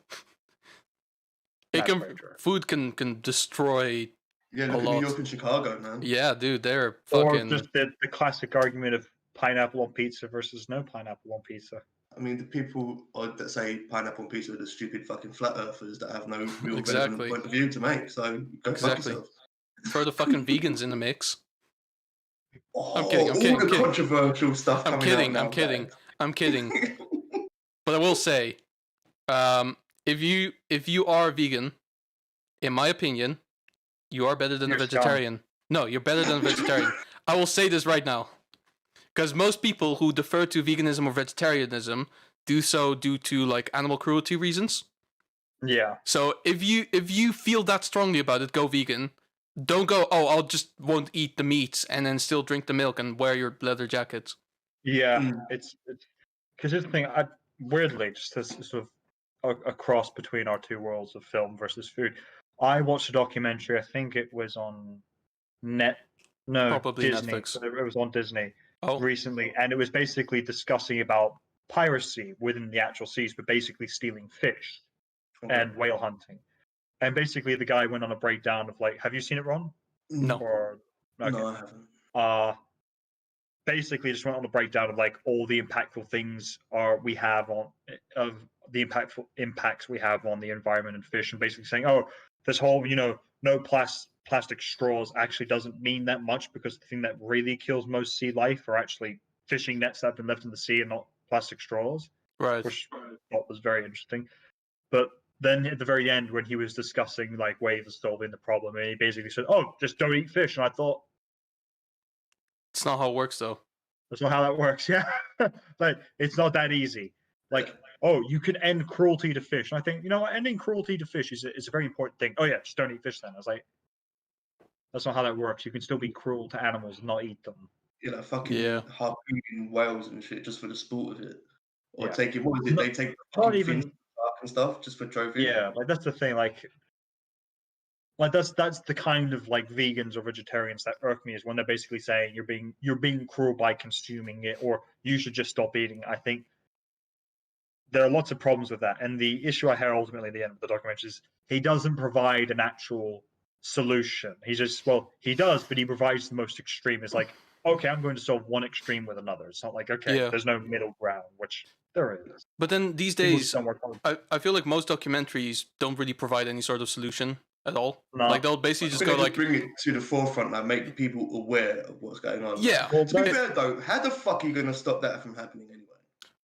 That's can very true. food can destroy. Yeah, A look at New lot. York and Chicago, man. Yeah, dude, they're Or fucking. just the classic argument of pineapple on pizza versus no pineapple on pizza. I mean, the people that say pineapple on pizza are the stupid fucking flat earthers that have no real Exactly. relevant point of view to make. So go fuck Exactly. yourself. Throw the fucking vegans in the mix. Oh, I'm kidding, I'm all kidding, the I'm kidding. controversial stuff I'm coming kidding. out I'm now, kidding. man. I'm kidding. But I will say, if you are vegan, in my opinion, you are better than a You're vegetarian. No, you're better than a vegetarian. I will say this right now, because most people who defer to veganism or vegetarianism do so due to like animal cruelty reasons. Yeah. So if you feel that strongly about it, go vegan. Don't go, oh, I'll just won't eat the meat and then still drink the milk and wear your leather jacket. Yeah, Mm. it's because this thing, weirdly, just this sort of a cross between our two worlds of film versus food. I watched a documentary. I think it was on Probably Disney. Netflix. It was on Disney Oh, recently, and it was basically discussing about piracy within the actual seas, but basically stealing fish Okay. and whale hunting. And basically, the guy went on a breakdown of like, have you seen it, Ron? no. Or okay. No, I haven't. Basically just went on a breakdown of like all the impactful things we have on of the impactful impacts we have on the environment and fish, and basically saying, oh, this whole no plastic straws actually doesn't mean that much, because the thing that really kills most sea life are actually fishing nets that have been left in the sea and not plastic straws, Right. which I thought was very interesting. But then at the very end, when he was discussing like ways of solving the problem, and he basically said, oh, just don't eat fish, and I thought, It's not how it works though. that's not how that works. Yeah, like it's not that easy. Like, oh, you can end cruelty to fish. And I think, ending cruelty to fish is a very important thing. Oh yeah, just don't eat fish then. I was like, that's not how that works. You can still be cruel to animals and not eat them. Yeah, like fucking Yeah. harpooning whales and shit just for the sport of it. Or Yeah. taking, what was it? They take Not fucking even. fins and stuff just for trophies. Yeah, like that's the thing. Like that's the kind of like vegans or vegetarians that irk me, is when they're basically saying you're being cruel by consuming it, or you should just stop eating it. I think there are lots of problems with that, and the issue I had ultimately at the end of the documentary is he doesn't provide an actual solution. He does, but he provides the most extreme. It's like, okay, I'm going to solve one extreme with another. It's not like, okay, Yeah. there's no middle ground, which there is. But then these People days, just don't work on I feel like most documentaries don't really provide any sort of solution at all. No. Like they'll basically I just think go they like, bring it to the forefront, like make people aware of what's going on. yeah. Well, To be that- fair though, how the fuck are you gonna stop that from happening anyway?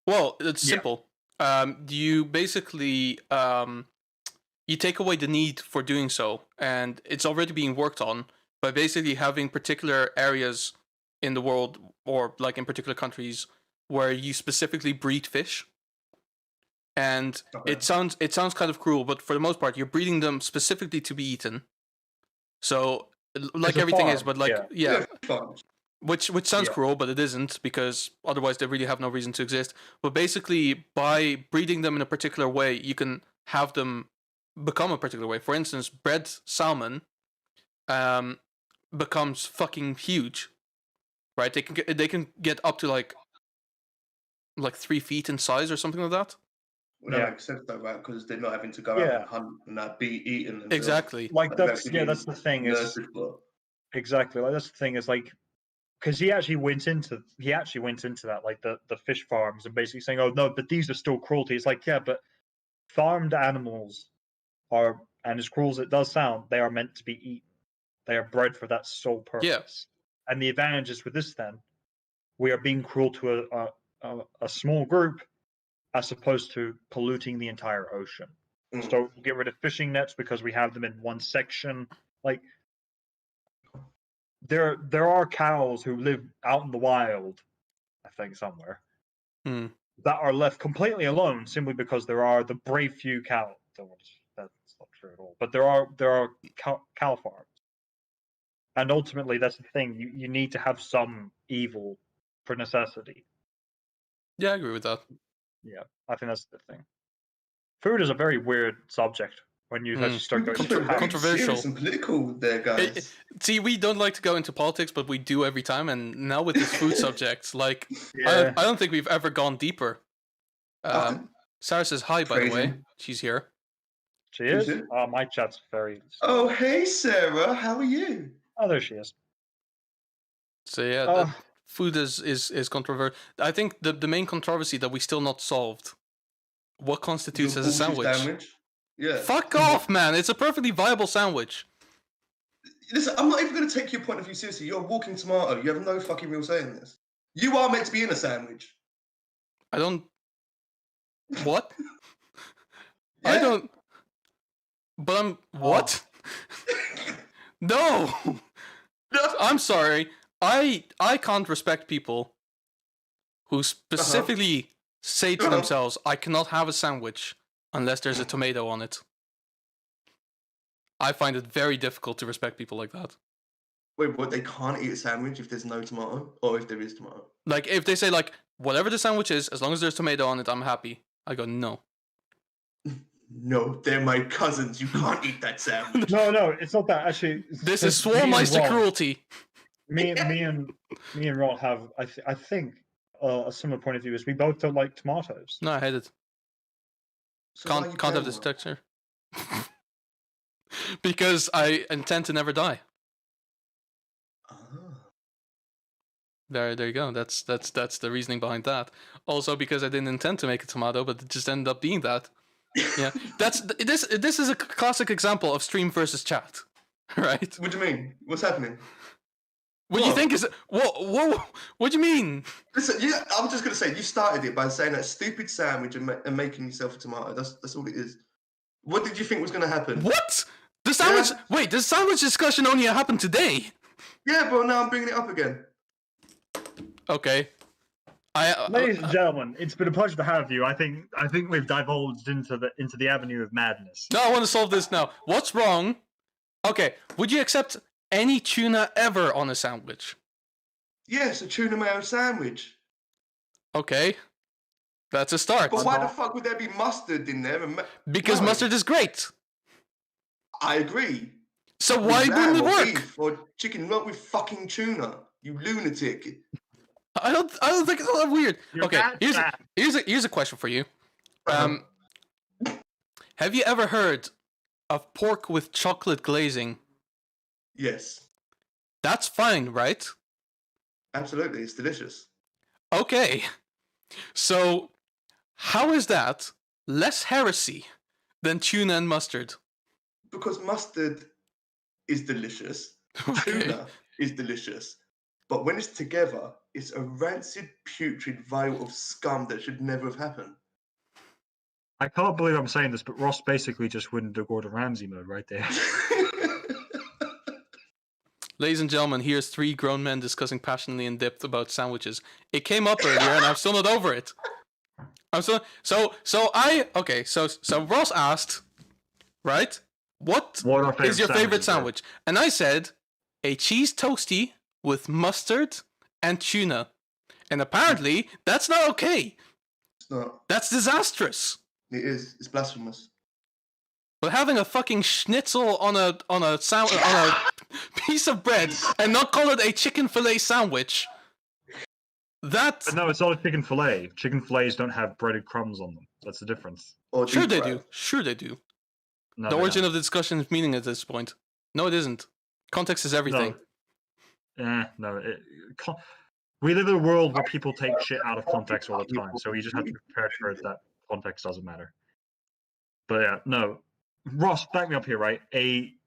Well, it's Yeah. simple. You basically you take away the need for doing so, and it's already being worked on by basically having particular areas in the world, or like in particular countries, where you specifically breed fish. And Okay. it sounds kind of cruel, but for the most part, you're breeding them specifically to be eaten. So, like It's a everything is, farm, but like yeah, Farms. which sounds Yeah. cruel, but it isn't, because otherwise they really have no reason to exist. But basically, by breeding them in a particular way, you can have them become a particular way. For instance, bred salmon becomes fucking huge, right? They can get up to like 3 feet in size or something like that. Well, that Yeah. makes sense though, right? Because they're not having to go out Yeah. and hunt and be eaten. And Exactly. Like they're that's actually that's the thing being is nurtured for. exactly, like that's the thing is like, because he actually went into that, like the fish farms, and basically saying, oh no, but these are still cruelty. It's like, yeah, but farmed animals are, and as cruel as it does sound, they are meant to be eaten. They are bred for that sole purpose. And the advantage is with this, then we are being cruel to a small group, as opposed to polluting the entire ocean. So get rid of fishing nets because we have them in one section. Like there are cows who live out in the wild, I think somewhere, that are left completely alone simply because there are the brave few cows. That's not true at all. But there are cow farms, and ultimately that's the thing. You need to have some evil for necessity. Yeah, I agree with that. Yeah, I think that's the thing. Food is a very weird subject when you actually start going into controversial and political there, guys. See, we don't like to go into politics, but we do every time. And now with this food subject, like, I don't think we've ever gone deeper. Sarah says hi, by the way. She's here. She is? My chat's very... Oh, hey, Sarah. How are you? Oh, there she is. So, yeah, food is controversial. I think the main controversy that we still not solved. What constitutes as a sandwich? Yeah. Fuck off, man. It's a perfectly viable sandwich. Listen, I'm not even going to take your point of view seriously. You're a walking tomato. You have no fucking real say in this. You are meant to be in a sandwich. I don't... What? Yeah. I don't... But I'm... What? No! I'm sorry. I can't respect people who specifically say to themselves, I cannot have a sandwich unless there's a tomato on it. I find it very difficult to respect people like that. Wait, what? They can't eat a sandwich if there's no tomato? Or if there is tomato? Like, if they say, like, whatever the sandwich is, as long as there's tomato on it, I'm happy. I go, no. No, they're my cousins. You can't eat that sandwich. No, it's not that. Actually, this is Swarmeister cruelty. Me and Ron have, I think, a similar point of view. Is we both don't like tomatoes. No, I hate it. So Can't have this texture. Because I intend to never die. There you go. That's the reasoning behind that. Also, because I didn't intend to make a tomato, but it just ended up being that. Yeah, this is a classic example of stream versus chat, right? What do you mean? What's happening? What do you think is what do you mean? Listen, I'm just gonna say you started it by saying that stupid sandwich and making yourself a tomato. That's all it is. What did you think was gonna happen? What? The sandwich? Yeah. Wait, the sandwich discussion only happened today. Yeah, but now I'm bringing it up again. Okay. Ladies and gentlemen, it's been a pleasure to have you. I think we've divulged into the avenue of madness. No, I want to solve this now. What's wrong? Okay, would you accept any tuna ever on a sandwich? Yes, a tuna mayo sandwich. Okay, that's a start. But why the fuck would there be mustard in there? Because mustard is great. I agree. So why wouldn't it work? Beef or chicken, not with fucking tuna. You lunatic. I don't think it's all that weird. Okay, here's a question for you. Have you ever heard of pork with chocolate glazing? Yes. That's fine, right? Absolutely, it's delicious. Okay. So, how is that less heresy than tuna and mustard? Because mustard is delicious. Okay. Tuna is delicious. But when it's together, it's a rancid, putrid vial of scum that should never have happened. I can't believe I'm saying this, but Ross basically just went into Gordon Ramsay mode right there. Ladies and gentlemen, here's three grown men discussing passionately in depth about sandwiches. It came up earlier, and I'm still not over it. So Ross asked, right? What is your favorite sandwich? And I said, a cheese toastie with mustard and tuna. And apparently, that's not okay. It's not. That's disastrous. It is. It's blasphemous. But having a fucking schnitzel on a piece of bread and not call it a chicken fillet sandwich. But no, it's not a chicken fillet. Chicken fillets don't have breaded crumbs on them. That's the difference. Sure they do. Sure they do. No, the origin of the discussion is meaning at this point. No, it isn't. Context is everything. We live in a world where people take shit out of context all the time, so you just have to be prepared for it that context doesn't matter. But yeah, no. Ross, back me up here, right?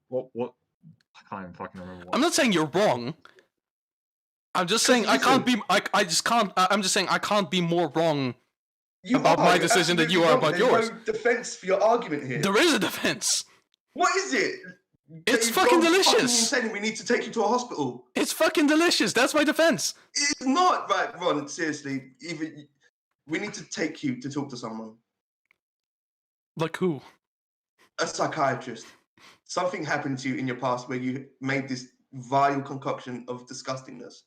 What? I can't even fucking remember what. I'm not saying you're wrong. I'm just saying I can't be. I just can't. I'm just saying I can't be more wrong about my You're decision that absolutely you are wrong. about There's yours. no defense for your argument here. There is a defense. What is it? It's You've fucking gone delicious. Fucking insane. We need to take you to a hospital. It's fucking delicious. That's my defense. It's not right, Ron. Seriously, even we need to take you to talk to someone, Like who? a psychiatrist. Something happened to you in your past where you made this vile concoction of disgustingness.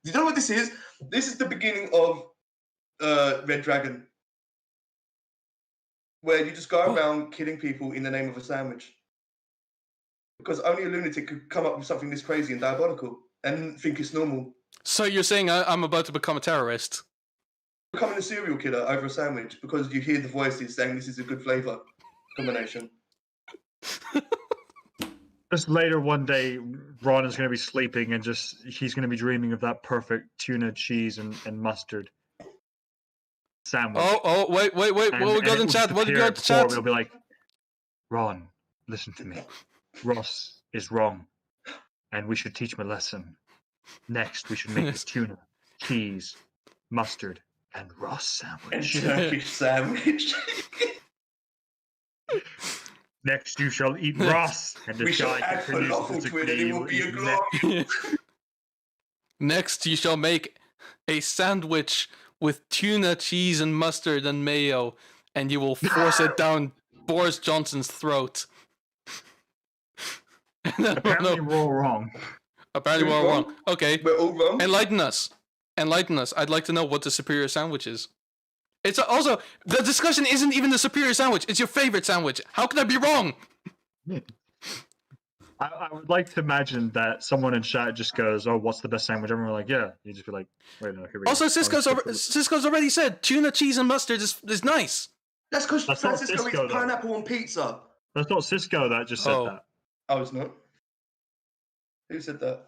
Do you know what this is? This is the beginning of Red Dragon, where you just go around killing people in the name of a sandwich. Because only a lunatic could come up with something this crazy and diabolical and think it's normal. So you're saying I'm about to become a terrorist? Becoming a serial killer over a sandwich because you hear the voices saying this is a good flavor combination. Just later one day, Ron is going to be sleeping and he's going to be dreaming of that perfect tuna, cheese, and mustard sandwich. Wait. What we got in chat? What did you got in chat? It'll be like, Ron, listen to me. Ross is wrong, and we should teach him a lesson. Next, we should make a tuna, cheese, mustard, and Ross sandwich. And Turkish sandwich. Next, you shall eat Ross, and the We shall guy add continues falafel to it, and it will be a glory. Next, you shall make a sandwich with tuna, cheese, and mustard and mayo, and you will force it down Boris Johnson's throat. Apparently, we're all wrong. Apparently, we're all wrong. Okay. We're all wrong. Enlighten us. I'd like to know what the superior sandwich is. It's also, the discussion isn't even the superior sandwich. It's your favorite sandwich. How can I be wrong? I would like to imagine that someone in chat just goes, "Oh, what's the best sandwich?" Everyone like, "Yeah." You just be like, "Wait, no, here we Also, go." Cisco's already said tuna, cheese, and mustard is nice. That's because That's not Francisco Cisco, eats though. pineapple on pizza. That's not Cisco that just said that. Oh, it's not. Who said that?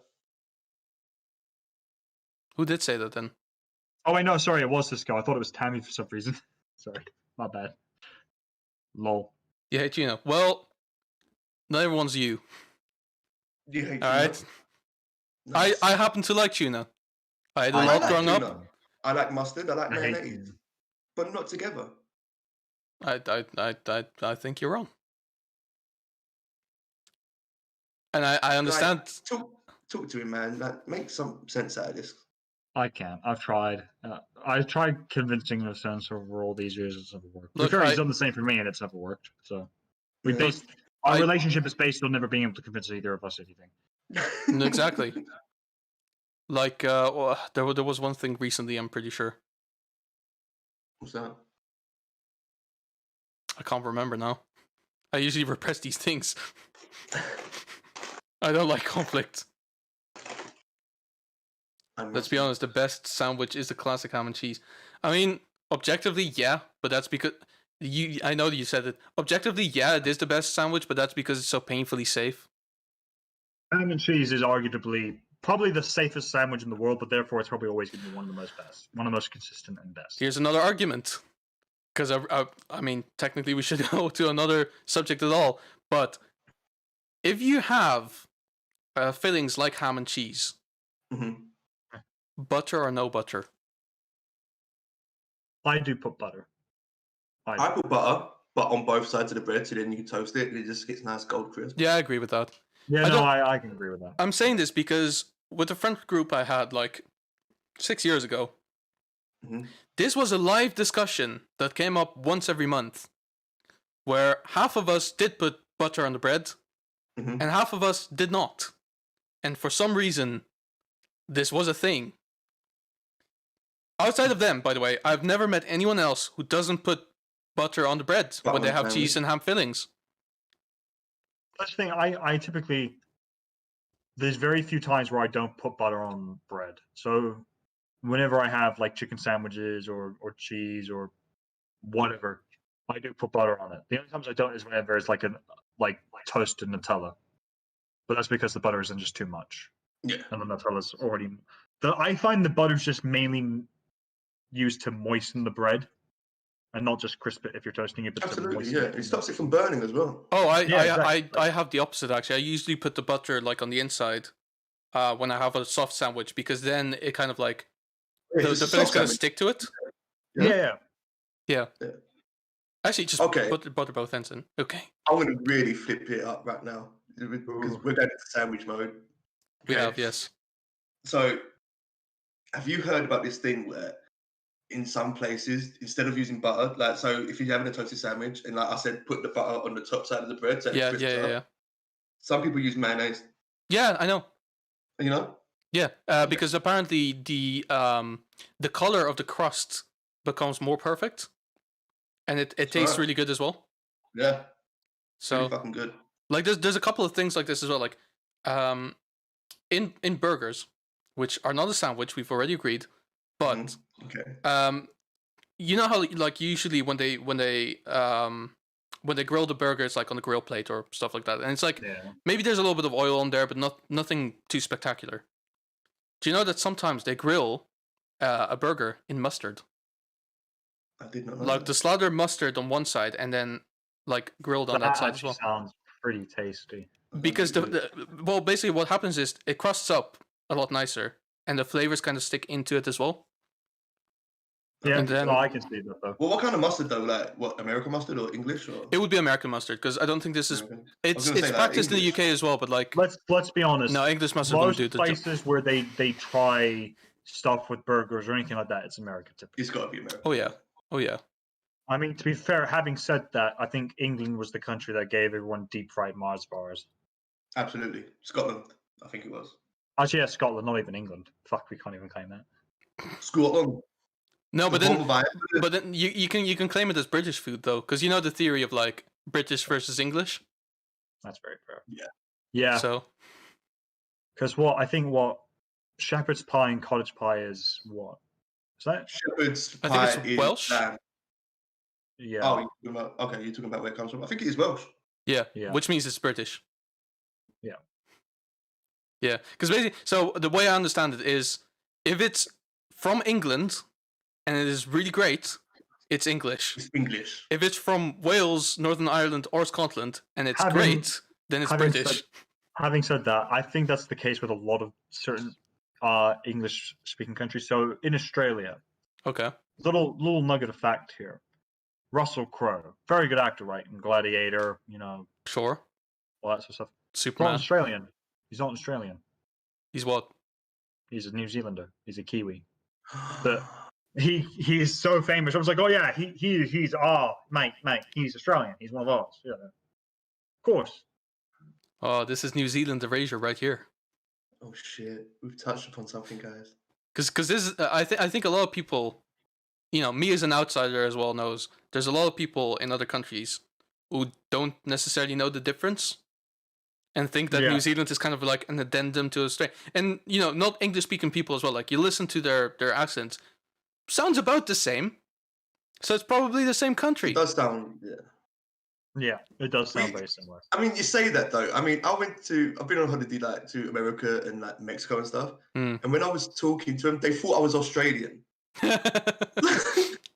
Who did say that then? Oh wait, no, sorry, it was Cisco. I thought it was Tammy for some reason. Sorry, my bad. Lol. You hate tuna. Well, not everyone's you. You hate All tuna? right. Nice. I happen to like tuna. I ate a I lot like growing tuna. up. I like mustard. I like I hate mayonnaise, tuna. but not together. I think you're wrong. And I understand. Like, talk to him, man. Like, make some sense out of this. I can't. I've tried. I tried convincing the sense over all these years. It's never worked. Look, Look, he's done the same for me, and it's never worked. So we Yeah. based our relationship is based on never being able to convince either of us anything. Exactly. Like, there was one thing recently, I'm pretty sure. What's that? I can't remember now. I usually repress these things. I don't like conflict. Let's be honest, the best sandwich is the classic ham and cheese. I mean, objectively, yeah, but that's because I know that you said it. Objectively, yeah, it is the best sandwich, but that's because it's so painfully safe. Ham and cheese is arguably probably the safest sandwich in the world, but therefore it's probably always going to be one of the most consistent and best. Here's another argument, because I mean, technically we should go to another subject at all, but if you have fillings like ham and cheese, butter or no butter? I do put butter. I put butter, but on both sides of the bread, so then you can toast it, and it just gets nice gold crisp. Yeah, I agree with that. Yeah, I can agree with that. I'm saying this because with the friend group I had like 6 years ago, this was a live discussion that came up once every month, where half of us did put butter on the bread, and half of us did not. And for some reason, this was a thing. Outside of them, by the way, I've never met anyone else who doesn't put butter on the bread when they have cheese and ham fillings. That's the thing. I typically, there's very few times where I don't put butter on bread. So whenever I have like chicken sandwiches or cheese or whatever, I do put butter on it. The only times I don't is whenever it's like toasted Nutella, but that's because the butter isn't just too much. Yeah, and the Nutella's already. I find the butter's just mainly used to moisten the bread, and not just crisp it if you're toasting it. But absolutely, yeah. It stops it from burning as well. Oh, exactly. I have the opposite actually. I usually put the butter like on the inside when I have a soft sandwich, because then it kind of like the filling's gonna stick to it. Yeah. Yeah. Yeah. Actually, just Okay. butter both ends in. Okay. I'm going to really flip it up right now because Ooh. we're going to sandwich mode. We Okay? have, yes. So, have you heard about this thing where in some places, instead of using butter, like, so if you're having a toasted sandwich and like I said, put the butter on the top side of the bread so it Yeah, crisps up. yeah. Some people use mayonnaise, Yeah, I know. you know? Yeah, because apparently the color of the crust becomes more perfect, and it tastes right. really good as well. Yeah. So Really fucking good. like there's a couple of things like this as well. Like in burgers, which are not a sandwich, we've already agreed, but Okay. you know how like usually when they grill the burgers like on the grill plate or stuff like that, and it's like maybe there's a little bit of oil on there, but nothing too spectacular. Do you know that sometimes they grill a burger in mustard? I did not know Like that. the slather mustard on one side and then like grilled on that side as well. Sounds pretty tasty. Because well, basically what happens is it crusts up a lot nicer, and the flavors kind of stick into it as well. Yeah, And then, no, I can see that though. Well, what kind of mustard though? Like what, American mustard or English? Or it would be American mustard because I don't think this is. American? It's gonna say, like, practiced in the English. UK as well, but like Let's be honest. no, English mustard wouldn't Most do the job. places where they try stuff with burgers or anything like that, it's American typically. It's got to be American. Oh yeah. I mean, to be fair, having said that, I think England was the country that gave everyone deep fried Mars bars. Absolutely, Scotland. I think it was. Actually, yeah, Scotland, not even England. Fuck, we can't even claim that. Scotland. No, but then you can claim it as British food though, because you know the theory of like British versus English. That's very fair. Yeah. Yeah. So, because I think shepherd's pie and cottage pie is what? Is that shepherd's pie? I think it's Welsh. Yeah. Oh, you're talking about where it comes from. I think it is Welsh. Yeah. Yeah. Which means it's British. Yeah. Yeah, because basically, so the way I understand it is, if it's from England and it is really great, it's English. It's English. If it's from Wales, Northern Ireland, or Scotland and it's great, then it's British. Having said that, I think that's the case with a lot of certain English-speaking countries. So in Australia, okay, little nugget of fact here: Russell Crowe, very good actor, right? In Gladiator, sure, all that sort of stuff. Superman. He's not Australian. He's not Australian. He's what? He's a New Zealander. He's a Kiwi. But he's so famous. I was like, oh yeah, he's mate, he's Australian. He's one of ours. Yeah, of course. Oh, this is New Zealand erasure right here. Oh shit, we've touched upon something, guys. Because this is I think a lot of people, me as an outsider as well knows there's a lot of people in other countries who don't necessarily know the difference. And think that New Zealand is kind of like an addendum to Australia. And, not English-speaking people as well. Like, you listen to their accents. Sounds about the same. So it's probably the same country. It does sound, yeah. Yeah, it does sound very similar. I mean, you say that, though. I mean, I've been on holiday, like, to America and, like, Mexico and stuff. Mm. And when I was talking to them, they thought I was Australian.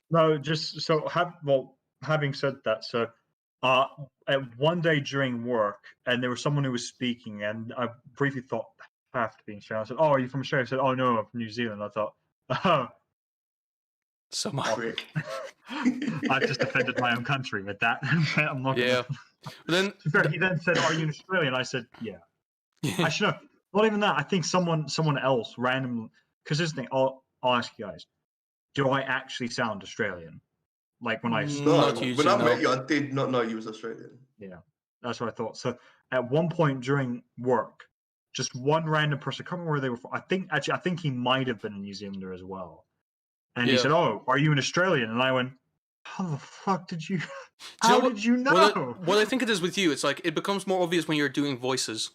No, just so, having said that, so... one day during work, and there was someone who was speaking, and I briefly thought, I have to be Australian. I said, "Oh, are you from Australia?" I said, "Oh no, I'm from New Zealand." I thought, "Oh, so much." I've just offended my own country with that. I'm not. Yeah. Then he then said, "Are you an Australian?" I said, "Yeah." Actually, no, not even that. I think someone else randomly. Because this thing, I'll ask you guys: do I actually sound Australian? Like when I when I met you, I did not know you was Australian. Yeah, that's what I thought. So at one point during work, just one random person, I can't remember where they were from. I think he might have been a New Zealander as well. And he said, "Oh, are you an Australian?" And I went, "How the fuck did you? How did you know?" What I think it is with you, it's like it becomes more obvious when you're doing voices.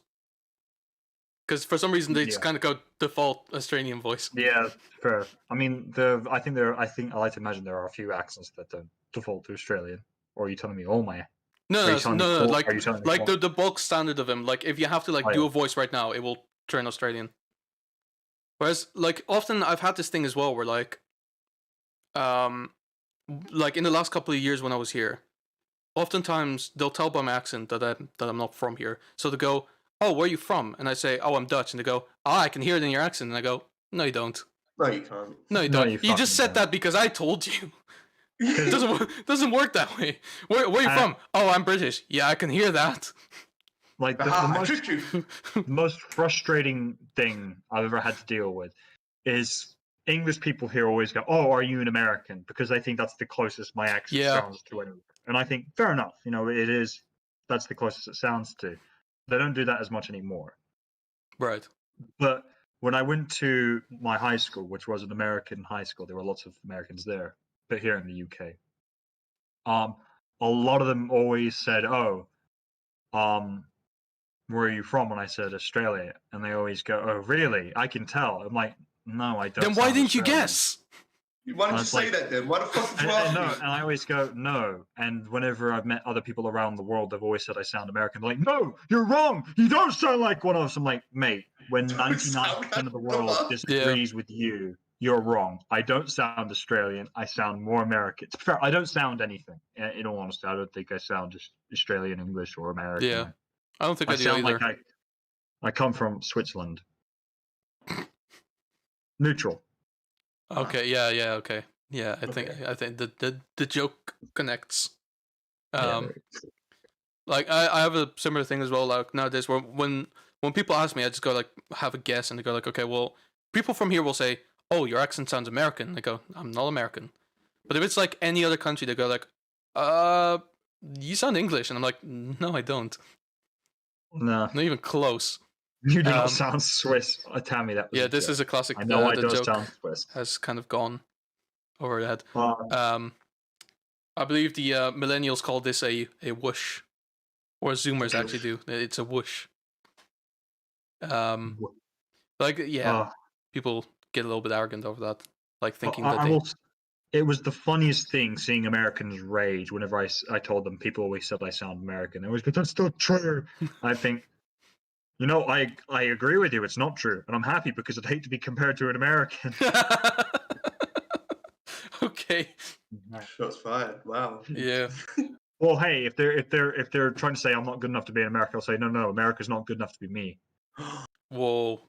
Because for some reason they just kind of go default Australian voice. Yeah, fair. I mean, I like to imagine there are a few accents that don't default to Australian. Or are you telling me, oh my? No. Like the bulk standard of him. Like if you have to do a voice right now, it will turn Australian. Whereas like often I've had this thing as well where like in the last couple of years when I was here, oftentimes they'll tell by my accent that I'm not from here. So they go, "Oh, where are you from?" And I say, "Oh, I'm Dutch." And they go, "Ah, I can hear it in your accent." And I go, "No, you don't." No, you can't. No, you don't. You you just said that because I told you. It doesn't work that way. Where are you from? Oh, I'm British. Yeah, I can hear that. Like the most frustrating thing I've ever had to deal with is English people here always go, "Oh, are you an American?" Because I think that's the closest my accent sounds to anyone. And I think fair enough. You know, it is. That's the closest it sounds to. They don't do that as much anymore. Right. But when I went to my high school, which was an American high school, there were lots of Americans there. But here in the UK, a lot of them always said, "Oh, where are you from?" And I said Australia, and they always go, "Oh, really? I can tell." I'm like, "No, I don't." Then why didn't you guess? Why didn't you say that then? Why the fuck did you ask me? And I always go, "No." And whenever I've met other people around the world, they've always said I sound American. They're like, "No, you're wrong. You don't sound like one of us." I'm like, "Mate, when 99% of the world disagrees with you, you're wrong. I don't sound Australian. I sound more American. It's fair. I don't sound anything. In all honesty, I don't think I sound just Australian, English, or American. Yeah, I don't think I do sound either. like I come from Switzerland. Neutral. Okay. Yeah. Okay. Yeah. I think the joke connects. Like I have a similar thing as well. Like nowadays, where when people ask me, I just go like have a guess, and they go like, okay, well, people from here will say, "Oh, your accent sounds American." I go, "I'm not American." But if it's like any other country, they go like, you sound English," and I'm like, "No, I don't. No, not even close." You do not sound Swiss. Tell me that. Yeah, this is a classic. I know I the don't joke sound Swiss. has kind of gone over the head. I believe the millennials call this a whoosh, or Zoomers actually do. It's a whoosh. People get a little bit arrogant over that, like thinking that it was the funniest thing seeing Americans rage whenever I told them. People always said I sound American. They always go, "That's not true." I think, you know, I agree with you. It's not true, and I'm happy because I'd hate to be compared to an American. Okay. Shots fired. Wow. Yeah. Well, hey, if they're trying to say I'm not good enough to be in America, I'll say no, America's not good enough to be me. Whoa.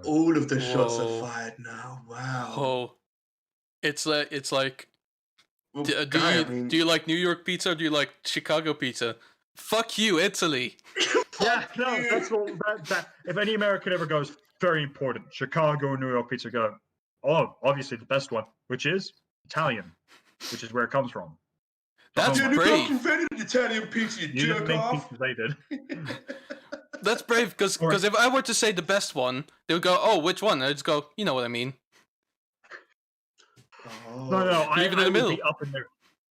All of the shots are fired now. Wow. Oh. It's like. Well, do you like New York pizza or do you like Chicago pizza? Fuck you, Italy. Yeah, no, that's what that. If any American ever goes, very important, Chicago or New York pizza, go, "Oh, obviously the best one, which is Italian, which is where it comes from." That's brave. You invented Italian pizza, you jerk off. They did. That's brave, because if I were to say the best one, they would go, "Oh, which one?" And I'd just go, "You know what I mean." Oh. No, I in the middle. Be up in there.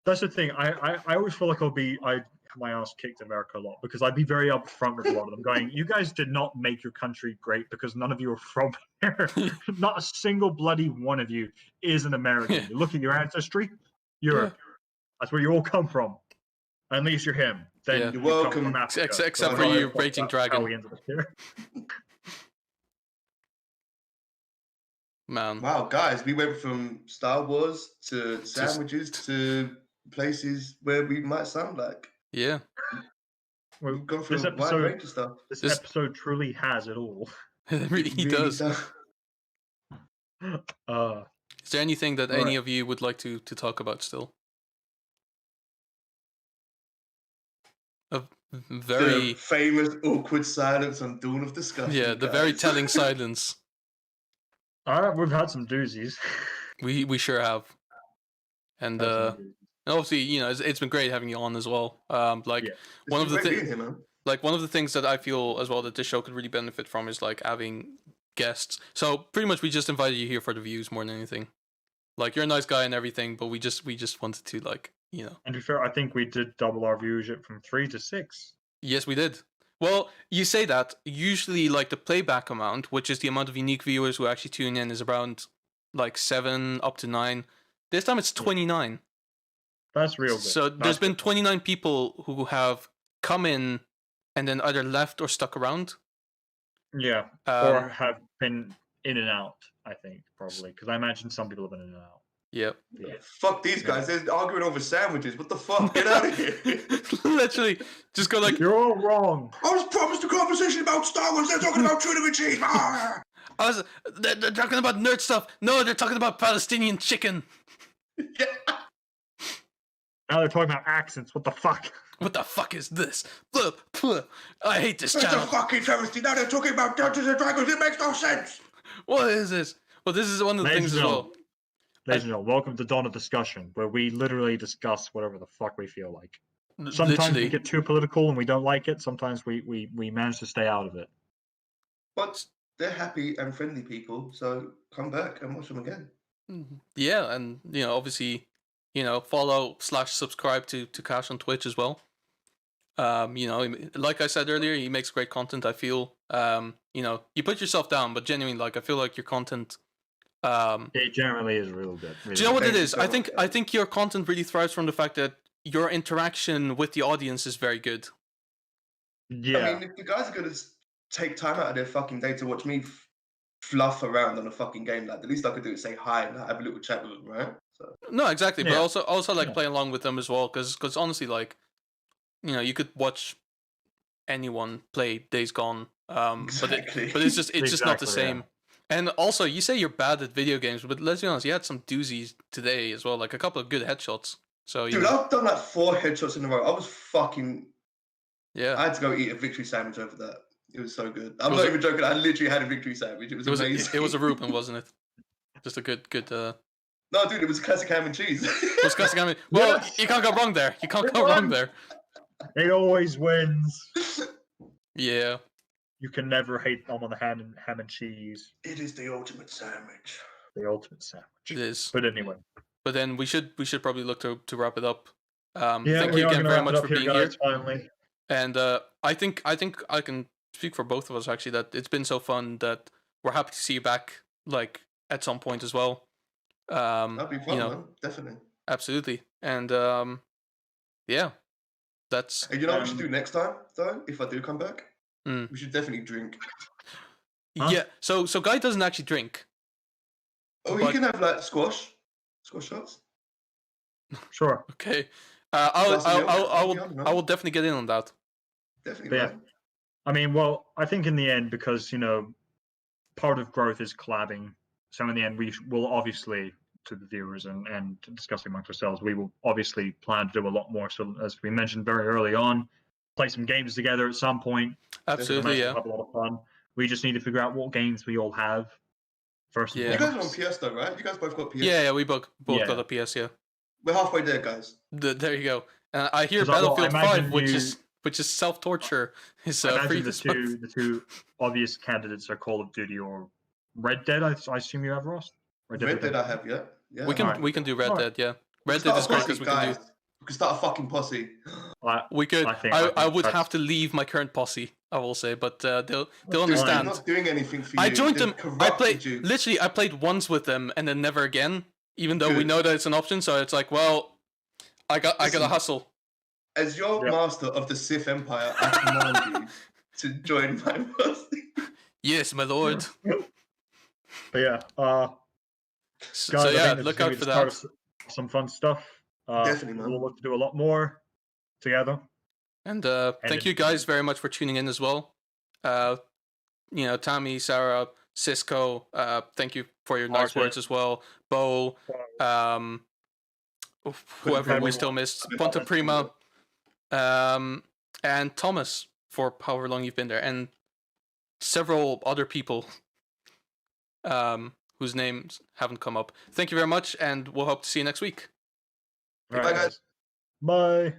That's the thing. I always feel like I have my ass kicked in America a lot because I'd be very upfront with a lot of them, going, "You guys did not make your country great because none of you are from here. Not a single bloody one of you is an American. Yeah. You look at your ancestry, that's where you all come from. At least you're him. Then you're welcome. Except for you, Raging Dragon. Man. Wow, guys, we went from Star Wars to sandwiches to places where we might sound like. Yeah. We've gone through a wide range of stuff. This episode truly has it all. It really does. Is there anything that any of you would like to talk about still? A very the famous awkward silence on Dawn of Discussion. Yeah, the very telling silence. We've had some doozies. We sure have. And obviously, you know, it's been great having you on as well. One of the things that I feel as well that this show could really benefit from is like having guests. So pretty much we just invited you here for the views more than anything. Like, you're a nice guy and everything, but we just wanted to, like, you know. And to be fair, I think we did double our viewership from 3 to 6. Yes, we did. Well, you say that. Usually, like, the playback amount, which is the amount of unique viewers who actually tune in, is around, like, 7 up to 9. This time it's 29. That's real good. So there's been 29 people who have come in and then either left or stuck around. Yeah, or have been in and out, I think, probably. Because I imagine some people have been in and out. Yep. Yeah. Fuck these guys. They're arguing over sandwiches. What the fuck? Get out of here. Literally, just go like... You're all wrong. I was promised a conversation about Star Wars. They're talking about tuna and cheese. They're talking about nerd stuff. No, they're talking about Palestinian chicken. Yeah. Now they're talking about accents. What the fuck? What the fuck is this? I hate this It's a channel. fucking travesty. Now they're talking about Dungeons and Dragons. It makes no sense. What is this? Well, this is one of the things as well. Ladies and gentlemen, welcome to Dawn of Discussion, where we literally discuss whatever the fuck we feel like. Sometimes Literally. we get too political and we don't like it. Sometimes we manage to stay out of it. But they're happy and friendly people, so come back and watch them again. Yeah, and obviously, follow / subscribe to Cash on Twitch as well. Like I said earlier, he makes great content. I feel, you put yourself down, but genuinely, like I feel like your content. It generally is real good. Really Do you know what good. it is? I think your content really thrives from the fact that your interaction with the audience is very good. Yeah. I mean, if you guys are gonna take time out of their fucking day to watch me fluff around on a fucking game, like the least I could do is say hi and have a little chat with them, right? So. No, exactly, but Yeah. also like Yeah. play along with them as well, because honestly, like, you could watch anyone play Days Gone, Exactly. but it's just not the Exactly, same. yeah. And also, you say you're bad at video games, but let's be honest, you had some doozies today as well, like a couple of good headshots. So Dude, I've done like 4 headshots in a row. I was fucking. yeah, I had to go eat a victory sandwich over that. It was so good. I'm Was not it- even joking. I literally had a victory sandwich. It was amazing. it was a Reuben, wasn't it? Just a good. No, dude, it was classic ham and cheese. Was classic. I mean, well, Yes! you can't go wrong there. You can't It go wrong won! there. It always wins. Yeah. You can never hate them on the ham and cheese. It is the ultimate sandwich. The ultimate sandwich. It is. But anyway. But then we should probably look to wrap it up. Yeah, Thank we you are again gonna very wrap it much up for here, being guys, here. finally. And I think I can speak for both of us actually that it's been so fun that we're happy to see you back, like at some point as well. That'd be fun, man. Definitely. Absolutely. And yeah, that's And you know what we should do next time, though? If I do come back, Mm. we should definitely drink. Huh? yeah. So Guy doesn't actually drink. Oh, But- you can have like squash shots. Sure. Okay. Glass of milk, I will definitely get in on that. Definitely. But yeah. Man. I mean, well, I think in the end, because, part of growth is collabing. So in the end, we will obviously, to the viewers and discussing amongst ourselves, we will obviously plan to do a lot more. So as we mentioned very early on, play some games together at some point. Absolutely, We'll yeah. have a lot of fun. We just need to figure out what games we all have first. And Yeah. You guys are on foremost. PS though, right? You guys both got PS. Yeah, we both Yeah. got a PS, yeah. We're halfway there, guys. There you go. I hear 'Cause I Battlefield imagine 5, which is self-torture, is I free imagine this month. the two obvious candidates are Call of Duty or Red Dead. I assume you have, Ross. Red Dead, I have, yeah. Yeah. We can Alright. we can do Red Alright. Dead, yeah. We Red can Dead is start a great because posse, we can do. guys. We can start a fucking posse. We could. I think I would that's- have to leave my current posse. I will say, but they'll Dude, they'll they're understand. not doing anything for you. I joined They've them. I played corrupted you. literally. I played once with them and then never again. Even though we Good. know that it's an option, so it's like, well, I gotta Listen. hustle. As your Yep. master of the Sith Empire, I command you to join my posse. Yes, my lord. But yeah, So guys, I yeah, think this look is gonna out be for the start that. of some fun stuff. Definitely, man. We'll look to do a lot more together. And thank you guys very much for tuning in as well. Tommy, Sarah, Cisco, thank you for your nice Martin. words as well. Bo, whoever we still missed, Ponte Prima, and Thomas for however long you've been there, and several other people whose names haven't come up. Thank you very much, and we'll hope to see you next week. All Bye, guys. Bye.